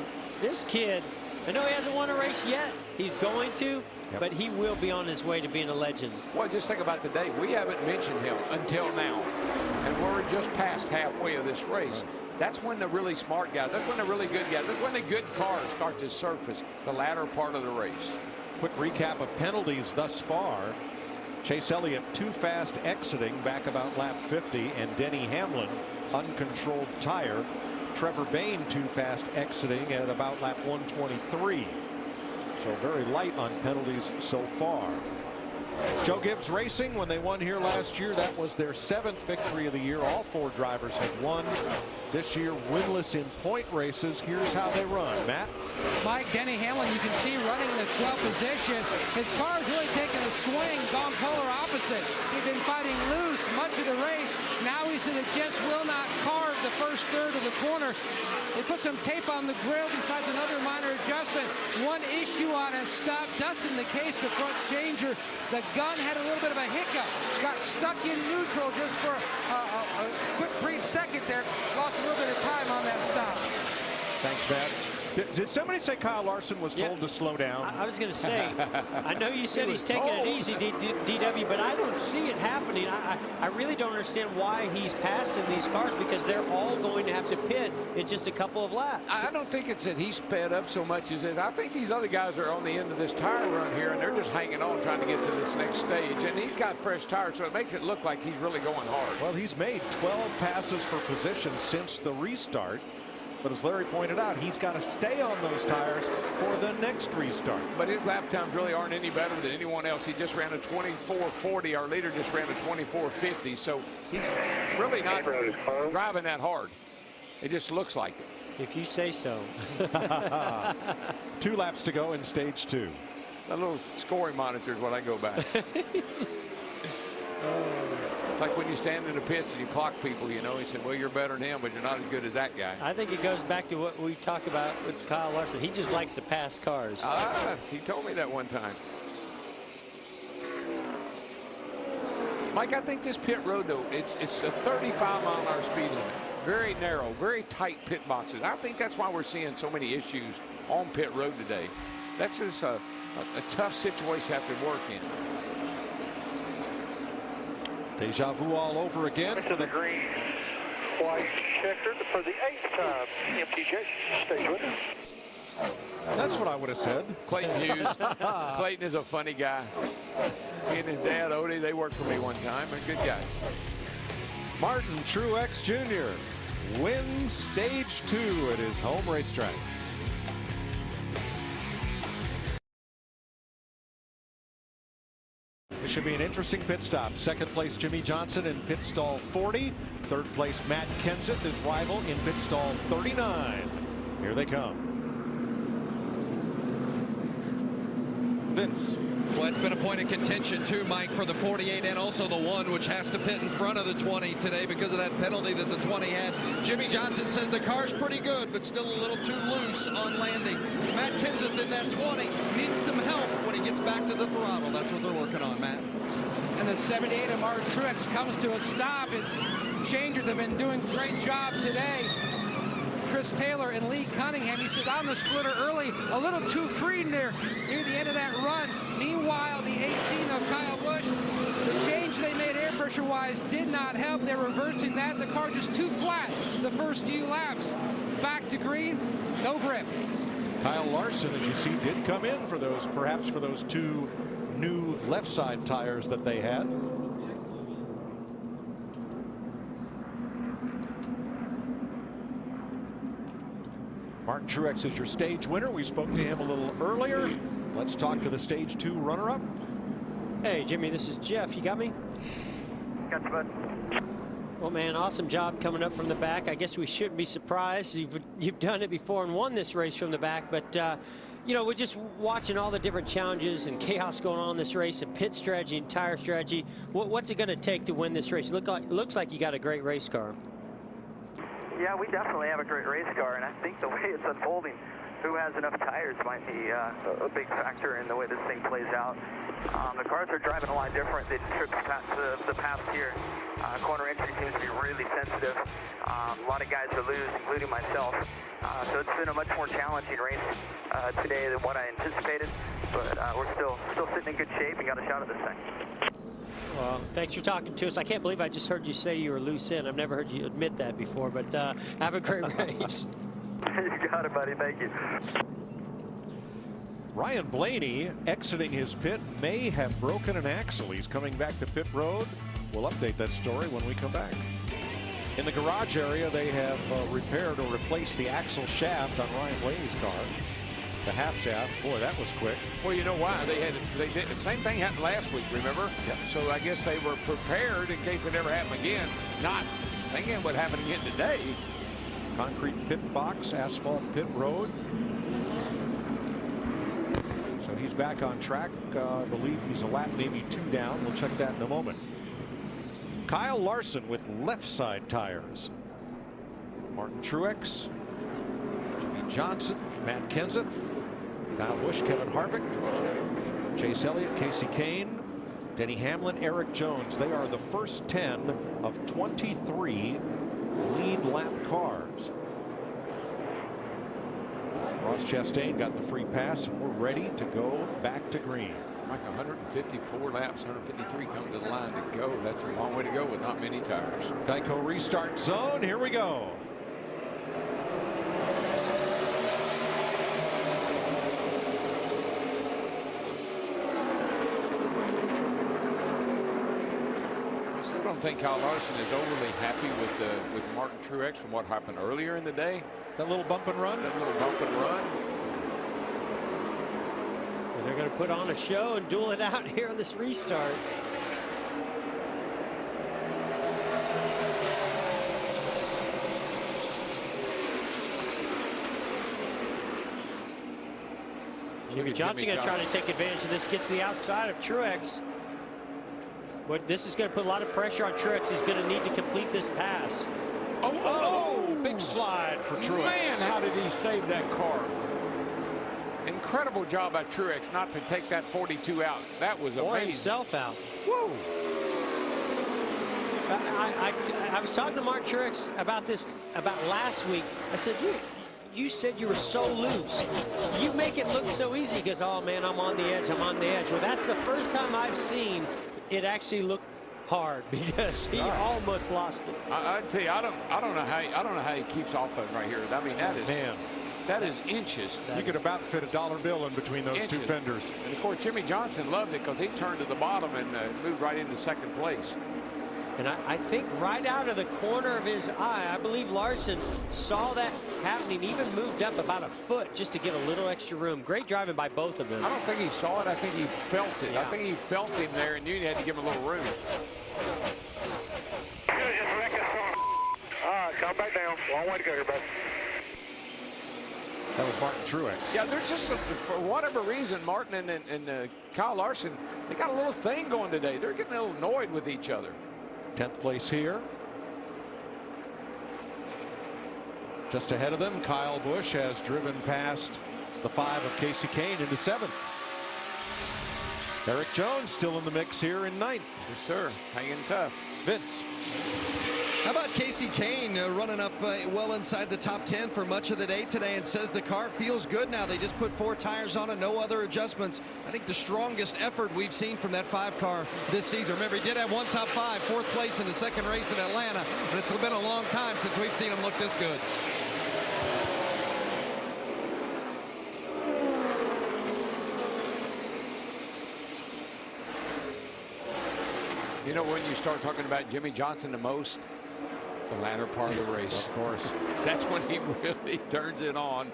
this kid, I know he hasn't won a race yet. He's going to, but he will be on his way to being a legend. Well, just think about today. We haven't mentioned him until now, and we're just past halfway of this race. That's when the really smart guys, that's when the really good guys, that's when the good cars start to surface, the latter part of the race. Quick recap of penalties thus far. Chase Elliott too fast exiting back about lap 50, and Denny Hamlin uncontrolled tire. Trevor Bayne too fast exiting at about lap 123. So very light on penalties so far. Joe Gibbs Racing, when they won here last year, that was their 7th victory of the year. All 4 drivers have won this year, winless in point races. Here's how they run. Matt? Mike, Denny Hamlin, you can see running in the 12th position. His car's really taking a swing, gone polar opposite. He's been fighting loose much of the race. Now he's in the just will not carve the first third of the corner. They put some tape on the grill besides another minor adjustment. One issue on a stop. Dustin the case, the front changer. The gun had a little bit of a hiccup. Got stuck in neutral just for a quick brief second there. Lost a little bit of time on that stop. Thanks, Matt. Did somebody say Kyle Larson was told to slow down? I was going to say, I know you said he's taking it easy, DW, but I don't see it happening. I really don't understand why he's passing these cars, because they're all going to have to pit in just a couple of laps. I don't think it's that he's sped up so much as that I think these other guys are on the end of this tire run here, and they're just hanging on trying to get to this next stage. And he's got fresh tires, so it makes it look like he's really going hard. Well, he's made 12 passes for position since the restart. But as Larry pointed out, he's got to stay on those tires for the next restart. But his lap times really aren't any better than anyone else. He just ran a 24.40. Our leader just ran a 24.50. So he's really not driving that hard. It just looks like it. If you say so. 2 laps to go in stage 2. A little scoring monitor is what I go by. It's like when you stand in the pits and you clock people, you know, he said, well, you're better than him, but you're not as good as that guy. I think it goes back to what we talked about with Kyle Larson. He just likes to pass cars. He told me that one time. Mike, I think this pit road, though, it's a 35-mile-an-hour speed limit. Very narrow, very tight pit boxes. I think that's why we're seeing so many issues on pit road today. That's just a tough situation to have to work in. Deja vu all over again for the green, white checkered for the 8th time. MTJ, stage winner. That's what I would have said. Clayton Hughes. Clayton is a funny guy. He and his dad, Odie, they worked for me one time. They're good guys. Martin Truex Jr. wins stage 2 at his home racetrack. This should be an interesting pit stop. 2nd place Jimmie Johnson in pit stall 40. 3rd place Matt Kenseth, his rival, in pit stall 39. Here they come. Vince. Well, it's been a point of contention, too, Mike, for the 48 and also the 1, which has to pit in front of the 20 today because of that penalty that the 20 had. Jimmie Johnson says the car's pretty good, but still a little too loose on landing. Matt Kenseth in that 20 needs some help when he gets back to the throttle. That's what they're working on, Matt. And the 78 of Martin Truex comes to a stop. His changers have been doing a great job today. Chris Taylor and Lee Cunningham, he says on the splitter early, a little too free near the end of that run. Meanwhile, the 18 of Kyle Busch, the change they made air pressure wise did not help. They're reversing that. The car just too flat the first few laps. Back to green, no grip. Kyle Larson, as you see, did come in for those, perhaps for those 2 new left side tires that they had. Martin Truex is your stage winner. We spoke to him a little earlier. Let's talk to the stage 2 runner-up. Hey, Jimmy, this is Jeff. You got me? Got you, bud. Well, man, awesome job coming up from the back. I guess we shouldn't be surprised. You've done it before and won this race from the back, but you know, we're just watching all the different challenges and chaos going on in this race, and pit strategy and tire strategy. What's it going to take to win this race? Looks like you got a great race car. Yeah, we definitely have a great race car, and I think the way it's unfolding, who has enough tires might be a big factor in the way this thing plays out. The cars are driving a lot different than trips the past year. Corner entry seems to be really sensitive. A lot of guys are loose, including myself. So it's been a much more challenging race today than what I anticipated, but we're still sitting in good shape and got a shot at this thing. Well, thanks for talking to us. I can't believe I just heard you say you were loose in. I've never heard you admit that before, but have a great race. You got it, buddy. Thank you. Ryan Blaney exiting his pit may have broken an axle. He's coming back to pit road. We'll update that story when we come back. In the garage area, they have repaired or replaced the axle shaft on Ryan Blaney's car. The half shaft. Boy, that was quick. Well, you know why? They did the same thing happened last week, remember? Yep. So I guess they were prepared in case it ever happened again, not thinking what happened again today. Concrete pit box, asphalt pit road. So he's back on track. I believe he's a lap, maybe 2 down. We'll check that in a moment. Kyle Larson with left side tires. Martin Truex, Jimmie Johnson, Matt Kenseth, Kyle Busch, Kevin Harvick, Chase Elliott, Kasey Kahne, Denny Hamlin, Eric Jones. They are the first 10 of 23 lead lap cars. Ross Chastain got the free pass, and we're ready to go back to green. Like 154 laps, 153 coming to the line to go. That's a long way to go with not many tires. Geico restart zone. Here we go. I don't think Kyle Larson is overly happy with Martin Truex from what happened earlier in the day. That little bump and run? That little bump and run. They're going to put on a show and duel it out here on this restart. Jimmie Johnson going to try to take advantage of this. Gets to the outside of Truex. But this is going to put a lot of pressure on Truex. He's going to need to complete this pass. Oh, big slide for Truex. Man, how did he save that car? Incredible job by Truex not to take that 42 out. That was amazing. Or himself out. Woo! I was talking to Mark Truex about this about last week. I said, you said you were so loose. You make it look so easy. He goes, oh man, I'm on the edge. I'm on the edge. Well, that's the first time I've seen it actually look hard, because he almost lost it. I tell you, I don't know how he keeps off of it right here. I mean, that is that is inches. You could about fit a dollar bill in between those two fenders. And of course, Jimmie Johnson loved it because he turned to the bottom and moved right into second place. And I think right out of the corner of his eye, I believe Larson saw that happening, even moved up about a foot just to get a little extra room. Great driving by both of them. I don't think he saw it. I think he felt it. Yeah. I think he felt him there and knew he had to give him a little room. All right, come back down. Long way to go here, bud. That was Martin Truex. Yeah, there's just, for whatever reason, Martin and Kyle Larson, they got a little thing going today. They're getting a little annoyed with each other. 10th place here. Just ahead of them, Kyle Busch has driven past the 5 of Casey Kane into 7th. Eric Jones still in the mix here in 9th. Yes, sir. Hanging tough. Vince. How about Casey Kane running up well inside the top 10 for much of the day today, and says the car feels good now. They just put 4 tires on it, no other adjustments. I think the strongest effort we've seen from that 5 car this season. Remember, he did have 1 top 5, 4th place in the 2nd race in Atlanta, but it's been a long time since we've seen him look this good. You know, when you start talking about Jimmie Johnson the most, the latter part of the race. Of course. That's when he really turns it on.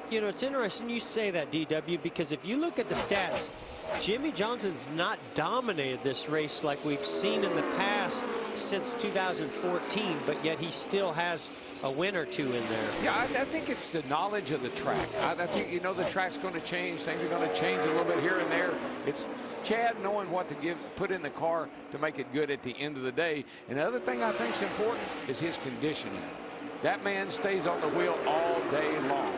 You know, it's interesting you say that, DW, because if you look at the stats, Jimmie Johnson's not dominated this race like we've seen in the past since 2014, but yet he still has a win or 2 in there. Yeah, I think it's the knowledge of the track. I think, you know, the track's going to change. Things are going to change a little bit here and there. It's Chad knowing what to put in the car to make it good at the end of the day. And the other thing I think is important is his conditioning. That man stays on the wheel all day long.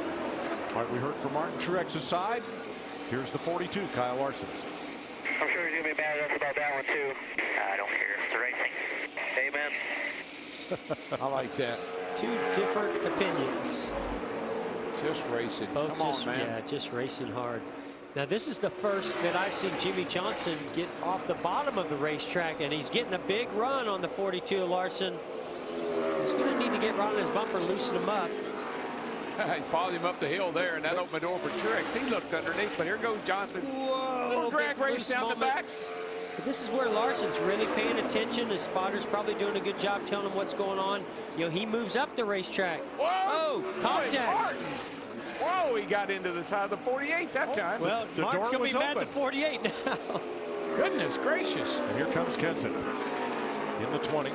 All right, we heard from Martin Truex's side. Here's the 42, Kyle Larson's. I'm sure he's going to be mad at us about that one, too. I don't care. It's racing. Amen. I like that. 2 different opinions. Just racing. Both Come on, man. Yeah, just racing hard. Now, this is the first that I've seen Jimmie Johnson get off the bottom of the racetrack, and he's getting a big run on the 42 of Larson. He's going to need to get right on his bumper, loosen him up. He followed him up the hill there, and that opened the door for Truex. He looked underneath, but here goes Johnson. Whoa! Little drag race down the back. But this is where Larson's really paying attention. His spotter's probably doing a good job telling him what's going on. You know, he moves up the racetrack. Whoa! Oh, contact. Whoa, he got into the side of the 48 that time. Well, the Mark's door going to was be mad open. at 48 now. Goodness gracious. And here comes Kenson in the 20.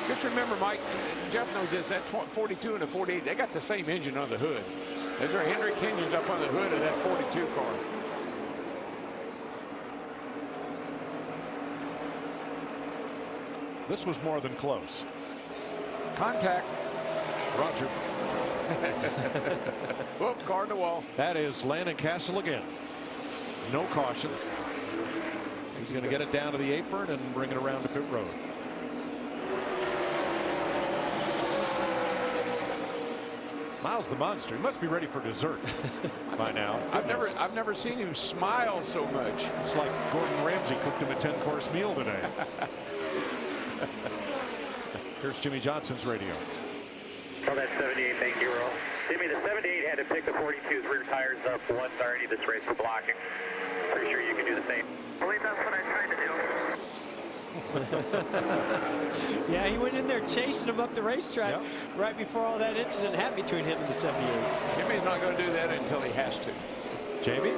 Just remember, Mike, Jeff knows this, that 42 and the 48, they got the same engine on the hood. There's our Hendrick engines up on the hood of that 42 car. This was more than close. Contact. Roger. Whoop, car in the wall. That is Landon Castle again. No caution. He's going to get it down to the apron and bring it around to pit road. Miles the Monster, he must be ready for dessert by now. I've never seen him smile so much. It's like Gordon Ramsay cooked him a 10-course meal today. Here's Jimmie Johnson's radio. Oh, that's 78. Thank you, Earl. Jimmy, the 78 had to pick the 42's rear tires up once already this race for blocking. Pretty sure you can do the same. I believe that's what I tried to do. Yeah, he went in there chasing him up the racetrack right before all that incident happened between him and the 78. Jimmy's not going to do that until he has to. Jamie?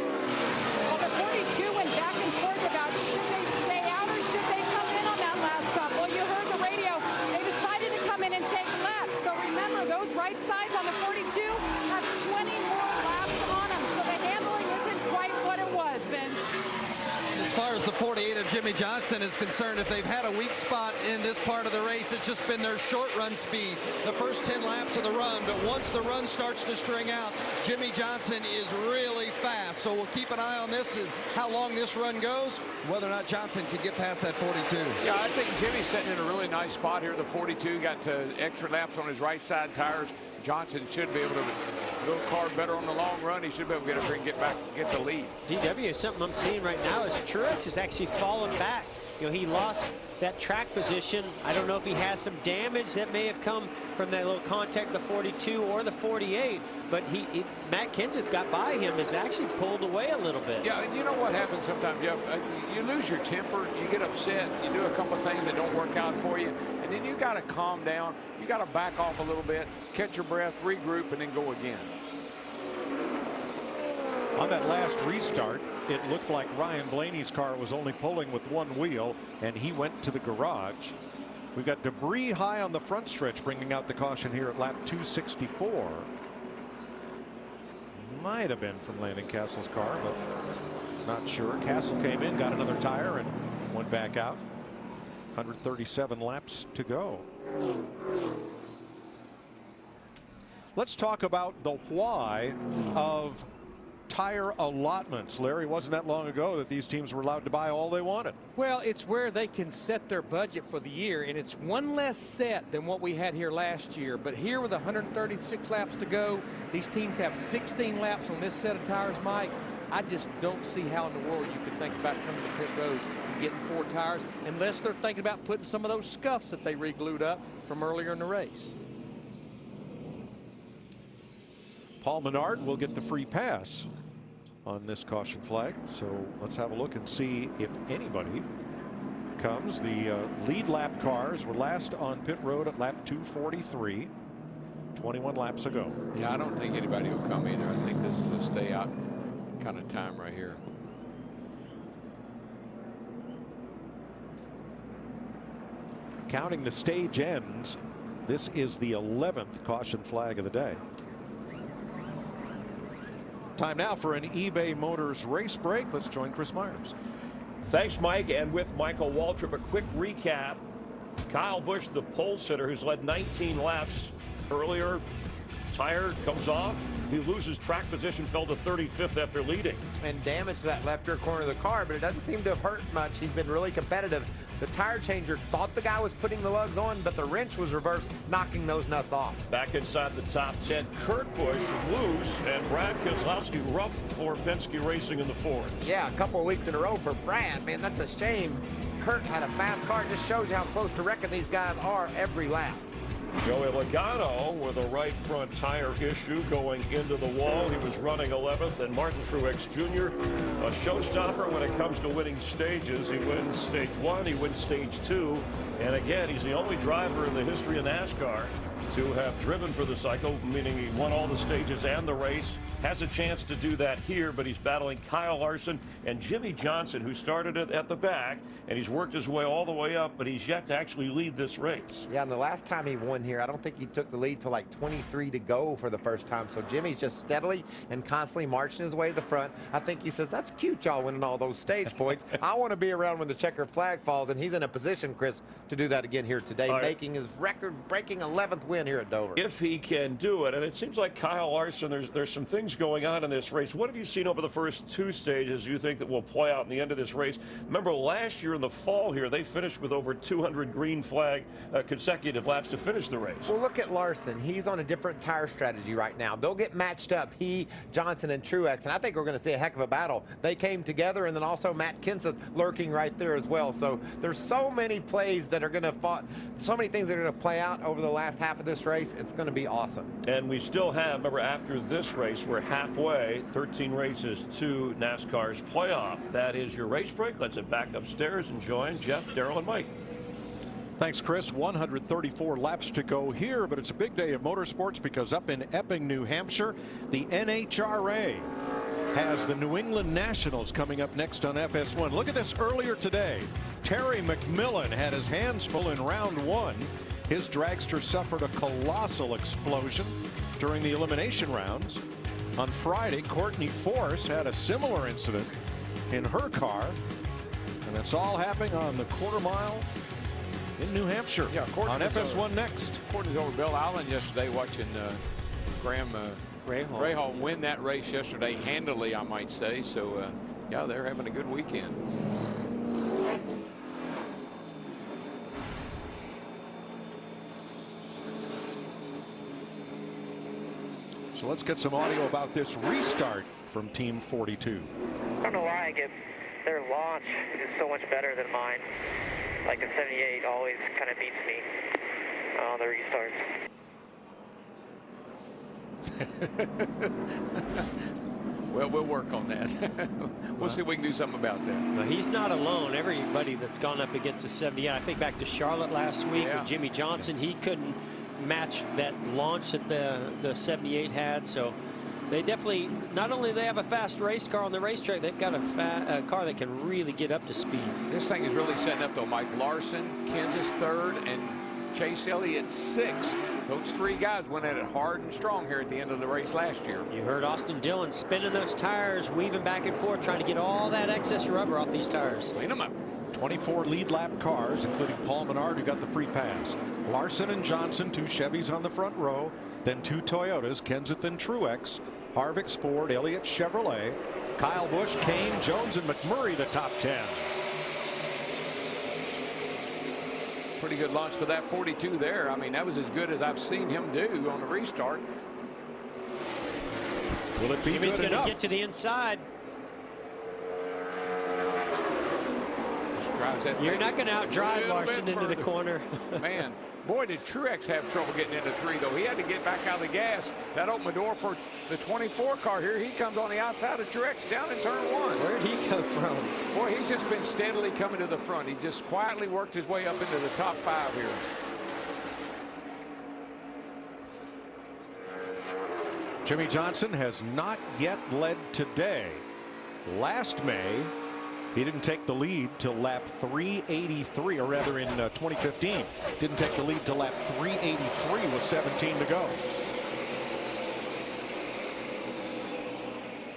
Well, the 42 went back and forth about should they stay out or should they come in on that last stop. Well, you heard the radio. They decided to come in and take laps. So remember, those right sides on the 42 have 20 more laps on them. So the handling isn't quite what it was, Vince. As far as the 48 of Jimmie Johnson is concerned, if they've had a weak spot in this part of the race, it's just been their short run speed, the first 10 laps of the run. But once the run starts to string out, Jimmie Johnson is really fast. So we'll keep an eye on this and how long this run goes, whether or not Johnson can get past that 42. Yeah, I think Jimmy's sitting in a really nice spot here. The 42 got extra laps on his right side tires. Johnson should be able to go car better on the long run. He should be able to get up here and get the lead. DW, something I'm seeing right now is Truex is actually falling back. You know, he lost that track position. I don't know if he has some damage that may have come from that little contact, the 42 or the 48, but Matt Kenseth got by him, has actually pulled away a little bit. Yeah, and you know what happens sometimes, Jeff? You lose your temper, you get upset, you do a couple of things that don't work out for you, and then you got to calm down. You got to back off a little bit, catch your breath, regroup, and then go again. On that last restart, it looked like Ryan Blaney's car was only pulling with one wheel, and he went to the garage. We've got debris high on the front stretch, bringing out the caution here at lap 264. might have been from Landon Castle's car, but not sure. Castle came in, got another tire, and went back out. 137 laps to go. Let's talk about the why of tire allotments. Larry, wasn't that long ago that these teams were allowed to buy all they wanted. Well, it's where they can set their budget for the year, and it's one less set than what we had here last year. But here with 136 laps to go, these teams have 16 laps on this set of tires, Mike. I just don't see how in the world you could think about coming to pit road and getting 4 tires unless they're thinking about putting some of those scuffs that they re-glued up from earlier in the race. Paul Menard will get the free pass on this caution flag. So let's have a look and see if anybody comes. The lead lap cars were last on pit road at lap 243, 21 laps ago. Yeah, I don't think anybody will come either. I think this is a stay out kind of time right here. Counting the stage ends, this is the 11th caution flag of the day. Time now for an eBay Motors race break. Let's join Chris Myers. Thanks, Mike. And with Michael Waltrip, a quick recap. Kyle Busch, the pole sitter, who's led 19 laps earlier. Tire comes off. He loses track position, fell to 35th after leading. And damaged that left rear corner of the car, but it doesn't seem to have hurt much. He's been really competitive. The tire changer thought the guy was putting the lugs on, but the wrench was reversed, knocking those nuts off. Back inside the top 10, Kurt Busch loose, and Brad Keselowski rough for Penske Racing in the Ford. Yeah, a couple of weeks in a row for Brad. Man, that's a shame. Kurt had a fast car. It just shows you how close to wrecking these guys are every lap. Joey Logano with a right front tire issue going into the wall. He was running 11th, and Martin Truex Jr., a showstopper when it comes to winning stages. He wins stage 1, he wins stage 2, and again, he's the only driver in the history of NASCAR to have driven for the cycle, meaning he won all the stages and the race. Has a chance to do that here, but he's battling Kyle Larson and Jimmie Johnson, who started it at the back, and he's worked his way all the way up, but he's yet to actually lead this race. Yeah, and the last time he won here, I don't think he took the lead till like 23 to go for the first time. So Jimmy's just steadily and constantly marching his way to the front. I think he says, that's cute, y'all winning all those stage points. I want to be around when the checkered flag falls, and he's in a position, Chris, to do that again here today, making his record-breaking 11th win here at Dover. If he can do it, and it seems like Kyle Larson, there's some things going on in this race. What have you seen over the first 2 stages you think that will play out in the end of this race? Remember last year in the fall here, they finished with over 200 green flag consecutive laps to finish the race. Well, look at Larson. He's on a different tire strategy right now. They'll get matched up, he, Johnson, and Truex, and I think we're going to see a heck of a battle. They came together, and then also Matt Kenseth lurking right there as well. So there's so many plays that are going to so many things that are going to play out over the last half of this race. It's going to be awesome. And we still have, remember, after this race, we're halfway, 13 races to NASCAR's playoff. That is your race break. Let's head back upstairs and join Jeff, Darrell, and Mike. Thanks, Chris. 134 laps to go here, but it's a big day of motorsports because up in Epping, New Hampshire, the NHRA has the New England Nationals coming up next on FS1. Look at this earlier today. Terry McMillan had his hands full in round 1. His dragster suffered a colossal explosion during the elimination rounds. On Friday, Courtney Force had a similar incident in her car, and it's all happening on the quarter mile in New Hampshire. Yeah, on FS1 next. Courtney's over Belle Island yesterday watching Graham Rahal win that race yesterday handily, I might say. So, yeah, they're having a good weekend. So let's get some audio about this restart from Team 42. I don't know why I get their launch is so much better than mine. Like the 78 always kind of beats me on the restarts. Well, we'll work on that. We'll see if we can do something about that. Well, he's not alone. Everybody that's gone up against the 78, I think back to Charlotte last week with Jimmie Johnson, he couldn't match that launch that the 78 had. So they definitely, not only do they have a fast race car on the racetrack, they've got a car that can really get up to speed. This thing is really setting up though, Mike. Larson, Kenseth third, and Chase Elliott 6. Those 3 guys went at it hard and strong here at the end of the race last year. You heard Austin Dillon spinning those tires, weaving back and forth, trying to get all that excess rubber off these tires. Clean them up. 24 lead lap cars, including Paul Menard, who got the free pass. Larson and Johnson, 2 Chevys on the front row, then 2 Toyotas, Kenseth and Truex, Harvick's Ford, Elliott Chevrolet, Kyle Busch, Kane, Jones, and McMurray, the top 10. Pretty good launch for that 42 there. I mean, that was as good as I've seen him do on the restart. Will it be Jimmy's good going to enough? get to the inside. You're not going to outdrive Larson into the corner. Man, boy, did Truex have trouble getting into 3, though. He had to get back out of the gas. That opened the door for the 24 car here. He comes on the outside of Truex down in turn 1. Where'd he come from? Boy, he's just been steadily coming to the front. He just quietly worked his way up into the top 5 here. Jimmie Johnson has not yet led today. Last May, he didn't take the lead till lap 383, or rather in 2015. Didn't take the lead till lap 383 with 17 to go.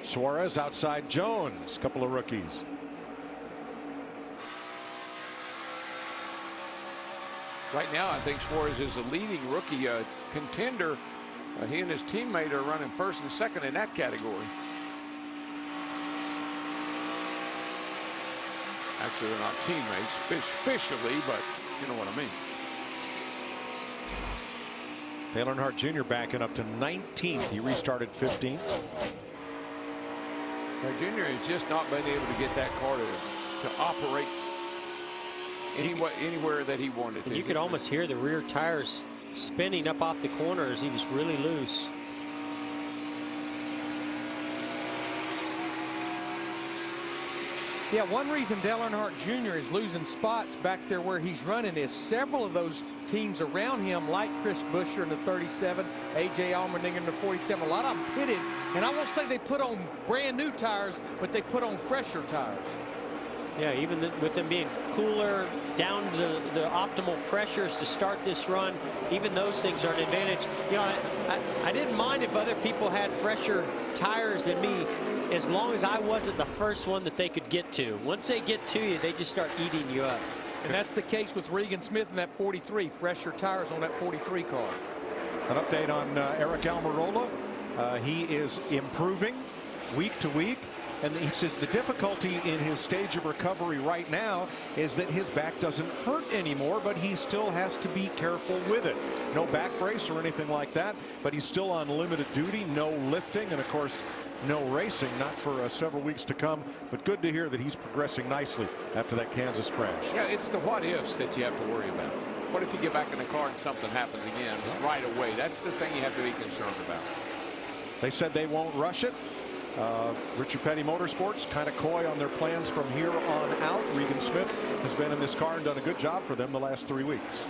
Suarez outside Jones, couple of rookies. Right now, I think Suarez is a leading rookie contender. He and his teammate are running first and second in that category. Actually, they're not teammates officially, but you know what I mean. Dale Earnhardt Jr. backing up to 19th. He restarted 15th. Junior has just not been able to get that car to operate anywhere that he wanted to. You could almost hear the rear tires spinning up off the corner as he was really loose. Yeah, one reason Dale Earnhardt Jr. is losing spots back there where he's running is several of those teams around him, like Chris Buescher in the 37, A.J. Allmendinger in the 47, a lot of them pitted. And I won't say they put on brand new tires, but they put on fresher tires. Yeah, even with them being cooler, down to the optimal pressures to start this run, even those things are an advantage. You know, I didn't mind if other people had fresher tires than me, as long as I wasn't the first one that they could get to. Once they get to you, they just start eating you up. And that's the case with Regan Smith in that 43, fresher tires on that 43 car. An update on Eric Almirola. He is improving week to week. And he says the difficulty in his stage of recovery right now is that his back doesn't hurt anymore, but he still has to be careful with it. No back brace or anything like that, but he's still on limited duty, no lifting, and of course, no racing, not for several weeks to come. But good to hear that he's progressing nicely after that Kansas crash. Yeah, it's the what ifs that you have to worry about. What if you get back in the car and something happens again right away? That's the thing you have to be concerned about. They said they won't rush it. Richard Petty Motorsports kind of coy on their plans from here on out. Regan Smith has been in this car and done a good job for them the last 3 weeks.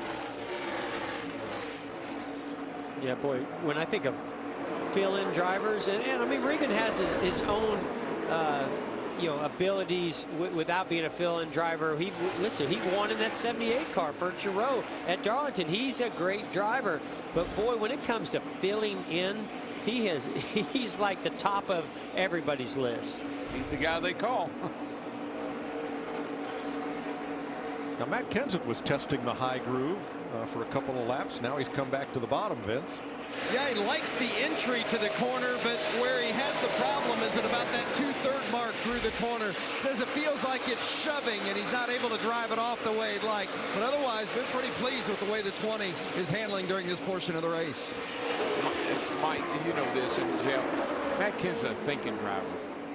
Yeah, boy, when I think of fill-in drivers, and I mean, Regan has his own you know, abilities without being a fill-in driver. Listen, he won in that 78 car for Giroux at Darlington. He's a great driver, but boy, when it comes to filling in, he's like the top of everybody's list. He's the guy they call. Now Matt Kenseth was testing the high groove for a couple of laps. Now he's come back to the bottom, Vince. Yeah, he likes the entry to the corner, but where he has the problem is at about that 2/3 mark through the corner. Says it feels like it's shoving, and he's not able to drive it off the way he'd like. But otherwise, been pretty pleased with the way the 20 is handling during this portion of the race. Mike, you know this, and Jeff, Matt Kenseth, a thinking driver.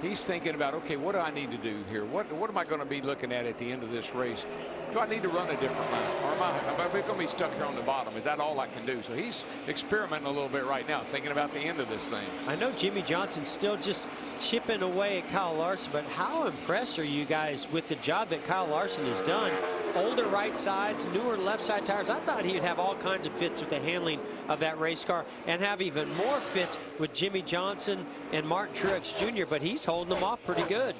He's thinking about, okay, what do I need to do here? What am I going to be looking at the end of this race? Do I need to run a different lap? Or am I going to be stuck here on the bottom? Is that all I can do? So he's experimenting a little bit right now, thinking about the end of this thing. I know Jimmie Johnson's still just chipping away at Kyle Larson, but how impressed are you guys with the job that Kyle Larson has done? Older right sides, newer left side tires. I thought he'd have all kinds of fits with the handling of that race car and have even more fits with Jimmie Johnson and Martin Truex Jr., but he's holding them off pretty good.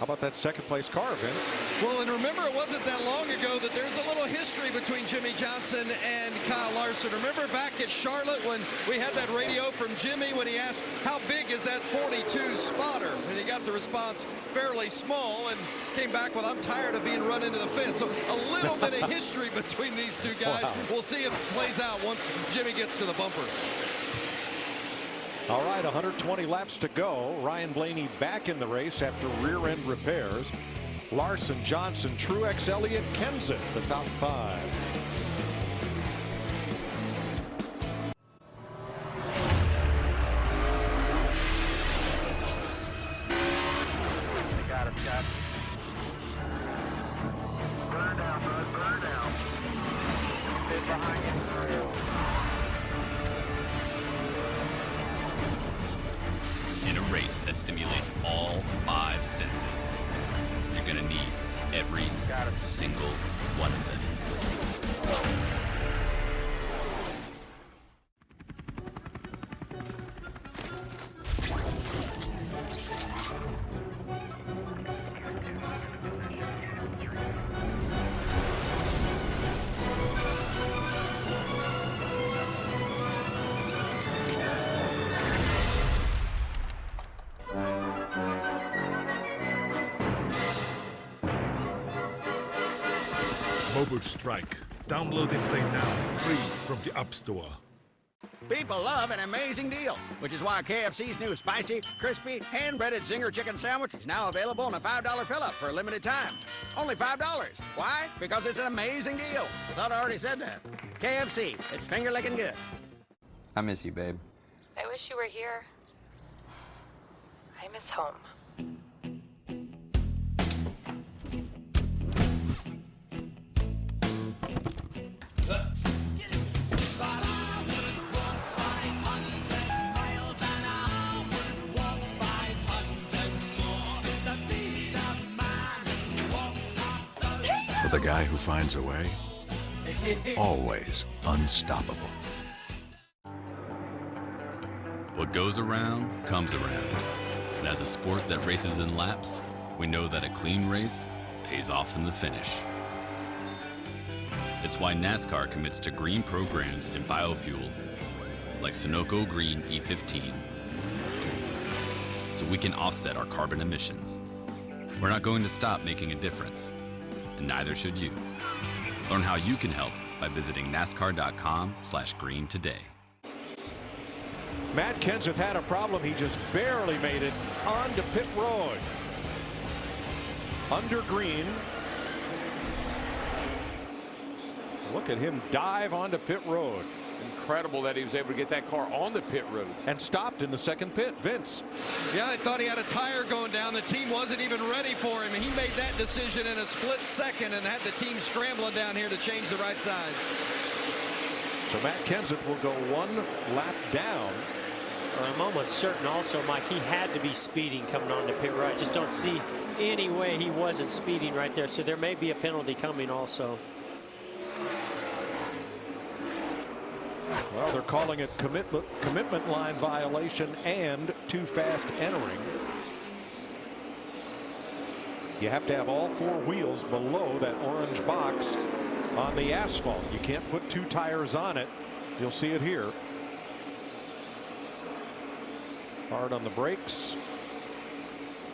How about that second place car, Vince? Well, and remember, it wasn't that long ago that there's a little history between Jimmie Johnson and Kyle Larson. Remember back at Charlotte when we had that radio from Jimmy when he asked, how big is that 42 spotter? And he got the response, fairly small, and came back with, I'm tired of being run into the fence. So a little bit of history between these two guys. Wow. We'll see if it plays out once Jimmy gets to the bumper. All right, 120 laps to go. Ryan Blaney back in the race after rear end repairs. Larson, Johnson, Truex, Elliott, Kenseth, the top 5. Got it, Scott. Burn down, bud, burn down. Sit behind you. In a race that stimulates all 5 senses, you're gonna need every single one of them. Mobile Strike. Download and play now, free from the App Store. People love an amazing deal, which is why KFC's new spicy, crispy, hand-breaded Zinger chicken sandwich is now available in a $5 fill-up for a limited time. Only $5. Why? Because it's an amazing deal. I thought I already said that. KFC, it's finger-licking good. I miss you, babe. I wish you were here. I miss home. For the guy who finds a way, always unstoppable. What goes around comes around. And as a sport that races in laps, we know that a clean race pays off in the finish. It's why NASCAR commits to green programs and biofuel, like Sunoco Green E15, so we can offset our carbon emissions. We're not going to stop making a difference, and neither should you. Learn how you can help by visiting NASCAR.com/green today. Matt Kenseth had a problem. He just barely made it onto pit road. Under green. Look at him dive onto pit road. Incredible that he was able to get that car on the pit road. And stopped in the second pit. Vince. Yeah, I thought he had a tire going down. The team wasn't even ready for him, and he made that decision in a split second and had the team scrambling down here to change the right sides. So Matt Kenseth will go 1 lap down. I'm almost certain also, Mike, he had to be speeding coming on the pit road. I just don't see any way he wasn't speeding right there. So there may be a penalty coming also. Well, they're calling it commitment line violation and too fast entering. You have to have all 4 wheels below that orange box on the asphalt. You can't put 2 tires on it. You'll see it here. Hard on the brakes.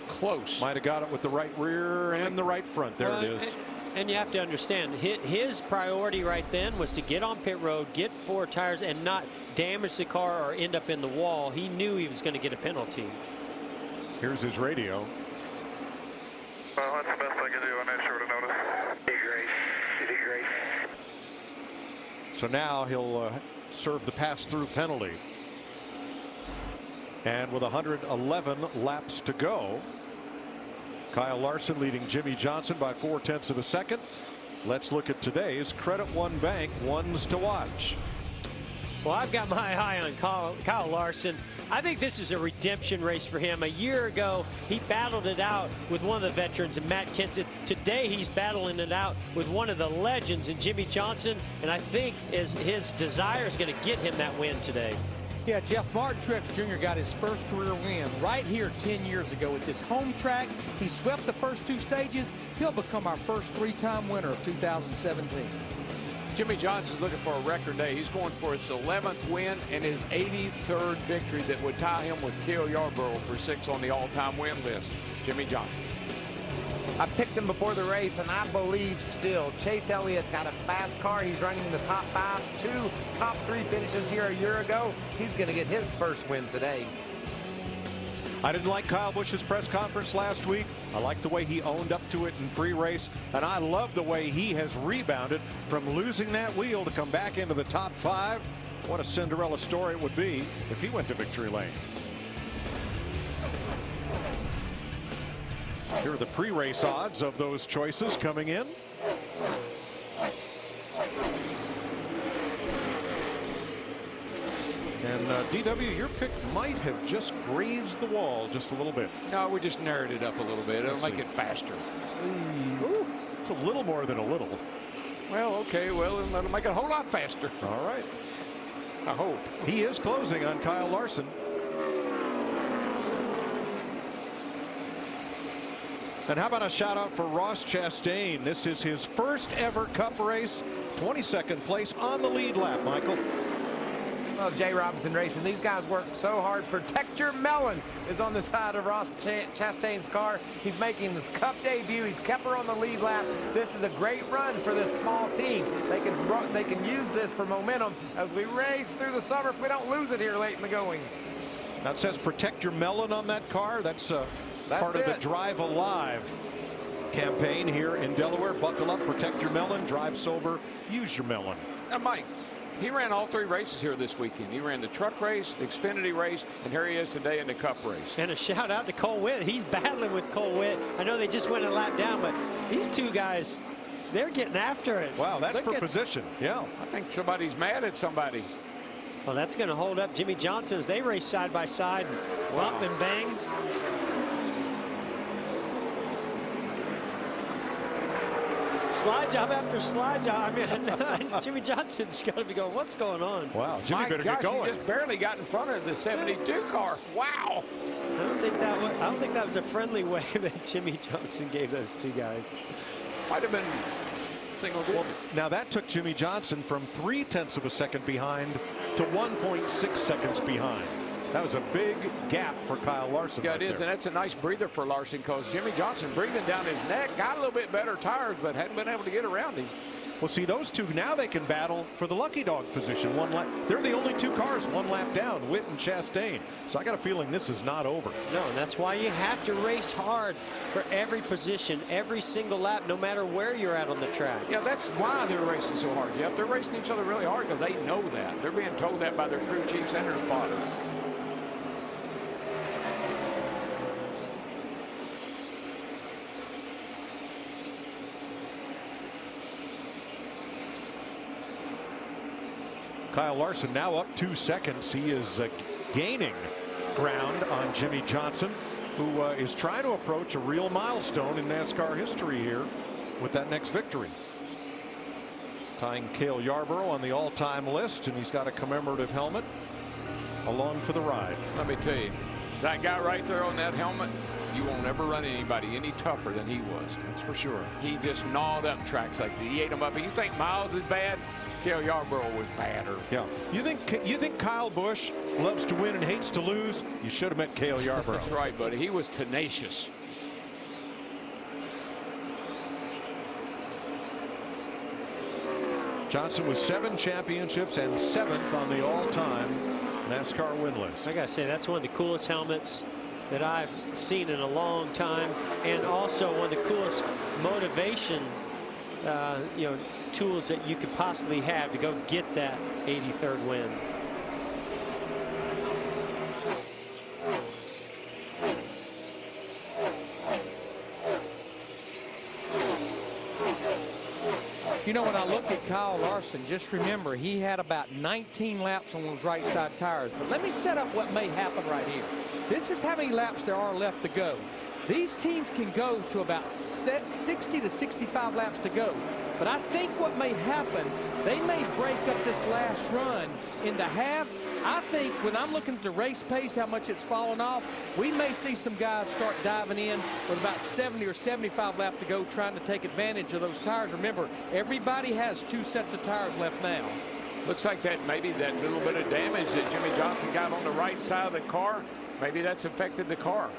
Close. Might have got it with the right rear and the right front. There it is. And you have to understand, his priority right then was to get on pit road, get 4 tires, and not damage the car or end up in the wall. He knew he was going to get a penalty. Here's his radio. Well, that's the best I can do on that short notice. You did great. You did great. So now he'll serve the pass-through penalty. And with 111 laps to go, Kyle Larson leading Jimmie Johnson by 0.4 of a second. Let's look at today's Credit One Bank ones to watch. Well, I've got my eye on Kyle Larson. I think this is a redemption race for him. A year ago, he battled it out with one of the veterans, and Matt Kenseth. Today, he's battling it out with one of the legends in Jimmie Johnson, and I think his desire is going to get him that win today. Yeah, Jeff, Martin Truex Jr. got his first career win right here 10 years ago. It's his home track. He swept the first 2 stages. He'll become our first 3-time winner of 2017. Jimmie Johnson's looking for a record day. He's going for his 11th win and his 83rd victory that would tie him with Cale Yarborough for 6 on the all-time win list. Jimmie Johnson. I picked him before the race, and I believe still. Chase Elliott's got a fast car. He's running in the top 5, 2 top 3 finishes here a year ago. He's going to get his first win today. I didn't like Kyle Busch's press conference last week. I like the way he owned up to it in pre-race, and I love the way he has rebounded from losing that wheel to come back into the top 5. What a Cinderella story it would be if he went to victory lane. Here are the pre-race odds of those choices coming in. And DW, your pick might have just grazed the wall just a little bit. No, we just narrowed it up a little bit. It'll make it faster. Ooh, it's a little more than a little. Well, okay, well, it'll make it a whole lot faster. All right. I hope. He is closing on Kyle Larson. And how about a shout out for Ross Chastain? This is his first ever Cup race. 22nd place on the lead lap, Michael. Well, Jay Robinson Racing, these guys work so hard. Protect Your Melon is on the side of Ross Chastain's car. He's making his Cup debut. He's kept her on the lead lap. This is a great run for this small team. They can use this for momentum as we race through the summer if we don't lose it here late in the going. That says Protect Your Melon on that car. That's part of the Drive Alive campaign here in Delaware. Buckle up, protect your melon, drive sober, use your melon. Mike, he ran all 3 races here this weekend. He ran the truck race, the Xfinity race, and here he is today in the Cup race. And a shout out to Cole Witt. He's battling with Cole Witt. I know they just went a lap down, but these 2 guys, they're getting after it. Wow, that's for position. Yeah. I think somebody's mad at somebody. Well, that's going to hold up Jimmie Johnson as they race side by side, bump and bang. Slide job after slide job. I mean, Jimmie Johnson's got to be going, what's going on? Wow, Jimmy better get going. He just barely got in front of the 72 car. Wow. I don't think that was a friendly way that Jimmie Johnson gave those 2 guys. Might have been single digit. Well, now that took Jimmie Johnson from 0.3 of a second behind to 1.6 seconds behind. That was a big gap for Kyle Larson. Yeah, it is, and that's a nice breather for Larson because Jimmie Johnson breathing down his neck, got a little bit better tires, but hadn't been able to get around him. Well, see, those 2 now they can battle for the lucky dog position. One lap. They're the only 2 cars 1 lap down, Witt and Chastain. So I got a feeling this is not over. No, and that's why you have to race hard for every position, every single lap, no matter where you're at on the track. Yeah, that's why they're racing so hard, Jeff. They're racing each other really hard because they know that. They're being told that by their crew chiefs and their spotter. Kyle Larson now up 2 seconds. He is gaining ground on Jimmie Johnson, who is trying to approach a real milestone in NASCAR history here with that next victory. Tying Cale Yarborough on the all-time list, and he's got a commemorative helmet along for the ride. Let me tell you, that guy right there on that helmet, you won't ever run anybody any tougher than he was. That's for sure. He just gnawed up tracks like that. He ate them up. And you think Miles is bad? Cale Yarborough was badder. Yeah. You think Kyle Busch loves to win and hates to lose? You should have met Cale Yarborough. That's right, buddy. He was tenacious. Johnson with 7 championships and 7th on the all-time NASCAR win list. I gotta say, that's one of the coolest helmets that I've seen in a long time, and also one of the coolest motivation tools that you could possibly have to go get that 83rd win. You know, when I look at Kyle Larson, just remember he had about 19 laps on those right side tires. But let me set up what may happen right here. This is how many laps there are left to go. These teams can go to about 60 to 65 laps to go. But I think what may happen, they may break up this last run into halves. I think when I'm looking at the race pace, how much it's fallen off, we may see some guys start diving in with about 70 or 75 laps to go, trying to take advantage of those tires. Remember, everybody has 2 sets of tires left now. Looks like that maybe that little bit of damage that Jimmie Johnson got on the right side of the car, maybe that's affected the car.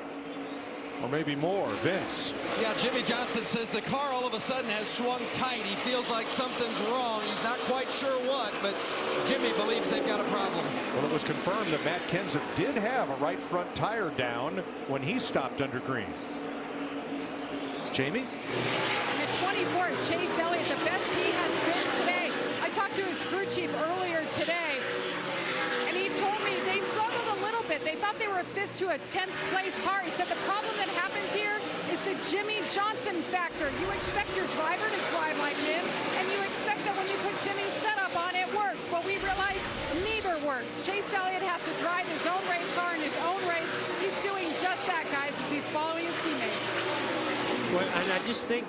Or maybe more. Vince. Yeah, Jimmie Johnson says the car all of a sudden has swung tight. He feels like something's wrong. He's not quite sure what, but Jimmy believes they've got a problem. Well, it was confirmed that Matt Kenseth did have a right front tire down when he stopped under green. Jamie? At 24, Chase Elliott, the best he has been today. I talked to his crew chief earlier today, and he told me they struggled a little bit. They thought they were a 5th to a 10th place car. He said the problem that happens here is the Jimmie Johnson factor. You expect your driver to drive like him, and you expect that when you put Jimmy's setup on, it works. Well, we realize neither works. Chase Elliott has to drive his own race car in his own race. He's doing just that, guys, as he's following his teammates. Well, and I just think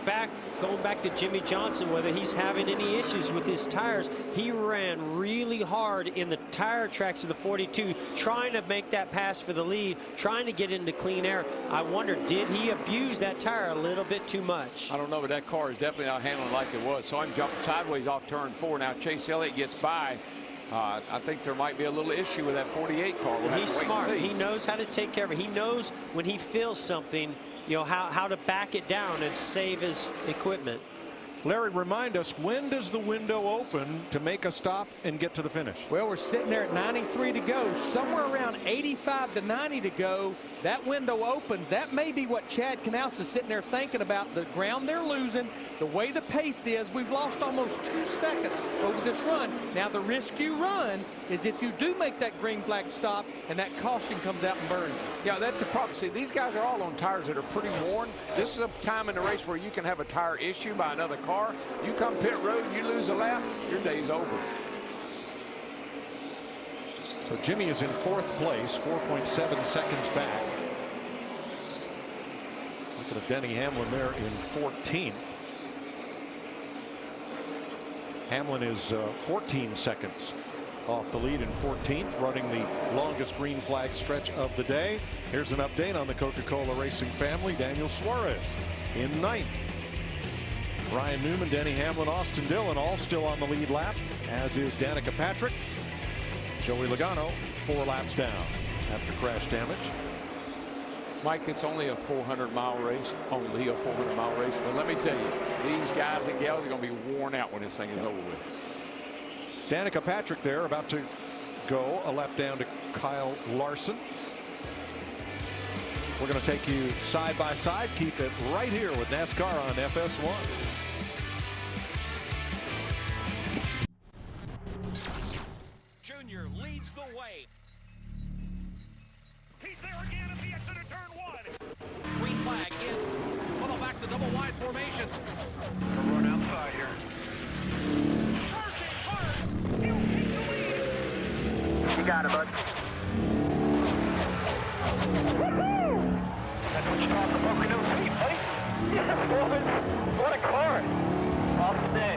going back to Jimmie Johnson, whether he's having any issues with his tires, he ran really hard in the tire tracks of the 42, trying to make that pass for the lead, trying to get into clean air. I wonder, did he abuse that tire a little bit too much? I don't know, but that car is definitely not handling like it was. So I'm jumping sideways off turn 4. Now Chase Elliott gets by. I think there might be a little issue with that 48 car. We'll He's smart. He knows how to take care of it. He knows when he feels something, you know, how to back it down and save his equipment. Larry, remind us, when does the window open to make a stop and get to the finish? Well, we're sitting there at 93 to go. Somewhere around 85 to 90 to go. That window opens. That may be what Chad Knaus is sitting there thinking about. The ground they're losing, the way the pace is. We've lost almost 2 seconds over this run. Now, the risk you run is if you do make that green flag stop and that caution comes out and burns you. Yeah, that's the problem. See, these guys are all on tires that are pretty worn. This is a time in the race where you can have a tire issue by another car. You come pit road, you lose a lap, your day's over. So Jimmy is in 4th place, 4.7 seconds back. Look at Denny Hamlin there in 14th. Hamlin is 14 seconds off the lead in 14th, running the longest green flag stretch of the day. Here's an update on the Coca-Cola Racing family. Daniel Suarez in 9th. Ryan Newman, Denny Hamlin, Austin Dillon all still on the lead lap, as is Danica Patrick. Joey Logano 4 laps down after crash damage. Mike, it's only a 400-mile race, only a 400-mile race. But let me tell you, these guys and gals are going to be worn out when this thing is over with. Danica Patrick there, about to go a lap down to Kyle Larson. We're going to take you side by side. Keep it right here with NASCAR on FS1. Junior leads the way. He's there again at the exit of turn 1. Green flag in. Funnel back to double wide formation. A run outside here. Charging hard. He'll take the lead. You got it, bud. That don't stop the Pocono seat, buddy. Yeah, boys. What a car. Awesome day.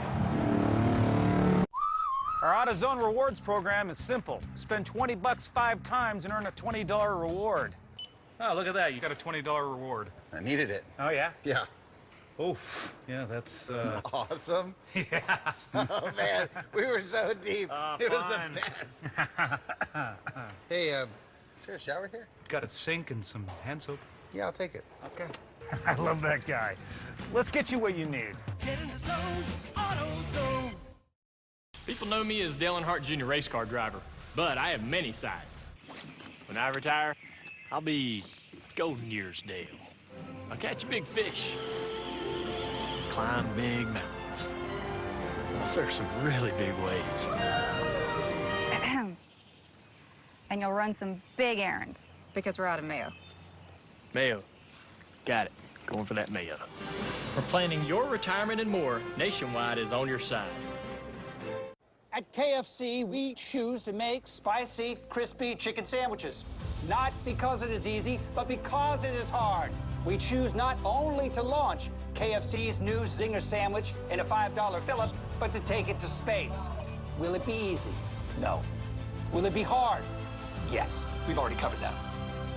Our AutoZone Rewards program is simple. Spend $20 5 times and earn a $20 reward. Oh, look at that. You got a $20 reward. I needed it. Oh, yeah? Yeah. Oh, yeah, that's... Awesome. Yeah. Oh, man. We were so deep. It was fun. the best. Hey, is there a shower here? Got a sink and some hand soap. Yeah, I'll take it. Okay. I love that guy. Let's get you what you need. Get in the zone, AutoZone. People know me as Dale Earnhardt Jr. race car driver, but I have many sides. When I retire, I'll be Golden Years Dale. I'll catch big fish, climb big mountains. I'll surf some really big waves. And you'll run some big errands because we're out of mayo. Mayo. Got it. Going for that mayo. For planning your retirement and more, Nationwide is on your side. At KFC, we choose to make spicy, crispy chicken sandwiches. Not because it is easy, but because it is hard. we choose not only to launch KFC's new Zinger Sandwich in a $5 fill-up, but to take it to space. Will it be easy? No. Will it be hard? Yes. We've already covered that.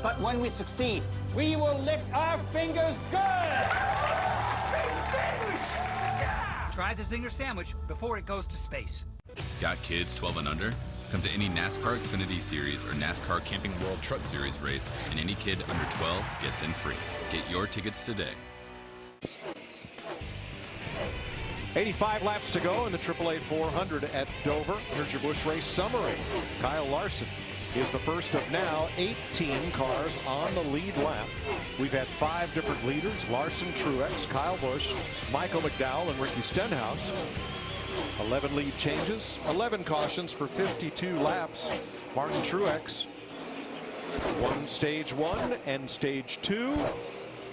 But when we succeed, we will lick our fingers good! Space Sandwich! Yeah! Try the Zinger Sandwich before it goes to space. Got kids 12 and under? Come to any NASCAR Xfinity Series or NASCAR Camping World Truck Series race, and any kid under 12 gets in free. Get your tickets today. 85 laps to go in the AAA 400 at Dover. Here's your Busch race summary. Kyle Larson is the first of now 18 cars on the lead lap. We've had 5 different leaders: Larson, Truex, Kyle Busch, Michael McDowell, and Ricky Stenhouse. 11 lead changes, 11 cautions for 52 laps. Martin Truex won stage 1 and stage 2.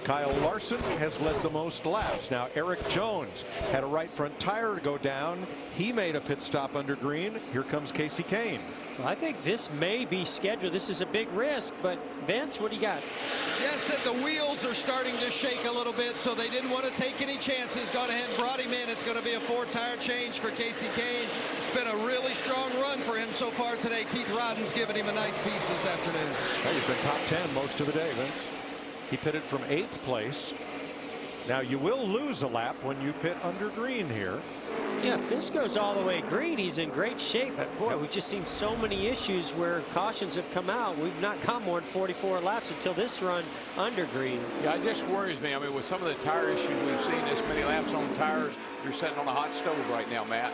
Kyle Larson has led the most laps. Now Eric Jones had a right front tire to go down. He made a pit stop under green. Here comes Casey Kane. Well, I think this may be scheduled. This is a big risk, but Vince, what do you got? Yes, that the wheels are starting to shake a little bit, so they didn't want to take any chances. Gone ahead and brought him in. It's going to be a 4-tire change for Casey Kane. It's been a really strong run for him so far today. Keith Rodden's given him a nice piece this afternoon. Well, he's been top 10 most of the day, Vince. He pitted from 8th place. Now you will lose a lap when you pit under green here. Yeah, if this goes all the way green, he's in great shape. But boy, we've just seen so many issues where cautions have come out. We've not gone more than 44 laps until this run under green. Yeah, it just worries me. I mean, with some of the tire issues we've seen, this many laps on tires, you're sitting on a hot stove right now, Matt.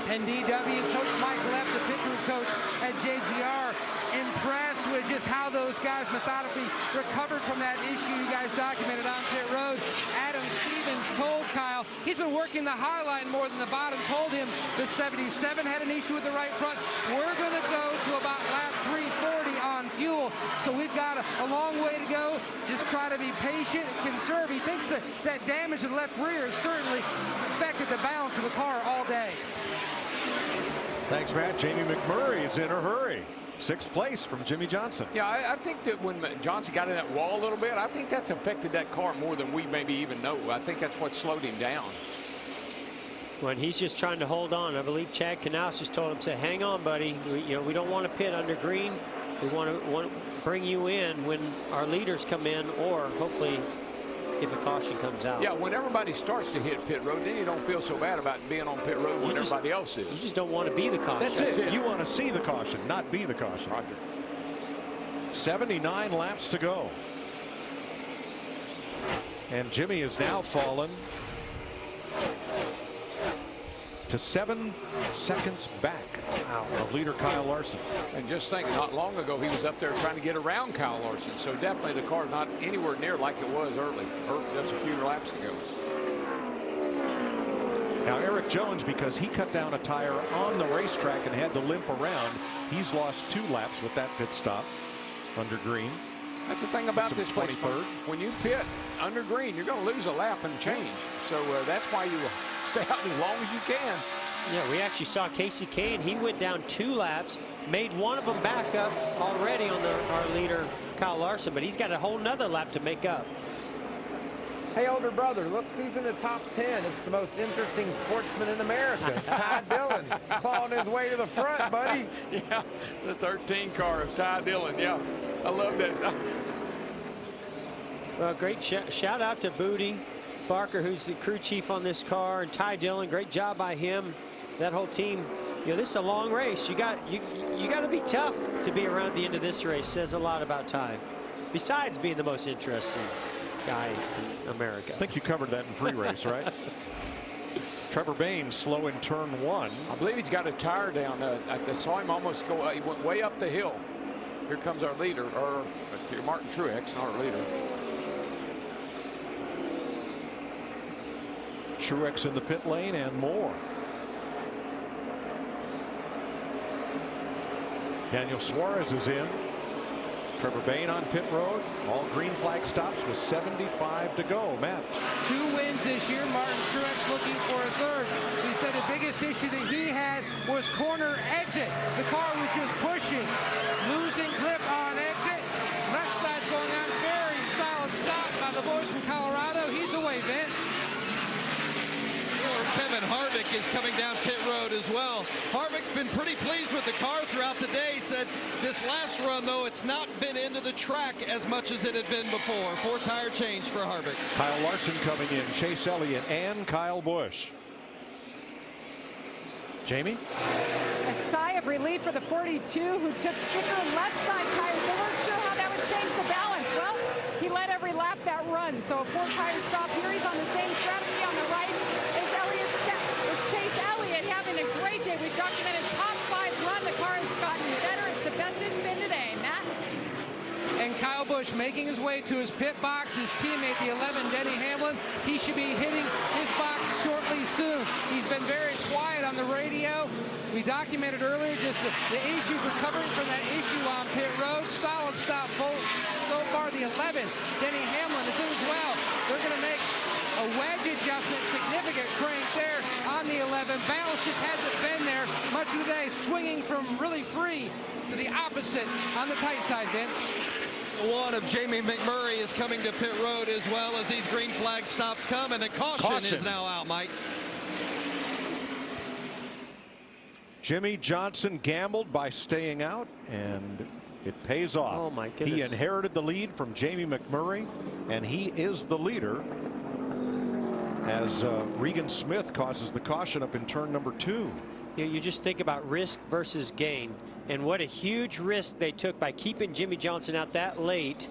NDW Coach Mike Lepp, the pitcher coach at JGR, impressed with just how those guys methodically recovered from that issue you guys documented on pit road. Adam Stevens told Kyle he's been working the high line more than the bottom. Told him the 77 had an issue with the right front. We're going to go to about lap 340 on fuel, so we've got a long way to go. Just try to be patient and conserve. He thinks that damage to the left rear has certainly affected the balance of the car all day. Thanks, Matt. Jamie McMurray is in a hurry. 6th place from Jimmy Johnson. Yeah, I think that when Johnson got in that wall a little bit, I think that's affected that car more than we maybe even know. I think that's what slowed him down. When he's just trying to hold on. I believe Chad Knaus just told him, say, hang on, buddy. We don't want to pit under green. We want to bring you in when our leaders come in, or hopefully if a caution comes out. Yeah, when everybody starts to hit pit road, then you don't feel so bad about being on pit road when everybody else is. You just don't want to be the caution. That's it. You want to see the caution, not be the caution. Roger. 79 laps to go. And Jimmy has now fallen to 7 seconds back of leader Kyle Larson. And just think, not long ago he was up there trying to get around Kyle Larson, so definitely the car not anywhere near like it was early, or just a few laps ago. Now Eric Jones, because he cut down a tire on the racetrack and had to limp around, he's lost 2 laps with that pit stop under green. That's the thing about this place. When you pit under green, you're going to lose a lap and change. So that's why you stay out as long as you can. Yeah, we actually saw Casey Kane. He went down 2 laps, made one of them back up already on our leader, Kyle Larson, but he's got a whole nother lap to make up. Hey, older brother, look who's in the top 10. It's the most interesting sportsman in America, Ty Dillon, clawing his way to the front, buddy. Yeah, the 13 car of Ty Dillon. Yeah, I love that. Well, great shout out to Booty Barker, who's the crew chief on this car, and Ty Dillon. Great job by him. That whole team. This is a long race. You got to be tough to be around the end of this race. Says a lot about Ty. Besides being the most interesting guy in America. I think you covered that in pre-race, right? Trevor Bayne slow in turn 1. I believe he's got a tire down. I saw him almost go. He went way up the hill. Here comes our leader, or Martin Truex, not our leader. Truex in the pit lane and more. Daniel Suarez is in. Trevor Bayne on pit road. All green flag stops with 75 to go. Matt. 2 wins this year. Martin Truex looking for a 3rd. He said the biggest issue that he had was corner exit. The car was just pushing, losing grip on exit. Left side's going on. Very solid stop by the boys Kevin Harvick is coming down pit road as well. Harvick's been pretty pleased with the car throughout the day. Said this last run, though, it's not been into the track as much as it had been before. 4-tire change for Harvick. Kyle Larson coming in, Chase Elliott and Kyle Busch. Jamie? A sigh of relief for the 42 who took sticker left side tires. They weren't sure how that would change the balance. Well, he led every lap that run. So a 4-tire stop here. He's on the same strategy on the right as Elliott. It's Chase Elliott having a great day. We've documented top 5 run. The car has gotten better. It's the best it's been today. Matt? And Kyle Busch making his way to his pit box. His teammate, the 11, Denny Hamlin, he should be hitting his box shortly soon. He's been very quiet on the radio. We documented earlier just the issues recovering from that issue on pit road. Solid stop so far. The 11, Denny Hamlin, is in as well. They're going to make a wedge adjustment, significant crank there on the 11. Balance just hasn't been there much of the day, swinging from really free to the opposite on the tight side, Vince. One of Jamie McMurray is coming to pit road as well as these green flag stops come, and the caution is now out, Mike. Jimmy Johnson gambled by staying out, and it pays off. Oh my goodness. He inherited the lead from Jamie McMurray, and he is the leader as Regan Smith causes the caution up in turn number 2. You just think about risk versus gain, and what a huge risk they took by keeping Jimmy Johnson out that late.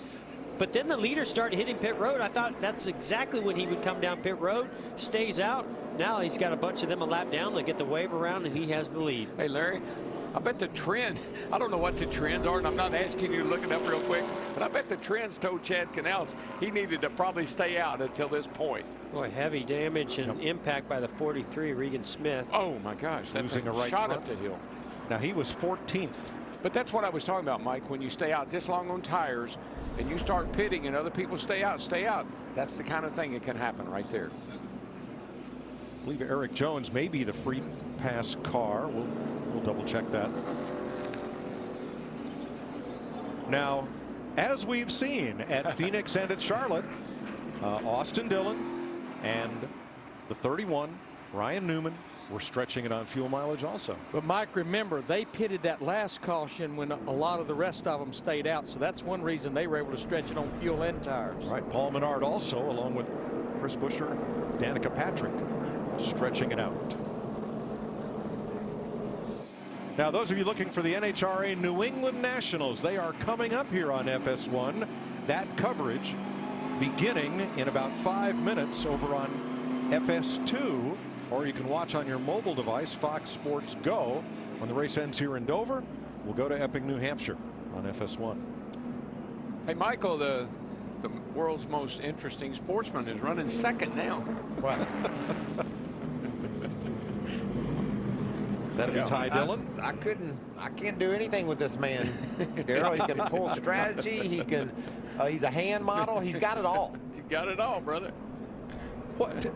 But then the leader started hitting pit road. I thought that's exactly when he would come down pit road, stays out. Now he's got a bunch of them a lap down. They get the wave around, and he has the lead. Hey, Larry, I bet the trend, I don't know what the trends are, and I'm not asking you to look it up real quick, but I bet the trends told Chad Canals he needed to probably stay out until this point. Boy, heavy damage and impact by the 43, Regan Smith. Oh, my gosh. That Losing a right shot front. up the hill. Now, he was 14th. But that's what I was talking about, Mike. When you stay out this long on tires and you start pitting and other people stay out, that's the kind of thing that can happen right there. I believe Eric Jones may be the free pass car. We'll double check that. Now, as we've seen at Phoenix and at Charlotte, Austin Dillon and the 31, Ryan Newman, were stretching it on fuel mileage also. But Mike, remember, they pitted that last caution when a lot of the rest of them stayed out. So that's one reason they were able to stretch it on fuel and tires. Right. Paul Menard also, along with Chris Buescher, Danica Patrick, stretching it out. Now, those of you looking for the NHRA New England Nationals, they are coming up here on FS1. That coverage beginning in about 5 minutes over on FS2, or you can watch on your mobile device, Fox Sports Go. When the race ends here in Dover, we'll go to Epping, New Hampshire on FS1. Hey, Michael, the world's most interesting sportsman is running second now. Wow. That'd be Ty Dillon. I can't do anything with this man. Darrell, he can pull strategy. He can. He's a hand model. He's got it all. You got it all, brother. What?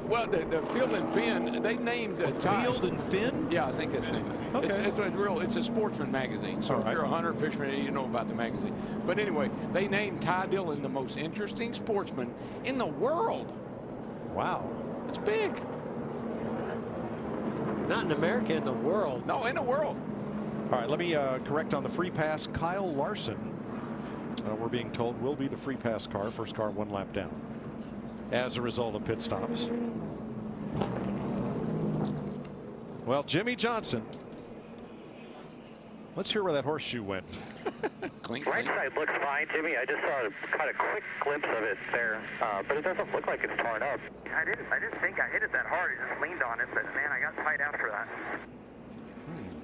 Well, the Field and Fin, they named Field and Fin? Yeah, I think that's it. Okay. It's a sportsman magazine. So if you're a hunter, fisherman, you know about the magazine. But anyway, they named Ty Dillon the most interesting sportsman in the world. Wow. It's big. Not in America, in the world. No, in the world. All right, let me correct on the free pass. Kyle Larson, we're being told, will be the free pass car. First car 1 lap down as a result of pit stops. Well, Jimmy Johnson. Let's hear where that horseshoe went. Right side looks fine, Jimmy. I just saw a quick glimpse of it there, but it doesn't look like it's torn up. I didn't think I hit it that hard. I just leaned on it, but man, I got tight after that.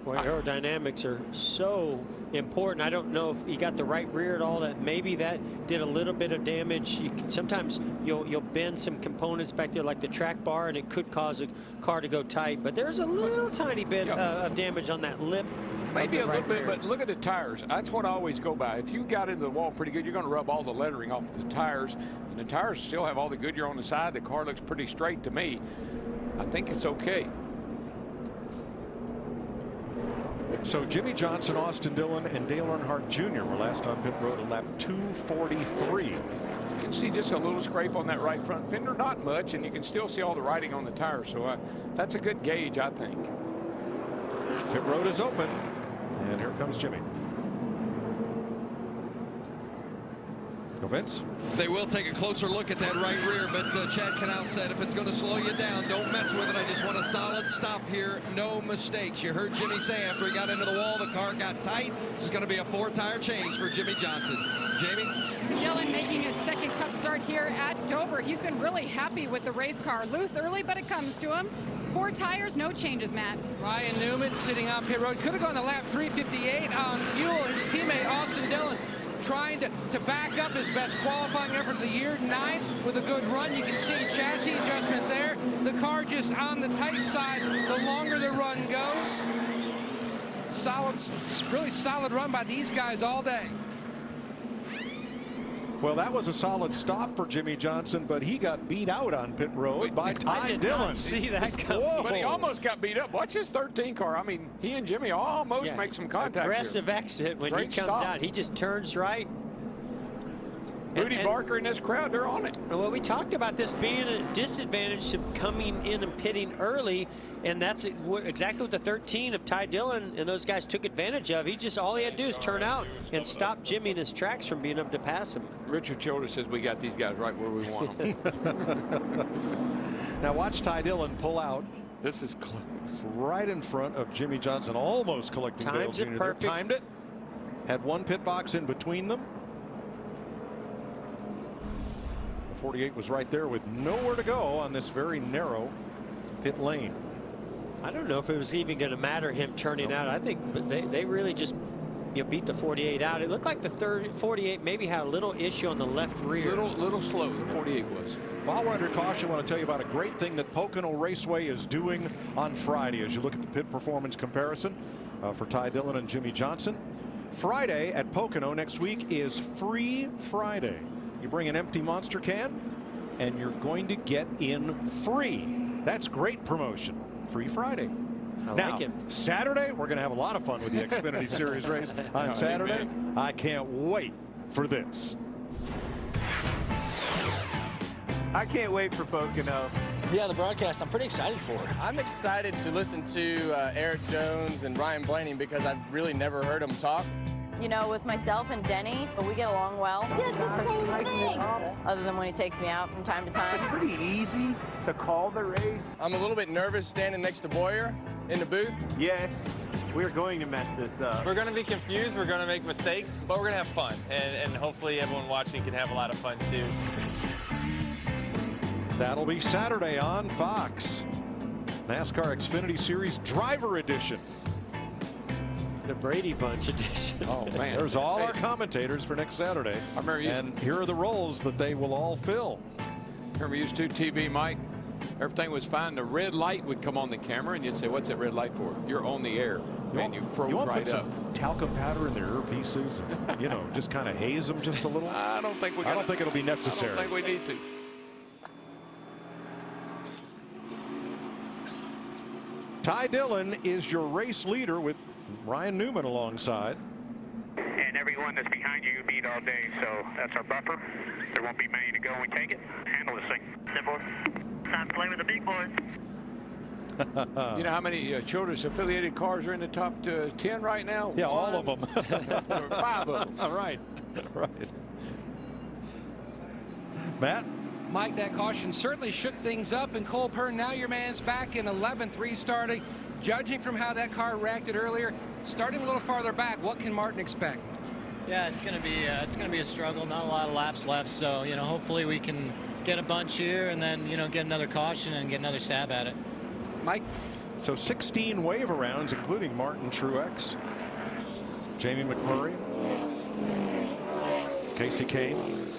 Boy, aerodynamics are so important. I don't know if you got the right rear at all. That maybe that did a little bit of damage. Sometimes you'll bend some components back there, like the track bar, and it could cause a car to go tight. But there's a little tiny bit of damage on that lip. Maybe a little bit, but look at the tires. That's what I always go by. If you got into the wall pretty good, you're going to rub all the lettering off the tires. And the tires still have all the Goodyear on the side. The car looks pretty straight to me. I think it's okay. So Jimmy Johnson, Austin Dillon, and Dale Earnhardt Jr. were last on pit road at lap 243. can see just a little scrape on that right front fender, not much, and you can still see all the writing on the tires. So that's a good gauge, I think. Pit road is open, and here comes Jimmy. Go, Vince. They will take a closer look at that right rear, but Chad Canal said if it's going to slow you down, don't mess with it. I just want a solid stop here, no mistakes. You heard Jimmy say after he got into the wall, the car got tight. This is going to be a 4-tire change for Jimmie Johnson. Jamie? Dillon making his second Cup start here at Dover. He's been really happy with the race car. Loose early, but it comes to him. 4 tires, no changes, Matt. Ryan Newman sitting on pit road. Could have gone to lap 358 on fuel. His teammate, Austin Dillon, trying to back up his best qualifying effort of the year. 9th with a good run. You can see chassis adjustment there. The car just on the tight side the longer the run goes. Solid, really solid run by these guys all day. Well, that was a solid stop for Jimmie Johnson, but he got beat out on pit road by Ty Dillon. See that come. But he almost got beat up. Watch his 13 car. I mean, he and Jimmy almost make some contact. Aggressive here. exit when Great he comes stop. out. He just turns right. Rudy Barker and this crowd, they're on it. Well, we talked about this being a disadvantage to coming in and pitting early, and that's exactly what the 13 of Ty Dillon and those guys took advantage of. All he had to do is turn out and stop Jimmy in his tracks from being able to pass him. Richard Childress says we got these guys right where we want them. Now watch Ty Dillon pull out. This is close. Right in front of Jimmie Johnson, almost collecting Dale Times it Jr. perfect. There. Timed it. Had one pit box in between them. The 48 was right there with nowhere to go on this very narrow pit lane. I don't know if it was even going to matter him turning out. I think they really just beat the 48 out. It looked like the 48 maybe had a little issue on the left rear. Little slow, the 48 was. While we're under caution, I want to tell you about a great thing that Pocono Raceway is doing on Friday as you look at the pit performance comparison for Ty Dillon and Jimmie Johnson. Friday at Pocono next week is Free Friday. You bring an empty Monster can and you're going to get in free. That's great promotion. Free Friday. I like it. Saturday, we're going to have a lot of fun with the Xfinity Series race on Saturday. I can't wait for this. I can't wait for Pocono. Yeah, the broadcast, I'm pretty excited for it. I'm excited to listen to Eric Jones and Ryan Blaney because I've really never heard them talk. You know, with myself and Denny, we get along well. Did the same thing. Other than when he takes me out from time to time. It's pretty easy to call the race. I'm a little bit nervous standing next to Boyer in the booth. Yes, we're going to mess this up. We're going to be confused, we're going to make mistakes, but we're going to have fun. And hopefully everyone watching can have a lot of fun too. That'll be Saturday on Fox. NASCAR Xfinity Series Driver Edition. The Brady Bunch edition. Oh, man. There's all our commentators for next Saturday. I remember and here are the roles that they will all fill. Remember we used to TV, Mike? Everything was fine. The red light would come on the camera, and you'd say, what's that red light for? You're on the air. And you froze right up. Put some talcum powder in their earpieces and, just kind of haze them just a little? I don't think it'll be necessary. I don't think we need to. Ty Dillon is your race leader with Ryan Newman alongside. And everyone that's behind you beat all day, so that's our buffer. There won't be many to go when we take it. Handle this thing. Simple. Time to play with the big boys. You know how many Childress affiliated cars are in the top 10 right now? Yeah, all of them. 5 of them. All right. Right. Matt? Mike, that caution certainly shook things up, and Cole Pearn, now your man's back in 11th, restarting. Judging from how that car reacted earlier, starting a little farther back, what can Martin expect? Yeah, it's going to be a struggle. Not a lot of laps left, so hopefully we can get a bunch here and then get another caution and get another stab at it. Mike? So 16 wave arounds, including Martin Truex, Jamie McMurray, Casey Kane.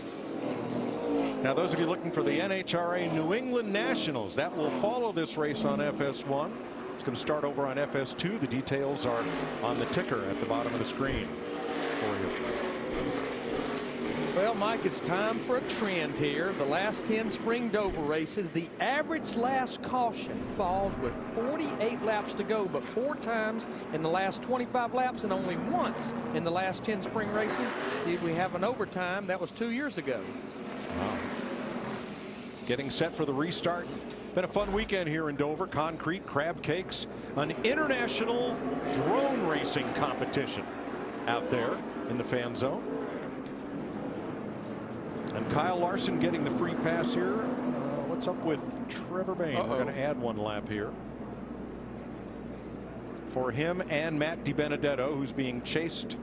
Now, those of you looking for the NHRA New England Nationals, that will follow this race on FS1. It's going to start over on FS2. The details are on the ticker at the bottom of the screen for you. Well, Mike, it's time for a trend here. The last 10 spring Dover races, the average last caution falls with 48 laps to go, but 4 times in the last 25 laps and only once in the last 10 spring races did we have an overtime. That was 2 years ago. getting set for the restart. Been a fun weekend here in Dover. Concrete, crab cakes, an international drone racing competition out there in the fan zone. And Kyle Larson getting the free pass here. What's up with Trevor Bayne? We're going to add one lap here for him and Matt DiBenedetto, who's being chased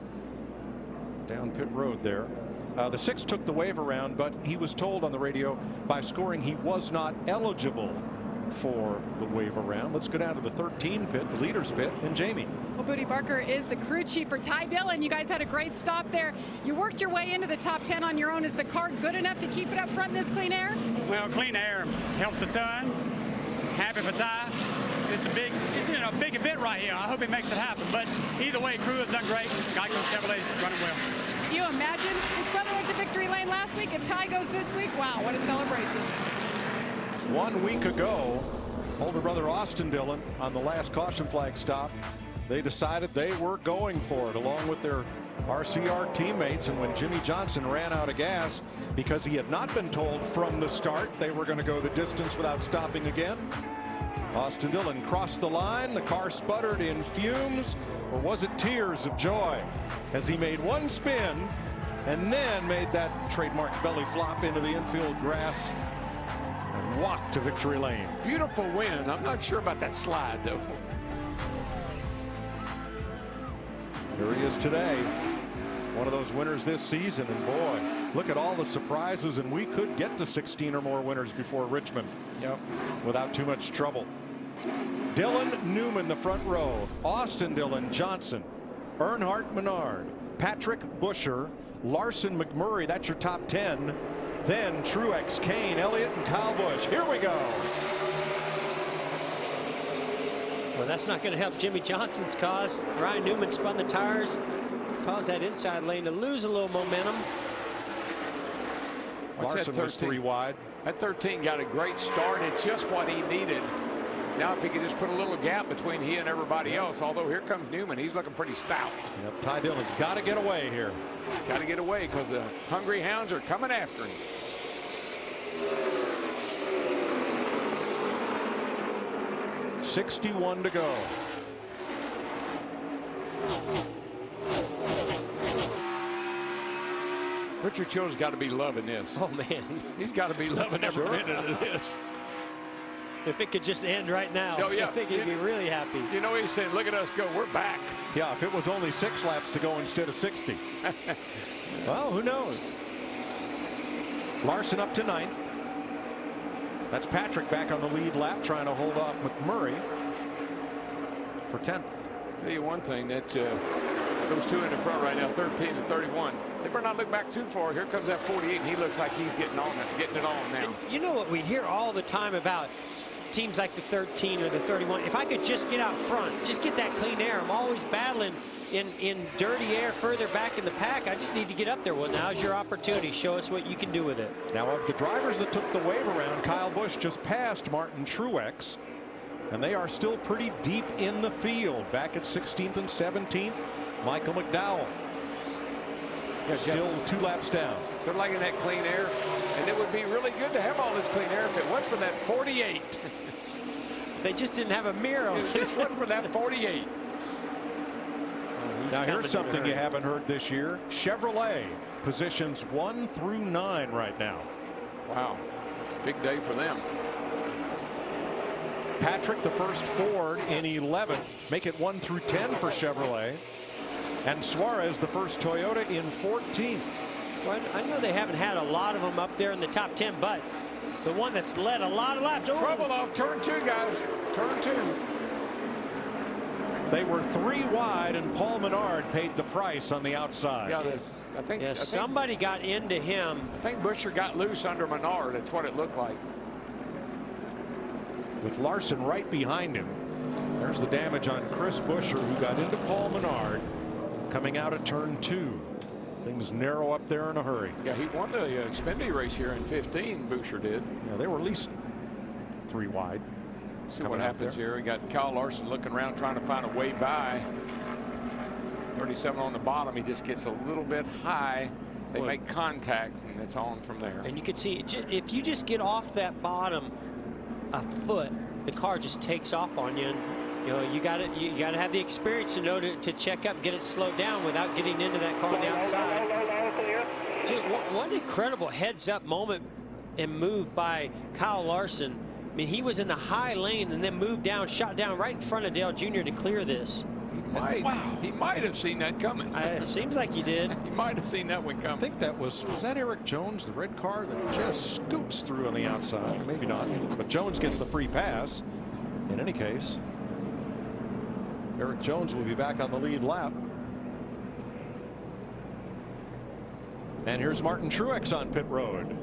down pit road there. The 6 took the wave around, but he was told on the radio by scoring he was not eligible for the wave around. Let's go down to the 13 pit, the leaders pit, and Jamie. Well, Booty Barker is the crew chief for Ty Dillon. You guys had a great stop there. You worked your way into the top 10 on your own. Is the car good enough to keep it up front in this clean air? Well, clean air helps a ton. Happy for Ty. It's in a big event right here. I hope it makes it happen. But either way, crew has done great. Geico Chevrolet running well. You imagine his brother went to victory lane last week. If Ty goes this week, wow, what a celebration. 1 week ago, older brother Austin Dillon on the last caution flag stop, they decided they were going for it along with their RCR teammates. And when Jimmy Johnson ran out of gas because he had not been told from the start they were going to go the distance without stopping again, Austin Dillon crossed the line. The car sputtered in fumes, or was it tears of joy, as he made one spin and then made that trademark belly flop into the infield grass and walked to victory lane. Beautiful win. I'm not sure about that slide, though. Here he is today, one of those winners this season. And boy, look at all the surprises, and we could get to 16 or more winners before Richmond. Yep. Without too much trouble. Dillon, Newman the front row, Austin Dillon, Johnson, Earnhardt, Menard, Patrick, Buscher, Larson, McMurray. That's your top 10. Then Truex, Kane, Elliott, and Kyle Busch. Here we go. Well, that's not going to help Jimmy Johnson's cause. Ryan Newman spun the tires, caused that inside lane to lose a little momentum. Larson was 3 wide. That 13 got a great start. It's just what he needed. Now if he could just put a little gap between he and everybody else, although here comes Newman, he's looking pretty stout. Yep, Ty Dillon's got to get away here. Got to get away because the hungry hounds are coming after him. .61 to go. Richard Childress got to be loving this. Oh, man. He's got to be loving every minute of this. If it could just end right now, oh, yeah. I think he'd be really happy. You know, he's saying, look at us go. We're back. Yeah, if it was only 6 laps to go instead of 60. Well, who knows? Larson up to 9th. That's Patrick back on the lead lap, trying to hold off McMurray for 10th. Tell you one thing, that those two in the front right now, 13 and 31. They better not look back too far. Here comes that 48, and he looks like he's getting it on now. And you know what we hear all the time about teams like the 13 or the 31? If I could just get out front, just get that clean air. I'm always battling in dirty air further back in the pack. I just need to get up there. Well, now's your opportunity. Show us what you can do with it. Now, of the drivers that took the wave around, Kyle Busch just passed Martin Truex, and they are still pretty deep in the field. Back at 16th and 17th, Michael McDowell. Yeah, still 2 laps down. They're liking that clean air, and it would be really good to have all this clean air if it went for that 48. They just didn't have a mirror on it. Just went for that 48. Now here's something you haven't heard this year. Chevrolet positions 1 through 9 right now. Wow, big day for them. Patrick, the first Ford, in 11th. Make it 1 through 10 for Chevrolet. And Suarez, the first Toyota, in 14th. Well, I know they haven't had a lot of them up there in the top 10, but the one that's led a lot of laps. Trouble off turn 2, guys. Turn 2. They were 3 wide, and Paul Menard paid the price on the outside. Yeah, I think somebody got into him. I think Buscher got loose under Menard. That's what it looked like. With Larson right behind him. There's the damage on Chris Buscher, who got into Paul Menard coming out of turn 2. Things narrow up there in a hurry. Yeah, he won the Xfinity race here in 15. Buscher did. Yeah, they were at least 3 wide. See what happens here. We got Kyle Larson looking around trying to find a way by. 37 on the bottom. He just gets a little bit high They make contact, and it's on from there. And you can see, if you just get off that bottom a foot, the car just takes off on you. And, you know, you got to have the experience to know to check up, get it slowed down without getting into that car on the outside. What an incredible heads-up moment and move by Kyle Larson. I mean, he was in the high lane and then moved down, shot down right in front of Dale Jr. to clear this. He might have seen that coming. It seems like he did. He might have seen that one coming. I think that was that Eric Jones, the red car that just scoots through on the outside. Maybe not, but Jones gets the free pass. In any case, Eric Jones will be back on the lead lap. And here's Martin Truex on pit road.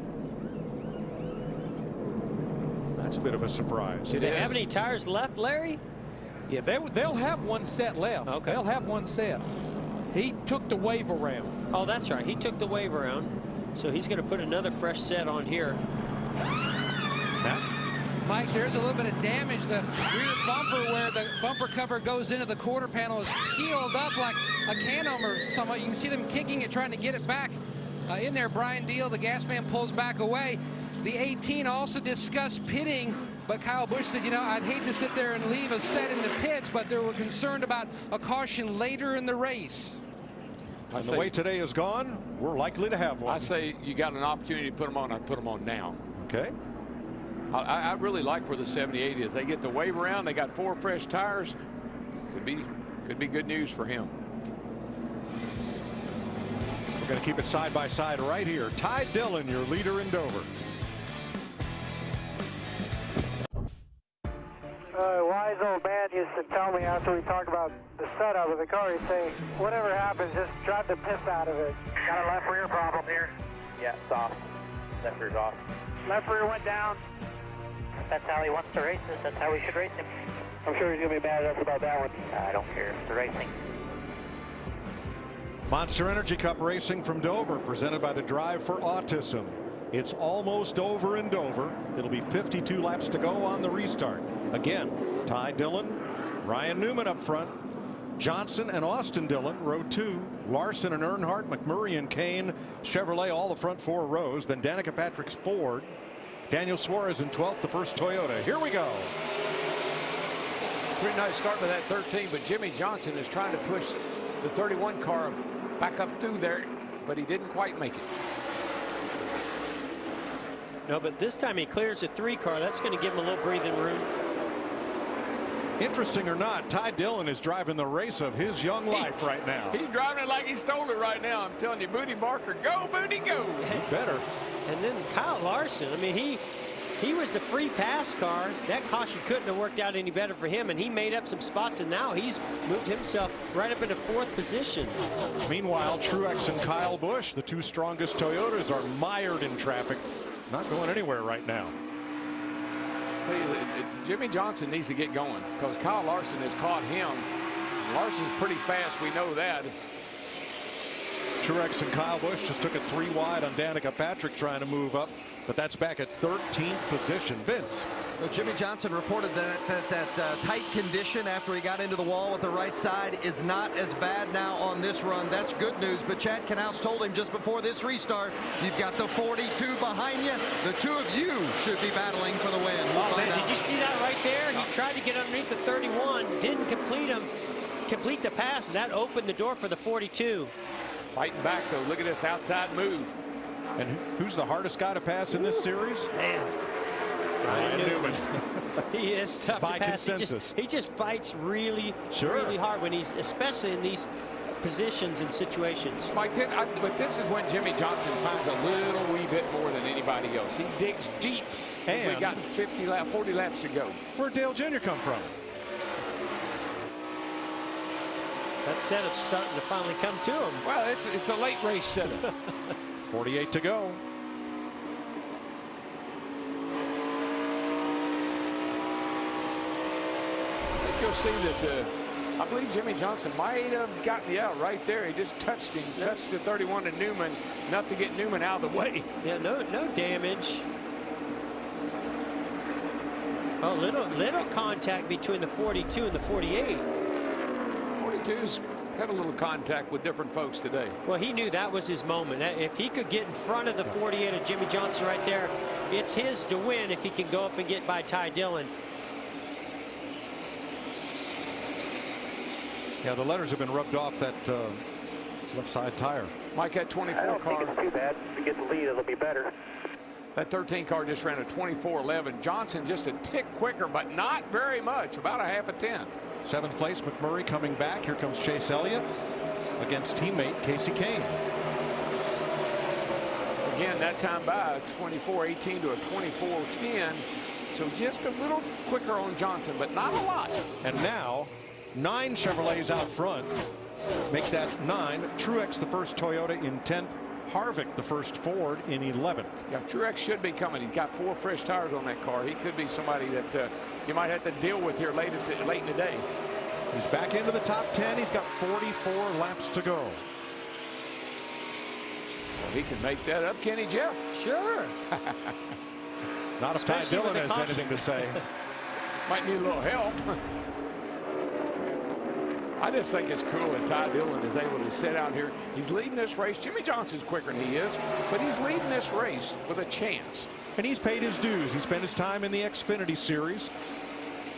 That's a bit of a surprise. Do they have any tires left, Larry? Yeah, they'll have one set left. Okay. They'll have one set. He took the wave around. Oh, that's right. He took the wave around. So he's going to put another fresh set on here. Mike, there's a little bit of damage. The rear bumper where the bumper cover goes into the quarter panel is peeled up like a can opener somewhat. You can see them kicking it, trying to get it back in there. Brian Deal, the gas man, pulls back away. The 18 also discussed pitting, but Kyle Busch said, you know, I'd hate to sit there and leave a set in the pits, but they were concerned about a caution later in the race. And the way today is gone, we're likely to have one. I say you got an opportunity to put them on. I put them on now. Okay. I really like where the 78 is. They get the wave around. They got 4 fresh tires. Could be good news for him. We're going to keep it side by side right here. Ty Dillon, your leader in Dover. Wise old man used to tell me after we talk about the setup of the car, he'd say, whatever happens, just drive the piss out of it. Got a left rear problem here. Yeah, it's off. Left rear's off. Left rear went down. That's how he wants to race this. That's how we should race him. I'm sure he's going to be mad at us about that one. I don't care. It's the racing. Monster Energy Cup racing from Dover, presented by the Drive for Autism. It's almost over in Dover. It'll be 52 laps to go on the restart. Again, Ty Dillon, Ryan Newman up front, Johnson and Austin Dillon, row 2, Larson and Earnhardt, McMurray and Kane, Chevrolet, all the front 4 rows, then Danica Patrick's Ford, Daniel Suarez in 12th, the first Toyota. Here we go. Pretty nice start with that 13, but Jimmy Johnson is trying to push the 31 car back up through there, but he didn't quite make it. No, but this time he clears the 3 car. That's going to give him a little breathing room. Interesting or not, Ty Dillon is driving the race of his young life right now. He's driving it like he stole it right now. I'm telling you, Booty Barker, go, Booty, go. He better. And then Kyle Larson, I mean, he was the free pass car. That caution couldn't have worked out any better for him, and he made up some spots, and now he's moved himself right up into 4th position. Meanwhile, Truex and Kyle Busch, the 2 strongest Toyotas, are mired in traffic, not going anywhere right now. Tell you, Jimmy Johnson needs to get going because Kyle Larson has caught him. Larson's pretty fast, we know that. Truex and Kyle Busch just took it 3 wide on Danica Patrick trying to move up, but that's back at 13th position. Vince. Well, Jimmy Johnson reported that tight condition after he got into the wall with the right side is not as bad now on this run. That's good news. But Chad Knaus told him just before this restart, you've got the 42 behind you. The 2 of you should be battling for the win. Oh, man, did you see that right there? He tried to get underneath the 31, didn't complete the pass, and that opened the door for the 42. Fighting back, though. Look at this outside move. And who's the hardest guy to pass in this series? Man. Ryan Newman. He is tough by to pass. consensus. He just fights really hard when he's, especially in these positions and situations. Mike, but this is when Jimmy Johnson finds a little wee bit more than anybody else. He digs deep. And we got 40 laps to go. Where'd Dale Jr. come from? That setup's starting to finally come to him. Well, it's a late race setup. 48 to go. I think you'll see that I believe Jimmy Johnson might have gotten the out right there. He just touched him, touched the 31 to Newman, enough to get Newman out of the way. Yeah, no damage. Oh, little contact between the 42 and the 48. 42's had a little contact with different folks today. Well, he knew that was his moment. If he could get in front of the 48 of Jimmie Johnson right there, it's his to win if he can go up and get by Ty Dillon. Yeah, the letters have been rubbed off that left side tire. Mike, that 24 I don't car. think it's too bad. If we get the lead, it'll be better. That 13 car just ran a 24.11. Johnson just a tick quicker, but not very much, about a half a tenth. 7th place, McMurray coming back. Here comes Chase Elliott against teammate Casey Kane. Again, that time by a 24.18 to a 24.10. So just a little quicker on Johnson, but not a lot. And now 9 Chevrolets out front make that 9. Truex the first Toyota in 10th. Harvick the first Ford in 11th. Yeah, Truex should be coming. He's got 4 fresh tires on that car. He could be somebody that you might have to deal with here late in the day. He's back into the top 10. He's got 44 laps to go. Well, he can make that up, Kenny Jeff. Sure. Not if Ty Dillon has anything to say. Might need a little help. I just think it's cool that Ty Dillon is able to sit out here. He's leading this race. Jimmie Johnson's quicker than he is, but he's leading this race with a chance. And he's paid his dues. He spent his time in the Xfinity Series.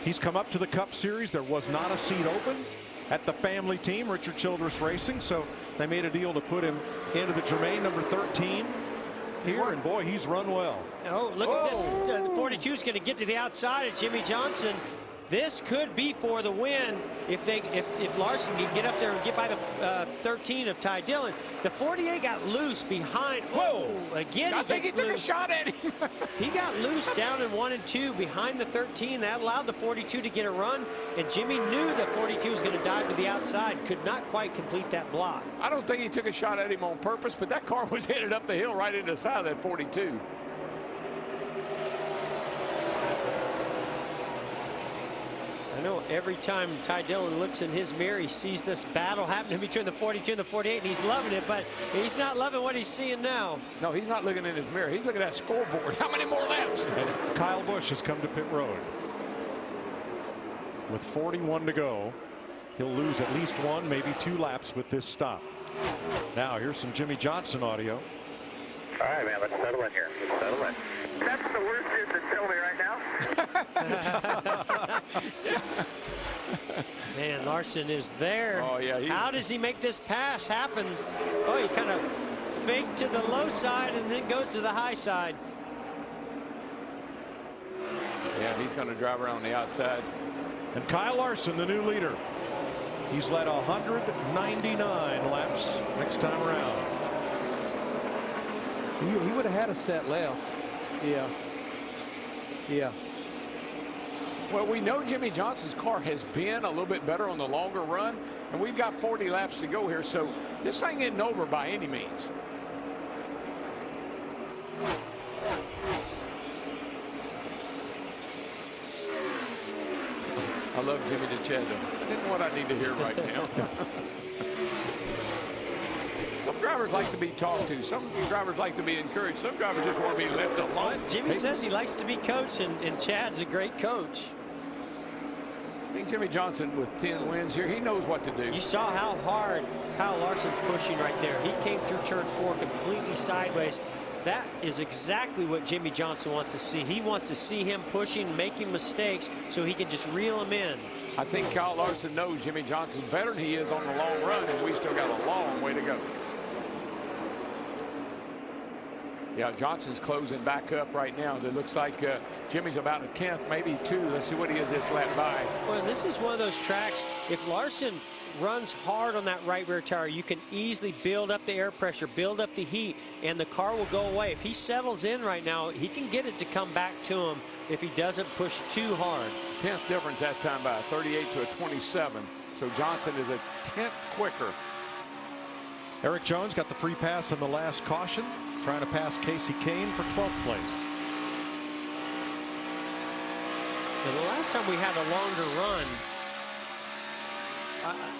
He's come up to the Cup Series. There was not a seat open at the family team, Richard Childress Racing, so they made a deal to put him into the Germain number 13 here, and boy, he's run well. Oh, look at this. The 42 is going to get to the outside of Jimmie Johnson. This could be for the win if Larson can get up there and get by the 13 of Ty Dillon. The 48 got loose behind. Whoa! Again, I think he took a shot at him. He got loose down in 1 and 2 behind the 13. That allowed the 42 to get a run, and Jimmy knew that 42 was going to dive to the outside. Could not quite complete that block. I don't think he took a shot at him on purpose, but that car was headed up the hill right into the side of that 42. I know every time Ty Dillon looks in his mirror, he sees this battle happening between the 42 and the 48, and he's loving it, but he's not loving what he's seeing now. No, he's not looking in his mirror. He's looking at that scoreboard. How many more laps? And Kyle Busch has come to pit road. With 41 to go, he'll lose at least 1, maybe 2 laps with this stop. Now, here's some Jimmie Johnson audio. All right, man, let's settle in here. Let's settle in. That's the worst you can tell me right now. Man, Larson is there. Oh, yeah. How does he make this pass happen? Oh, he kind of faked to the low side and then goes to the high side. Yeah, he's going to drive around the outside. And Kyle Larson, the new leader. He's led 199 laps next time around. He would have had a set left. Yeah. Yeah. Well, we know Jimmie Johnson's car has been a little bit better on the longer run, and we've got 40 laps to go here, so this thing isn't over by any means. I love Jimmy DeChendo. That's what I need to hear right now. Some drivers like to be talked to. Some drivers like to be encouraged. Some drivers just want to be left alone. Well, Jimmy says he likes to be coached, and Chad's a great coach. I think Jimmie Johnson with 10 wins here, he knows what to do. You saw how hard Kyle Larson's pushing right there. He came through turn 4 completely sideways. That is exactly what Jimmie Johnson wants to see. He wants to see him pushing, making mistakes, so he can just reel him in. I think Kyle Larson knows Jimmie Johnson's better than he is on the long run, and we still got a long way to go. Yeah, Johnson's closing back up right now. It looks like Jimmy's about a 10th, maybe 2. Let's see what he is this lap by. Well, this is one of those tracks, if Larson runs hard on that right rear tire, you can easily build up the air pressure, build up the heat, and the car will go away. If he settles in right now, he can get it to come back to him if he doesn't push too hard. 10th difference that time by a 38 to a 27. So Johnson is a 10th quicker. Eric Jones got the free pass in the last caution, trying to pass Casey Kane for 12th place. And the last time we had a longer run,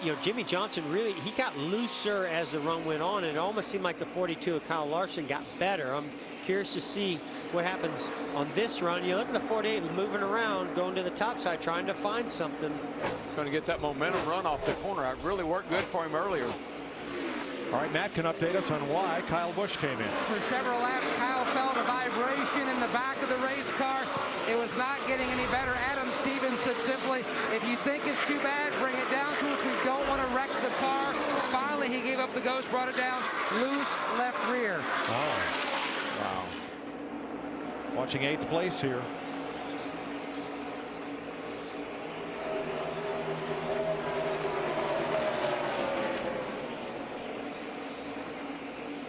you know, Jimmie Johnson really, he got looser as the run went on, and it almost seemed like the 42 of Kyle Larson got better. curious to see what happens on this run. You look at the 48 moving around, going to the top side, trying to find something. He's going to get that momentum run off the corner. It really worked good for him earlier. All right, Matt can update us on why Kyle Busch came in. For several laps, Kyle felt a vibration in the back of the race car. It was not getting any better. Adam Stevens said simply, if you think it's too bad, bring it down to us. We don't want to wreck the car. Finally, he gave up the ghost, brought it down, loose left rear. Oh, wow. Watching 8th place here.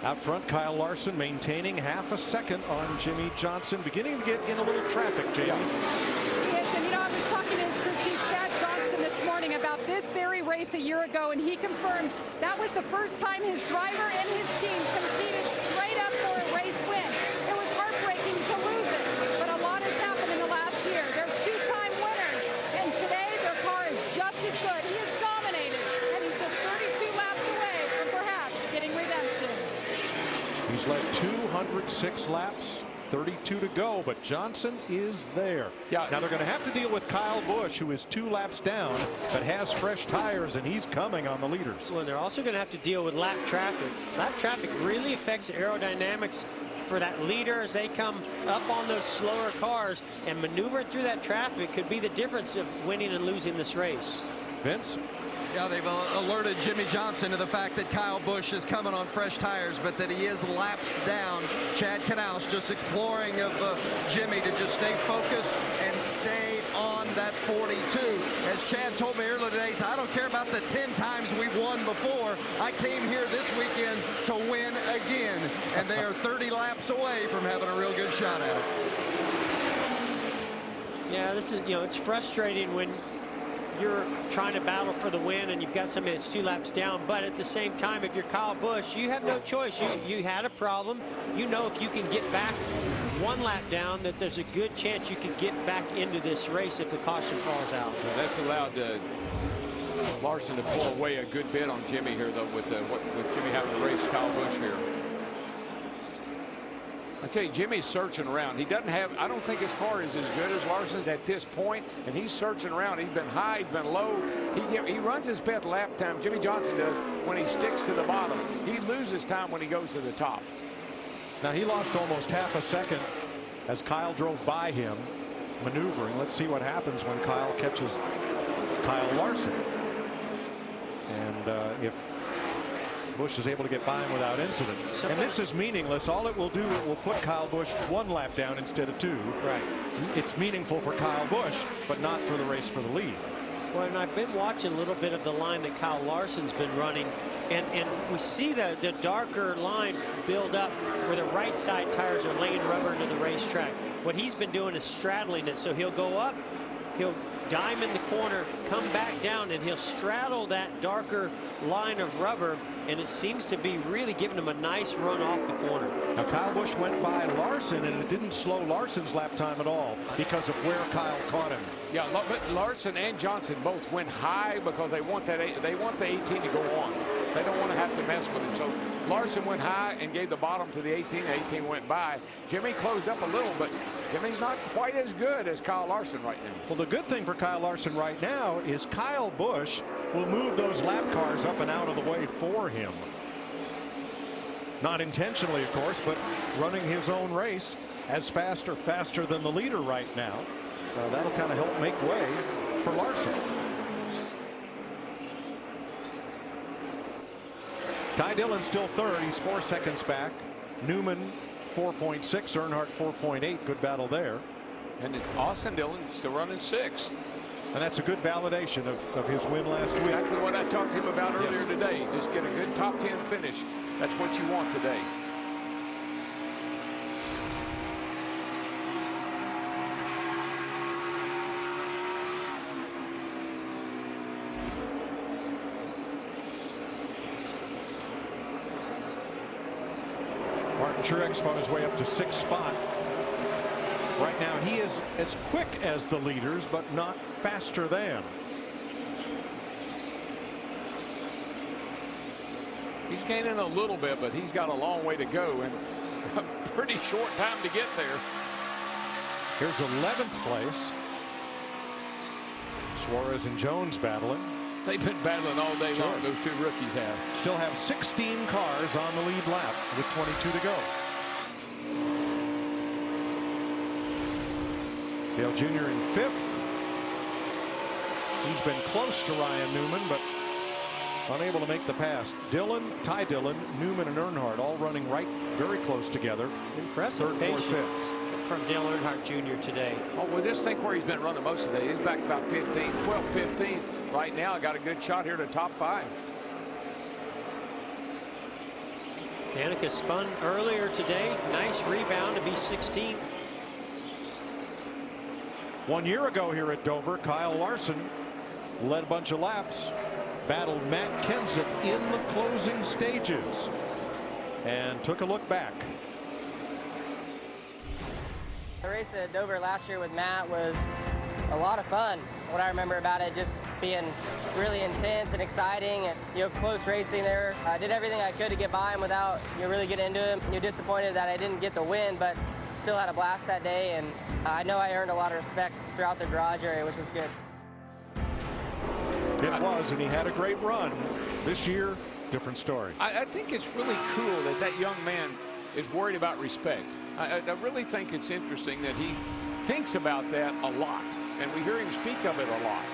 Out front, Kyle Larson maintaining half a second on Jimmie Johnson, beginning to get in a little traffic, Jamie. He is, and you know, I was talking to his crew chief, Chad Johnston, this morning about this very race a year ago, and he confirmed that was the first time his driver and his team competed straight up for a race win. It was heartbreaking to lose it, but a lot has happened in the last year. They're two-time winners, and today their car is just as good. He is dominated, and he's just 32 laps away from perhaps getting redemption. He's led 206 laps, 32 to go, but Johnson is there. Yeah. Now they're going to have to deal with Kyle Busch, who is 2 laps down, but has fresh tires, and he's coming on the leaders. Well, they're also going to have to deal with lap traffic. Lap traffic really affects aerodynamics for that leader as they come up on those slower cars, and maneuvering through that traffic could be the difference of winning and losing this race. Vince? Yeah, they've alerted Jimmie Johnson to the fact that Kyle Busch is coming on fresh tires, but that he is laps down. Chad Knaus just exploring of Jimmie to just stay focused and stay on that 42. As Chad told me earlier today, I don't care about the 10 times we've won before. I came here this weekend to win again, and they are 30 laps away from having a real good shot at it. Yeah, this is, you know, it's frustrating when you're trying to battle for the win and you've got somebody that's 2 laps down, but at the same time, if you're Kyle Busch, you have no choice. You had a problem. You know, if you can get back 1 lap down, that there's a good chance you could get back into this race if the caution falls out. Well, that's allowed Larson to pull away a good bit on Jimmie here, though, with Jimmie having to race Kyle Busch here. I tell you, Jimmie's searching around. He doesn't have, I don't think his car is as good as Larson's at this point, and he's searching around. He's been high, he's been low. He runs his best lap time, Jimmie Johnson does, when he sticks to the bottom. He loses time when he goes to the top. Now he lost almost half a second as Kyle drove by him, maneuvering. Let's see what happens when Kyle catches Kyle Larson. And if Busch is able to get by him without incident. And this is meaningless. All it will do, it will put Kyle Busch 1 lap down instead of 2. Right. It's meaningful for Kyle Busch, but not for the race for the lead. Well, and I've been watching a little bit of the line that Kyle Larson's been running, and we see the darker line build up where the right side tires are laying rubber into the racetrack. What he's been doing is straddling it, so he'll go up, he'll dime in the corner, come back down, and he'll straddle that darker line of rubber, and it seems to be really giving him a nice run off the corner. Now Kyle Busch went by Larson, and it didn't slow Larson's lap time at all because of where Kyle caught him. Yeah, but Larson and Johnson both went high because they want the 18 to go on. They don't want to have to mess with him. So Larson went high and gave the bottom to the 18. The 18 went by. Jimmie closed up a little, but Jimmie's not quite as good as Kyle Larson right now. Well, the good thing for Kyle Larson right now is Kyle Busch will move those lap cars up and out of the way for him. Not intentionally, of course, but running his own race as faster than the leader right now. That'll kind of help make way for Larson. Ty Dillon still third. He's 4 seconds back. Newman 4.6. Earnhardt 4.8. Good battle there. And Austin Dillon still running 6th. And that's a good validation of his win last week. Exactly what I talked to him about earlier today. Just get a good top 10 finish. That's what you want today. Martin Truex fought his way up to 6th spot. Right now he is as quick as the leaders, but not faster than. He's gaining a little bit, but he's got a long way to go. And pretty short time to get there. Here's 11th place. Suarez and Jones battling. They've been battling all day long, those two rookies have. Still have 16 cars on the lead lap with 22 to go. Dale Jr. in 5th. He's been close to Ryan Newman, but unable to make the pass. Ty Dillon, Newman, and Earnhardt all running right very close together. Impressive 3rd, 4th, patience 5th. from Dale Earnhardt Jr. today. Oh, well, just think where he's been running most of the day. He's back about 15, 12, 15. Right now, got a good shot here to top 5. Danica spun earlier today. Nice rebound to be 16th. 1 year ago here at Dover, Kyle Larson led a bunch of laps, battled Matt Kenseth in the closing stages, and took a look back. The race at Dover last year with Matt was a lot of fun. What I remember about it just being really intense and exciting, and close racing there. I did everything I could to get by him without really getting into him. You're disappointed that I didn't get the win, but still had a blast that day, and I know I earned a lot of respect throughout the garage area, which was good. It was, and he had a great run. This year, different story. I think it's really cool that that young man is worried about respect. I really think it's interesting that he thinks about that a lot, and we hear him speak of it a lot.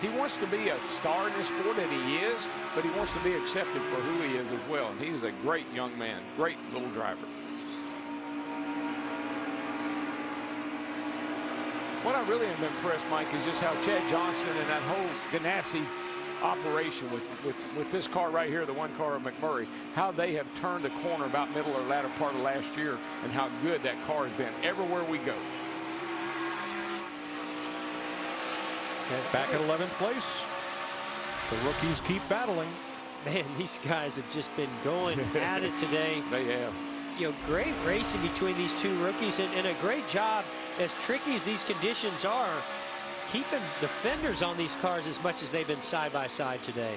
He wants to be a star in the sport, and he is, but he wants to be accepted for who he is as well, and he's a great young man, great little driver. What I really am impressed, Mike, is just how Chad Johnson and that whole Ganassi operation with this car right here, the one car of McMurray, how they have turned the corner about middle or latter part of last year, and how good that car has been everywhere we go. Back at 11th place. The rookies keep battling. Man, these guys have just been going at it today. They have. Great racing between these two rookies, and a great job, as tricky as these conditions are, keeping the fenders on these cars as much as they've been side by side today.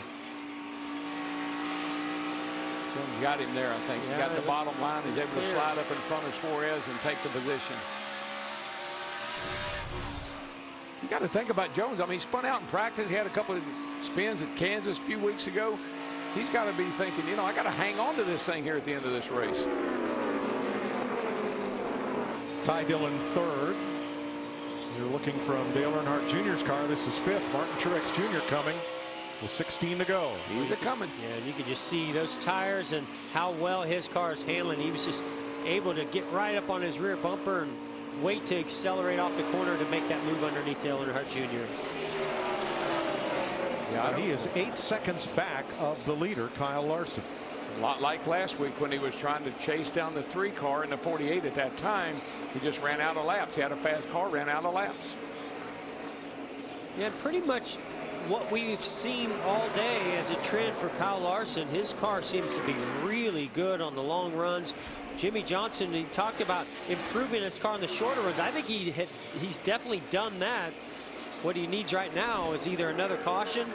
Someone's got him there, I think. He's got the bottom line. He's able to slide up in front of Suarez and take the position. You got to think about Jones. I mean, he spun out in practice. He had a couple of spins at Kansas a few weeks ago. He's got to be thinking, I got to hang on to this thing here at the end of this race. Ty Dillon 3rd. You're looking from Dale Earnhardt Jr.'s car. This is 5th. Martin Truex Jr. coming with 16 to go. He's coming. Yeah, and you can just see those tires and how well his car is handling. He was just able to get right up on his rear bumper and wait to accelerate off the corner to make that move underneath Dale Earnhardt Jr. Yeah, he is 8 seconds back of the leader, Kyle Larson. A lot like last week when he was trying to chase down the 3 car in the 48 at that time. He just ran out of laps. He had a fast car, ran out of laps. Yeah, pretty much what we've seen all day as a trend for Kyle Larson. His car seems to be really good on the long runs. Jimmie Johnson, he talked about improving his car on the shorter runs. I think he's definitely done that. What he needs right now is either another caution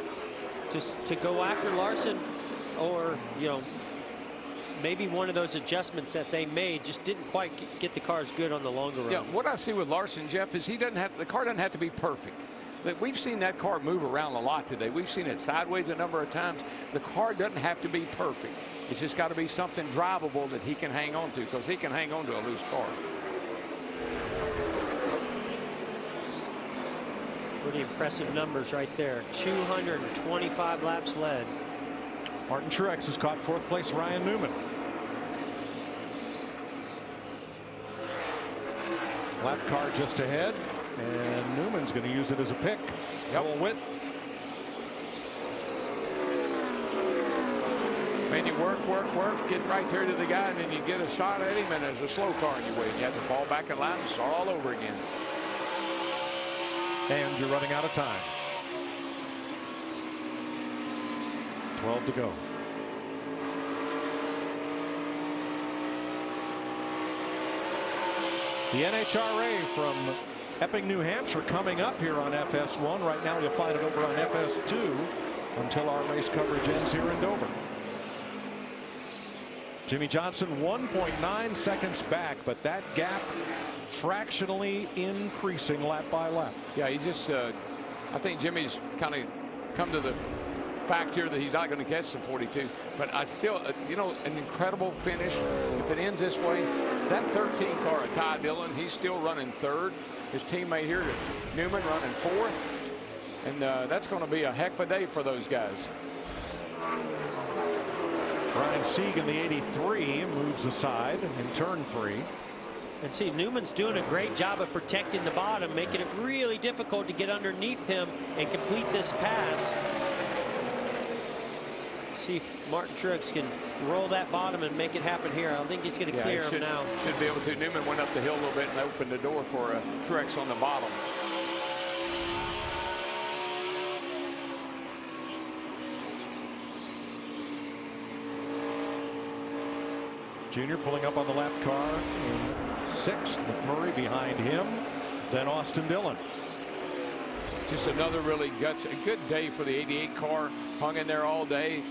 to go after Larson, or maybe one of those adjustments that they made just didn't quite get the cars good on the longer run. Yeah, what I see with Larson, Jeff, is the car doesn't have to be perfect. We've seen that car move around a lot today. We've seen it sideways a number of times. The car doesn't have to be perfect. It's just got to be something drivable that he can hang on to, because he can hang on to a loose car. Pretty impressive numbers right there. 225 laps led. Martin Truex has caught 4th place Ryan Newman. Lap car just ahead, and Newman's going to use it as a pick. Joel Witt. Man, you work, get right there to the guy, and then you get a shot at him, and there's a slow car in your way. You have to fall back in line and start all over again. And you're running out of time. 12 to go. The NHRA from Epping, New Hampshire coming up here on FS1. Right now you'll find it over on FS2 until our race coverage ends here in Dover. Jimmy Johnson 1.9 seconds back, but that gap fractionally increasing lap by lap. Yeah, he just, I think Jimmy's kind of come to the fact here that he's not going to catch the 42. But I still, you know, an incredible finish. If it ends this way, that 13 car of Ty Dillon, he's still running third. His teammate here, Newman, running fourth. And that's going to be a heck of a day for those guys. Brian Sieg in the 83 moves aside in turn 3. And see, Newman's doing a great job of protecting the bottom, making it really difficult to get underneath him and complete this pass. See if Martin Truex can roll that bottom and make it happen here. I don't think he's going to clear him now. Should be able to. Newman went up the hill a little bit and opened the door for Truex on the bottom. Junior pulling up on the lap car in 6th. McMurray behind him. Then Austin Dillon. Just another really good day for the 88 car. Hung in there all day.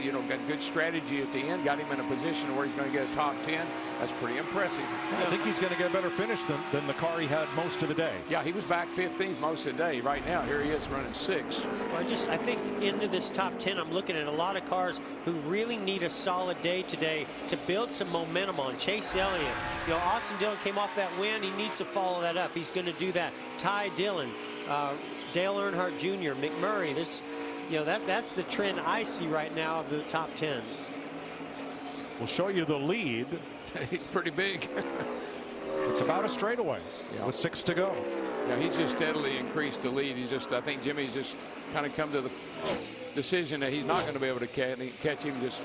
You know, got good strategy at the end. Got him in a position where he's going to get a top 10. That's pretty impressive. I think he's going to get a better finish than the car he had most of the day. Yeah, he was back 15th most of the day. Right now, here he is running 6. Well, I think into this top 10, I'm looking at a lot of cars who really need a solid day today to build some momentum on. Chase Elliott, you know, Austin Dillon came off that win. He needs to follow that up. He's going to do that. Ty Dillon, Dale Earnhardt Jr., McMurray. You know, that's the trend I see right now of the top 10. We'll show you the lead. It's pretty big. It's about a straightaway with 6 to go. Yeah, he's just steadily increased the lead. He's just, I think Jimmy's just kind of come to the decision that he's not going to be able to catch him just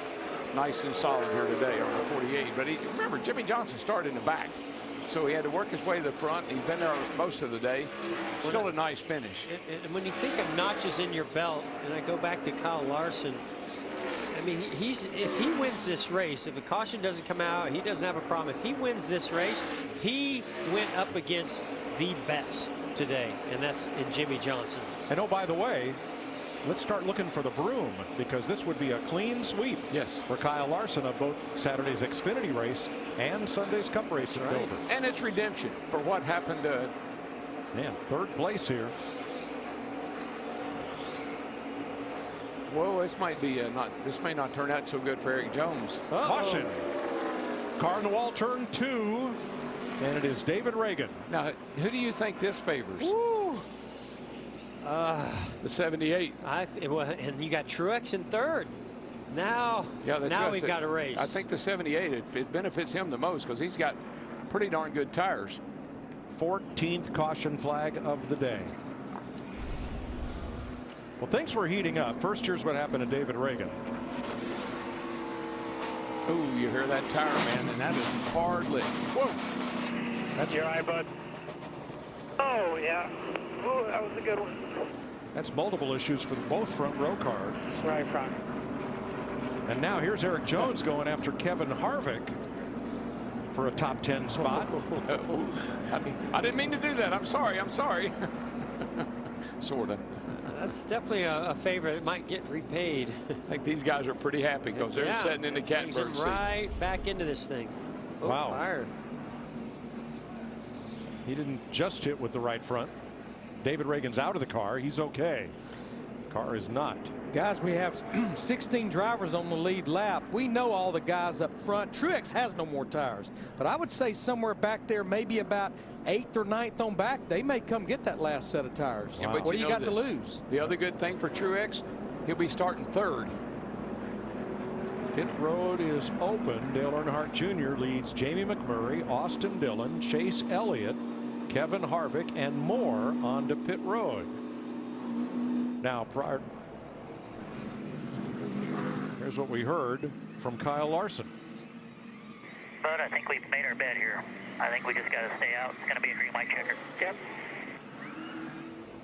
nice and solid here today on the 48. But remember, Jimmy Johnson started in the back. So he had to work his way to the front. He's been there most of the day. Still a nice finish. And when you think of notches in your belt, and I go back to Kyle Larson, I mean, if he wins this race, if a caution doesn't come out, he doesn't have a problem. If he wins this race, he went up against the best today, and that's in Jimmy Johnson. And oh, by the way, let's start looking for the broom, because this would be a clean sweep for Kyle Larson of both Saturday's Xfinity race and Sunday's Cup race at Dover. And it's redemption for what happened to... Man, 3rd place here. Well, this might be this may not turn out so good for Eric Jones. Caution. Car in the wall, turn 2, and it is David Ragan. Now, who do you think this favors? The 78. And you got Truex in 3rd. Now we've got a race. I think the 78, it benefits him the most because he's got pretty darn good tires. 14th caution flag of the day. Well, things were heating up. First, here's what happened to David Ragan. Ooh, you hear that tire, man, and that is hard lit. Whoa. That's your eye, bud. Oh, yeah. Oh, that was a good one. That's multiple issues for both front row cars. Right front. And now here's Eric Jones going after Kevin Harvick for a top 10 spot. I didn't mean to do that. I'm sorry. Sort of. That's definitely a favor. It might get repaid. I think these guys are pretty happy because they're sitting in the catbird seat. Right back into this thing. Oh, wow. Fire. He didn't just hit with the right front. David Ragan's out of the car. He's okay. Car is not. Guys, we have 16 drivers on the lead lap. We know all the guys up front. Truex has no more tires, but I would say somewhere back there, maybe about 8th or 9th on back, they may come get that last set of tires. Yeah, what do you got to lose? The other good thing for Truex, he'll be starting 3rd. Pit road is open. Dale Earnhardt Jr. leads Jamie McMurray, Austin Dillon, Chase Elliott, Kevin Harvick, and more onto pit road. Now, here's what we heard from Kyle Larson. But I think we've made our bed here. I think we just got to stay out. It's going to be a green light checker. Yep.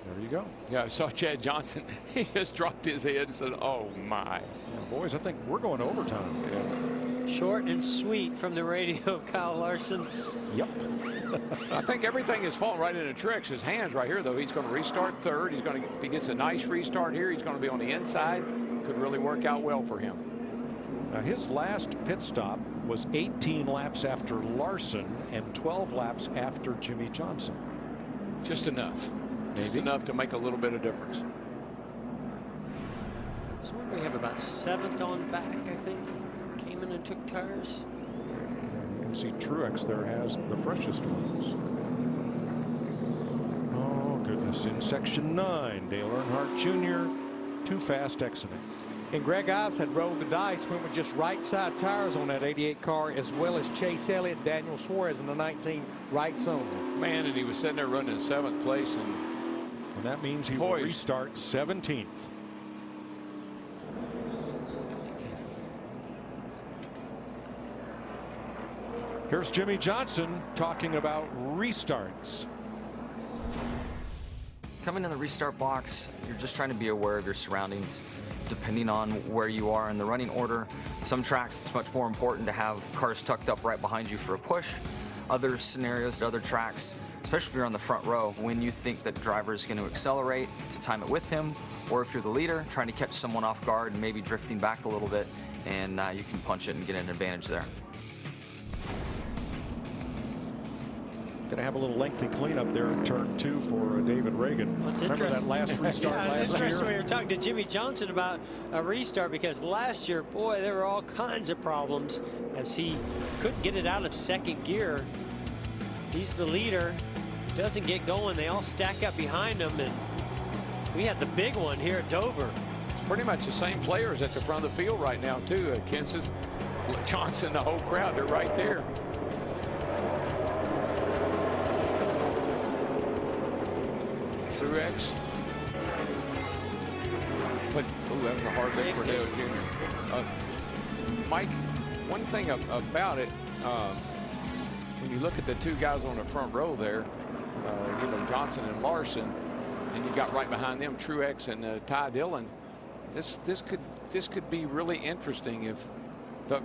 There you go. Yeah, I saw Chad Johnson. He just dropped his head and said, oh, my. Yeah, boys, I think we're going to overtime. Yeah. Short and sweet from the radio of Kyle Larson. Yep. I think everything is falling right into Truex's hands right here, though. He's going to restart 3rd. He's going to, if he gets a nice restart here, he's going to be on the inside. Could really work out well for him. Now his last pit stop was 18 laps after Larson and 12 laps after Jimmie Johnson. Just enough. Maybe. Just enough to make a little bit of difference. So what do we have, about 7th on back, I think? Came in and took tires. You can see Truex there has the freshest ones. Oh goodness, in section 9, Dale Earnhardt Jr. too fast exiting. And Greg Ives had rolled the dice, went with just right side tires on that 88 car, as well as Chase Elliott, Daniel Suarez in the 19 rights only. Man, and he was sitting there running in 7th place, and that means he will restart 17th. Here's Jimmie Johnson talking about restarts. Coming in the restart box, you're just trying to be aware of your surroundings. Depending on where you are in the running order, some tracks it's much more important to have cars tucked up right behind you for a push. Other scenarios at other tracks, especially if you're on the front row, when you think that the driver is going to accelerate, to time it with him, or if you're the leader, trying to catch someone off guard and maybe drifting back a little bit, and you can punch it and get an advantage there. Going to have a little lengthy cleanup there in turn 2 for David Ragan. Remember that last restart yeah, last it's interesting year? when you're talking to Jimmie Johnson about a restart, because last year, boy, there were all kinds of problems as he couldn't get it out of second gear. He's the leader, doesn't get going. They all stack up behind him, and we had the big one here at Dover. pretty much the same players at the front of the field right now, too. Kenseth, Johnson, the whole crowd, they're right there. Truex. But, ooh, that was a hard lick for Dale Jr. Mike, one thing about it, when you look at the two guys on the front row there, you know, Johnson and Larson, and you got right behind them Truex and Ty Dillon. This could be really interesting if the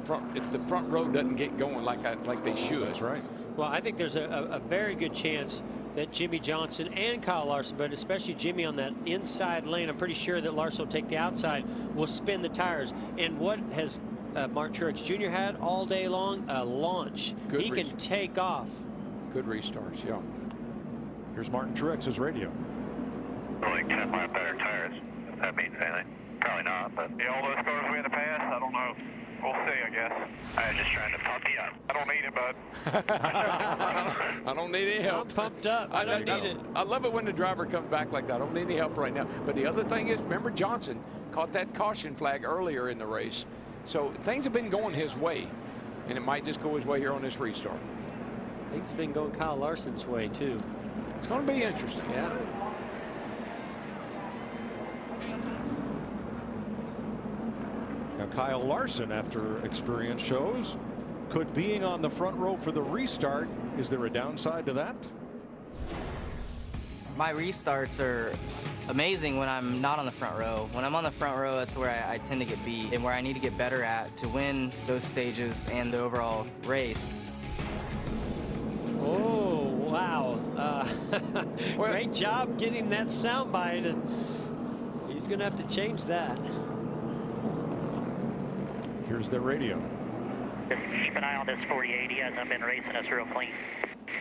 front row doesn't get going like they should. That's right. Well, I think there's a very good chance that Jimmie Johnson and Kyle Larson, but especially Jimmie on that inside lane, I'm pretty sure that Larson will take the outside, will spin the tires. And what has Martin Truex Jr. had all day long? A launch. He can take off. Good restarts, yeah. Here's Martin Truex's radio. Like 10 lap better tires, if that means anything. Probably not, but yeah, all those cars we had to pass, I don't know. We'll see, I guess. I was just trying to pump you up. I don't need it, bud. I don't need any help. I'm pumped up. I don't need it. I love it when the driver comes back like that. I don't need any help right now. But the other thing is, remember Johnson caught that caution flag earlier in the race. So things have been going his way, and it might just go his way here on this restart. Things have been going Kyle Larson's way, too. It's going to be interesting. Yeah. Now Kyle Larson, after experience shows, could being on the front row for the restart, is there a downside to that? My restarts are amazing when I'm not on the front row. When I'm on the front row, that's where I tend to get beat and where I need to get better at to win those stages and the overall race. Oh, wow. Great job getting that soundbite, and he's going to have to change that. Here's their radio. Just keep an eye on this 48. He hasn't been racing us real clean.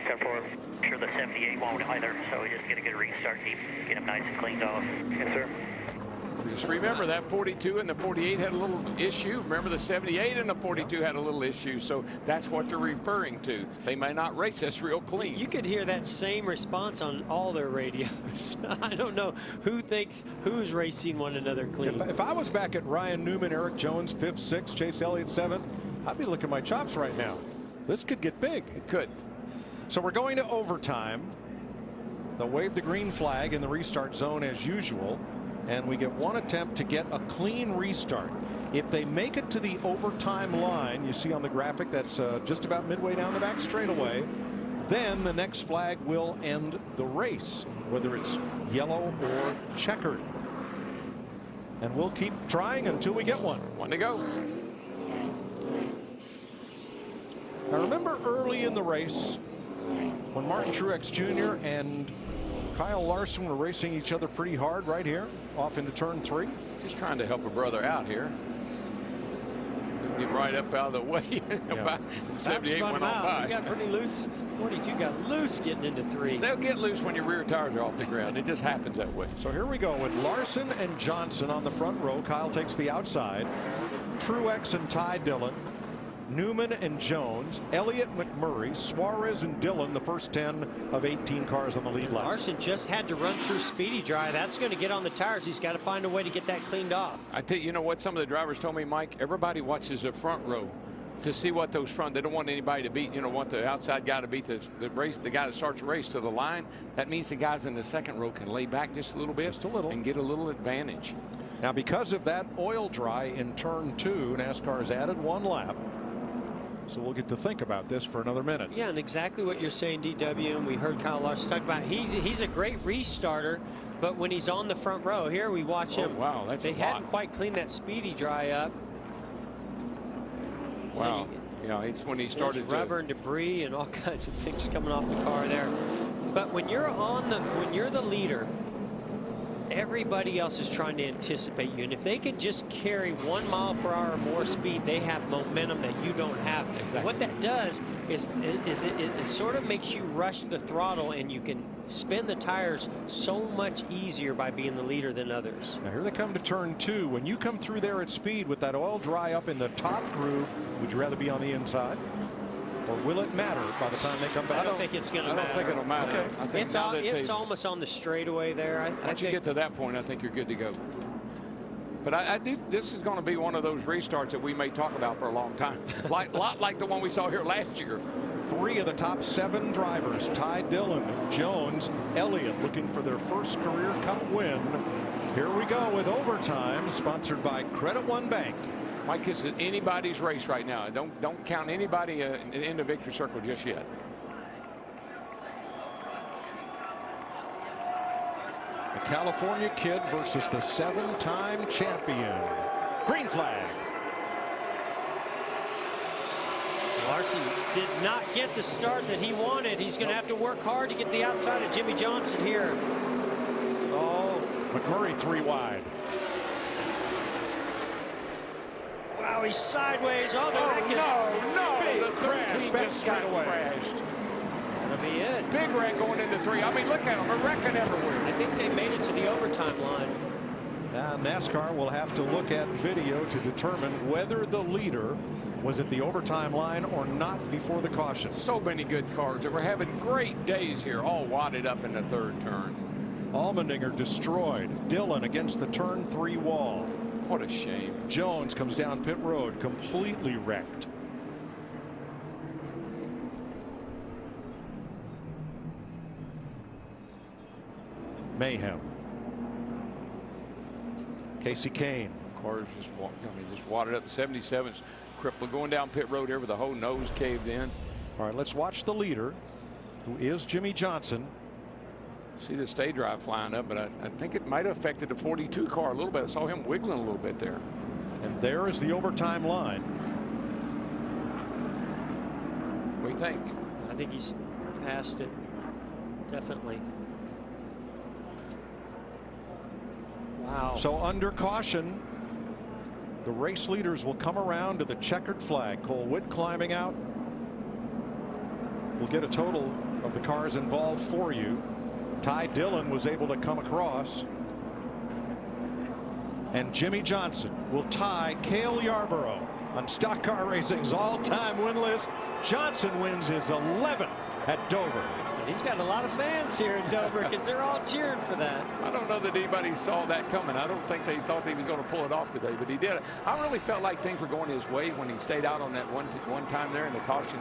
Except for, I'm sure the 78 won't either. So we just get a good restart, get him nice and cleaned off. Yes, sir. Just remember that 42 and the 48 had a little issue. Remember the 78 and the 42 had a little issue. So that's what they're referring to. They may not race us real clean. You could hear that same response on all their radios. I don't know who thinks who's racing one another clean. If I was back at Ryan Newman, Eric Jones, 5th, 6th, Chase Elliott, 7th, I'd be licking my chops right now. This could get big. It could. So we're going to overtime. They'll wave the green flag in the restart zone as usual. And we get one attempt to get a clean restart. If they make it to the overtime line, you see on the graphic that's just about midway down the back straightaway, then the next flag will end the race, whether it's yellow or checkered. And we'll keep trying until we get one. One to go. Now remember early in the race when Martin Truex Jr. and Kyle Larson were racing each other pretty hard right here off into turn 3. Just trying to help a brother out here. right up out of the way. That 78 spun went him on out. by. He got pretty loose. 42 got loose getting into 3. They'll get loose when your rear tires are off the ground. It just happens that way. So here we go with Larson and Johnson on the front row. Kyle takes the outside. Truex and Ty Dillon. Newman and Jones, Elliott, McMurray, Suarez and Dillon, the first 10 of 18 cars on the lead lap. Larson just had to run through Speedy Dry. That's going to get on the tires. He's got to find a way to get that cleaned off. I tell you, you know what some of the drivers told me, Mike? Everybody watches the front row to see what those front. They don't want anybody to beat, want the outside guy to beat the race, the guy that starts the race to the line. That means the guys in the second row can lay back just a little bit, and get a little advantage. Now, because of that oil dry in turn 2, NASCAR has added 1 lap. So we'll get to think about this for another minute. Yeah, and exactly what you're saying, DW, and we heard Kyle Larson talk about. He's a great restarter, but when he's on the front row, here we watch him. Wow, that's they a lot. hadn't quite cleaned that Speedy Dry up. Wow. Yeah, it's when he started rubber and debris and all kinds of things coming off the car there. But when you're the leader, everybody else is trying to anticipate you, and if they can just carry 1 mile per hour or more speed, they have momentum that you don't have. Exactly. What that does is it sort of makes you rush the throttle, and you can spin the tires so much easier by being the leader than others. Now here they come to turn 2. When you come through there at speed with that oil dry up in the top groove, would you rather be on the inside? Or will it matter by the time they come back? I don't think it's going to matter. I don't think it'll matter. Okay. I think it's almost on the straightaway there. Once you get to that point, I think you're good to go. But I do. This is going to be one of those restarts that we may talk about for a long time, lot like the one we saw here last year. 3 of the top 7 drivers, Ty Dillon, Jones, Elliott, looking for their first career Cup win. Here we go with overtime, sponsored by Credit One Bank. Mike, this is anybody's race right now. Don't count anybody in the victory circle just yet. The California kid versus the 7-time champion. Green flag. Larson did not get the start that he wanted. He's going to have to work hard to get the outside of Jimmy Johnson here. Oh. McMurray 3 wide. Wow, he's sideways. Oh, no. Big crash back straight away. Crashed. That'll be it. Big wreck going into 3. I mean, look at them. They're wrecking everywhere. I think they made it to the overtime line. Now NASCAR will have to look at video to determine whether the leader was at the overtime line or not before the caution. So many good cars. We're having great days here, all wadded up in the 3rd turn. Allmendinger destroyed. Dillon against the turn 3 wall. What a shame. Jones comes down pit road, completely wrecked. Mayhem. Casey Kane. Cars just wadded up. The 77's crippled going down pit road here with the whole nose caved in. All right, let's watch the leader, who is Jimmy Johnson. See the stay drive flying up, but I think it might have affected the 42 car a little bit. I saw him wiggling a little bit there. And there is the overtime line. What do you think? I think he's past it. Definitely. Wow. So under caution, the race leaders will come around to the checkered flag. Cole Witt climbing out. We'll get a total of the cars involved for you. Ty Dillon was able to come across. And Jimmy Johnson will tie Cale Yarborough on Stock Car Racing's all-time win list. Johnson wins his 11th at Dover. And he's got a lot of fans here in Dover because they're all cheering for that. I don't know that anybody saw that coming. I don't think they thought he was going to pull it off today, but he did. I really felt like things were going his way when he stayed out on that one time there in the caution.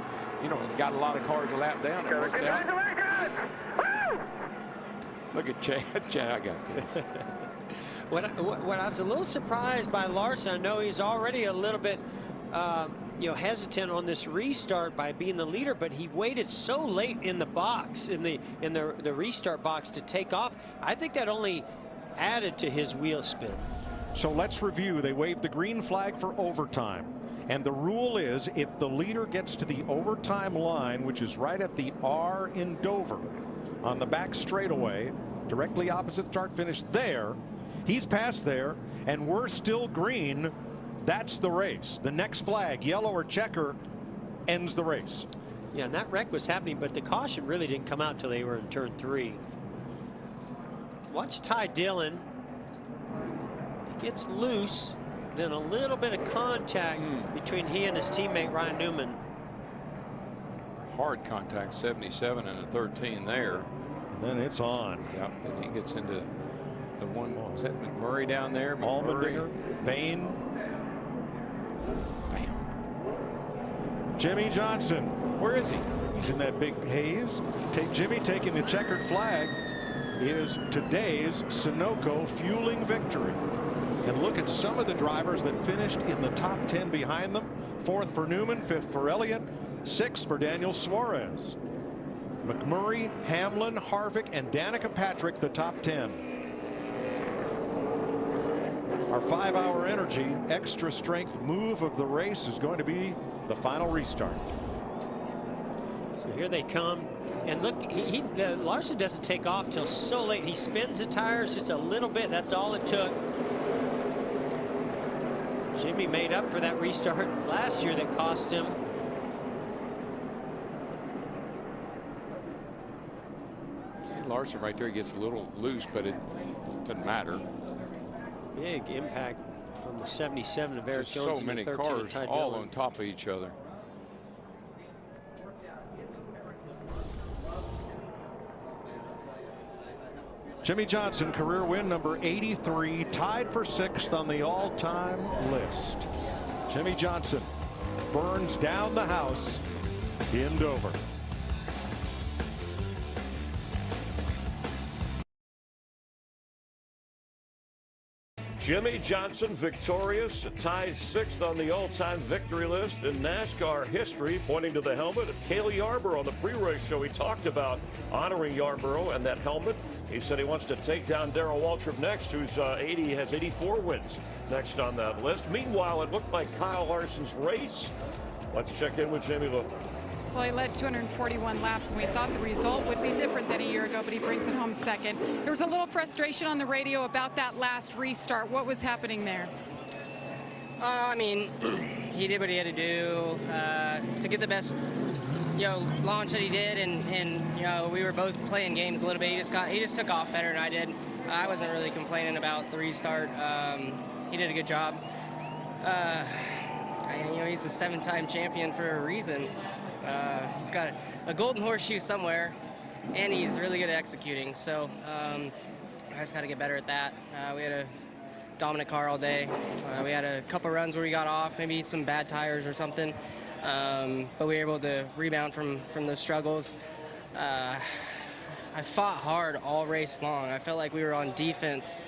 Got a lot of cars a lap down. It worked out. Look at Chad. Chad, I got this. What I was a little surprised by Larson, I know he's already a little bit hesitant on this restart by being the leader, but he waited so late in the box, in the restart box to take off. I think that only added to his wheel spin. So let's review. They waved the green flag for overtime. And the rule is if the leader gets to the overtime line, which is right at the R in Dover, on the back straightaway, directly opposite start finish there, he's past there, and we're still green. that's the race. The next flag, yellow or checker, ends the race. Yeah, and that wreck was happening, but the caution really didn't come out until they were in turn 3. Watch Ty Dillon. He gets loose, then a little bit of contact between he and his teammate Ryan Newman. Hard contact, 77 and a 13 there. And then it's on. Yep, then he gets into the one, is that McMurray down there? Allmendinger, Bain. Bam. Jimmy Johnson. Where is he? He's in that big haze. Jimmy taking the checkered flag is today's Sunoco fueling victory. And look at some of the drivers that finished in the top 10 behind them. 4th for Newman, 5th for Elliott, 6th for Daniel Suarez. McMurray, Hamlin, Harvick, and Danica Patrick, the top 10. Our 5-hour energy extra strength move of the race is going to be the final restart. So here they come. And look, Larson doesn't take off till so late. He spins the tires just a little bit. That's all it took. Jimmy made up for that restart last year that cost him. See Larson right there, he gets a little loose, but it doesn't matter. Big impact from the 77 of Eric Just Jones. so many cars all on top of each other. Jimmy Johnson, career win number 83, tied for 6th on the all-time list. Jimmy Johnson burns down the house in Dover. Jimmy Johnson victorious, ties 6th on the all-time victory list in NASCAR history, pointing to the helmet of Cale Yarborough on the pre-race show. He talked about honoring Yarborough and that helmet. He said he wants to take down Darrell Waltrip next, who's has 84 wins next on that list. Meanwhile, it looked like Kyle Larson's race. Let's check in with Jamie Lou. Well, he led 241 laps, and we thought the result would be different than a year ago, but he brings it home 2nd. There was a little frustration on the radio about that last restart. What was happening there? I mean, he did what he had to do to get the best, launch that he did, and we were both playing games a little bit. He just took off better than I did. I wasn't really complaining about the restart. He did a good job. He's a 7-time champion for a reason. He's got a golden horseshoe somewhere, and he's really good at executing. So I just got to get better at that. We had a dominant car all day. We had a couple runs where we got off, maybe some bad tires or something, but we were able to rebound from those struggles. I fought hard all race long. I felt like we were on defense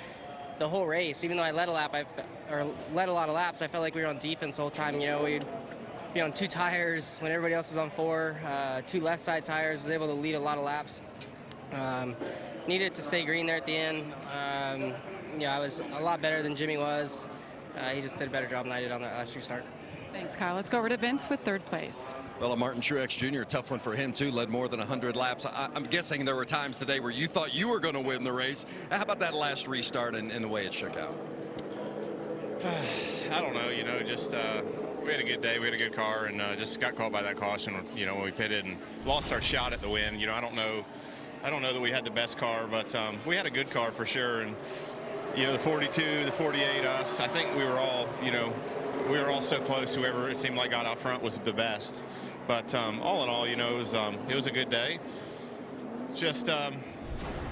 the whole race. Even though I led a lot of laps, I felt like we were on defense the whole time. We'd be on 2 tires when everybody else was on 4, 2 left side tires. Was able to lead a lot of laps. Needed to stay green there at the end. I was a lot better than Jimmy was. He just did a better job than I did on that last restart. Thanks, Kyle. Let's go over to Vince with 3rd place. Well, Martin Truex Jr., a tough one for him, too. Led more than 100 laps. I'm guessing there were times today where you thought you were going to win the race. How about that last restart and the way it shook out? I don't know, we had a good day. We had a good car, and just got caught by that caution, when we pitted and lost our shot at the win. I don't know that we had the best car, but we had a good car for sure. And, the 42, the 48, us, I think we were all, we were all so close. Whoever it seemed like got out front was the best. But all in all, it was a good day. Just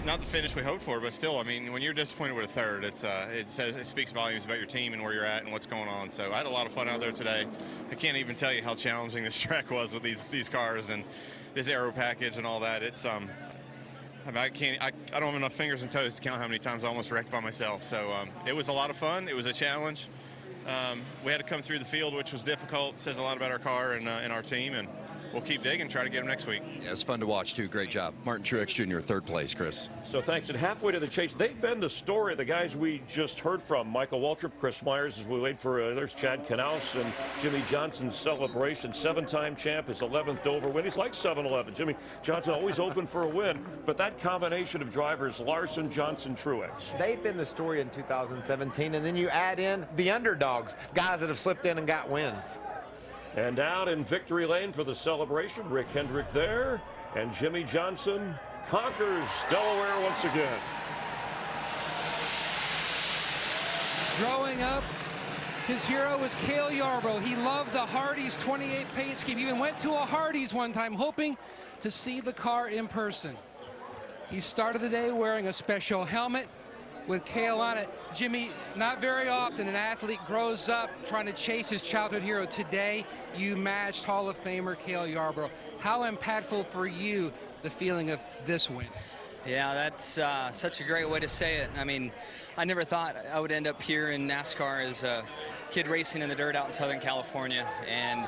not the finish we hoped for, but still, when you're disappointed with a 3rd, it speaks volumes about your team and where you're at and what's going on. So I had a lot of fun out there today. I can't even tell you how challenging this track was with these cars and this aero package and all that. It's I don't have enough fingers and toes to count how many times I almost wrecked by myself. So it was a lot of fun. It was a challenge. We had to come through the field, which was difficult. It says a lot about our car and our team, and we'll keep digging, try to get them next week. Yeah, it's fun to watch, too. Great job. Martin Truex Jr., third place, Chris. So thanks. And halfway to the chase, they've been the story. The guys we just heard from, Michael Waltrip, Chris Myers, as we wait for, there's Chad Knaus and Jimmy Johnson's celebration. 7-time champ, his 11th Dover win. He's like 7-11. Jimmy Johnson always open for a win. But that combination of drivers, Larson, Johnson, Truex. They've been the story in 2017, and then you add in the underdogs, guys that have slipped in and got wins. And out in victory lane for the celebration, Rick Hendrick there, and Jimmy Johnson conquers Delaware once again. Growing up, his hero was Cale Yarborough. He loved the Hardee's 28 paint scheme. He even went to a Hardee's one time hoping to see the car in person. He started the day wearing a special helmet with Cale on it. Jimmy, not very often an athlete grows up trying to chase his childhood hero. Today, you matched Hall of Famer Cale Yarborough. How impactful for you, the feeling of this win? Yeah, that's such a great way to say it. I mean, I never thought I would end up here in NASCAR as a kid racing in the dirt out in Southern California. And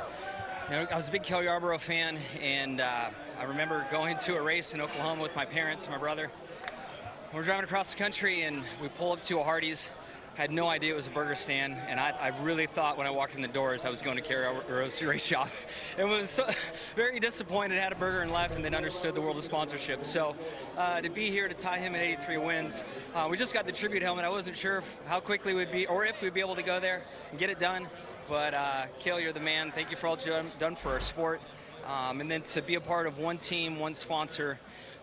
you know, I was a big Cale Yarborough fan, and I remember going to a race in Oklahoma with my parents and my brother. We're driving across the country, and we pull up to a Hardee's. I had no idea it was a burger stand, and I really thought when I walked in the doors I was going to Cale Yarborough's race shop. It was very disappointed, had a burger and left, and then understood the world of sponsorship. So to be here to tie him at 83 wins, we just got the tribute helmet. I wasn't sure how quickly we'd be, or if we'd be able to go there and get it done. But Cale, you're the man. Thank you for all you've done for our sport. And then to be a part of one team, one sponsor,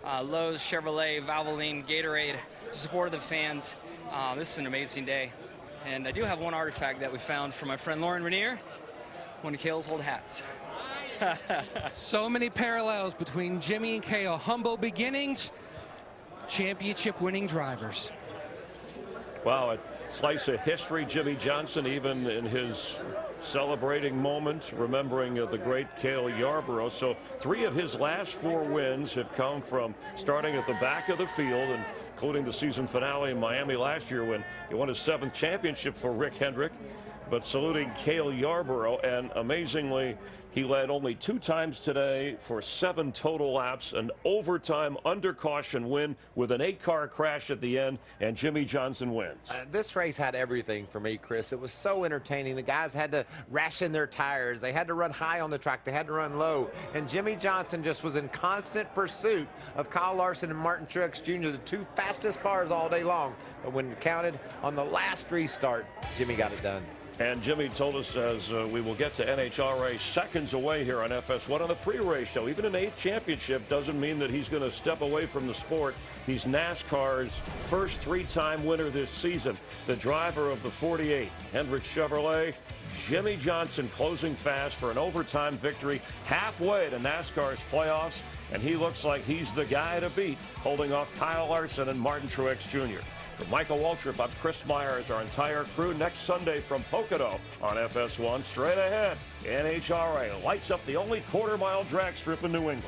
Lowe's, Chevrolet, Valvoline, Gatorade, to support the fans. This is an amazing day. And I do have one artifact that we found from my friend Lauren Ranier, one of Cale's old hats. So many parallels between Jimmy and Cale. Humble beginnings, championship winning drivers. Wow, a slice of history. Jimmy Johnson, even in his celebrating moment, remembering the great Cale Yarborough. So 3 of his last 4 wins have come from starting at the back of the field, and including the season finale in Miami last year when he won his 7th championship for Rick Hendrick. But saluting Cale Yarborough, and amazingly, he led only 2 times today for 7 total laps, an overtime under caution win with an 8-car crash at the end, and Jimmy Johnson wins. This race had everything for me, Chris. It was so entertaining. The guys had to ration their tires. They had to run high on the track. They had to run low. And Jimmy Johnson just was in constant pursuit of Kyle Larson and Martin Truex Jr., the 2 fastest cars all day long. But when counted on the last restart, Jimmy got it done. And Jimmy told us, as we will get to NHRA seconds away here on FS1 on the pre-race show, even an 8th championship doesn't mean that he's going to step away from the sport. He's NASCAR's first 3-time winner this season, the driver of the 48 Hendrick Chevrolet. Jimmy Johnson closing fast for an overtime victory halfway to NASCAR's playoffs, and he looks like he's the guy to beat, holding off Kyle Larson and Martin Truex Jr. For Michael Waltrip, I'm Chris Myers, our entire crew next Sunday from Pocono on FS1. Straight ahead, NHRA lights up the only quarter-mile drag strip in New England.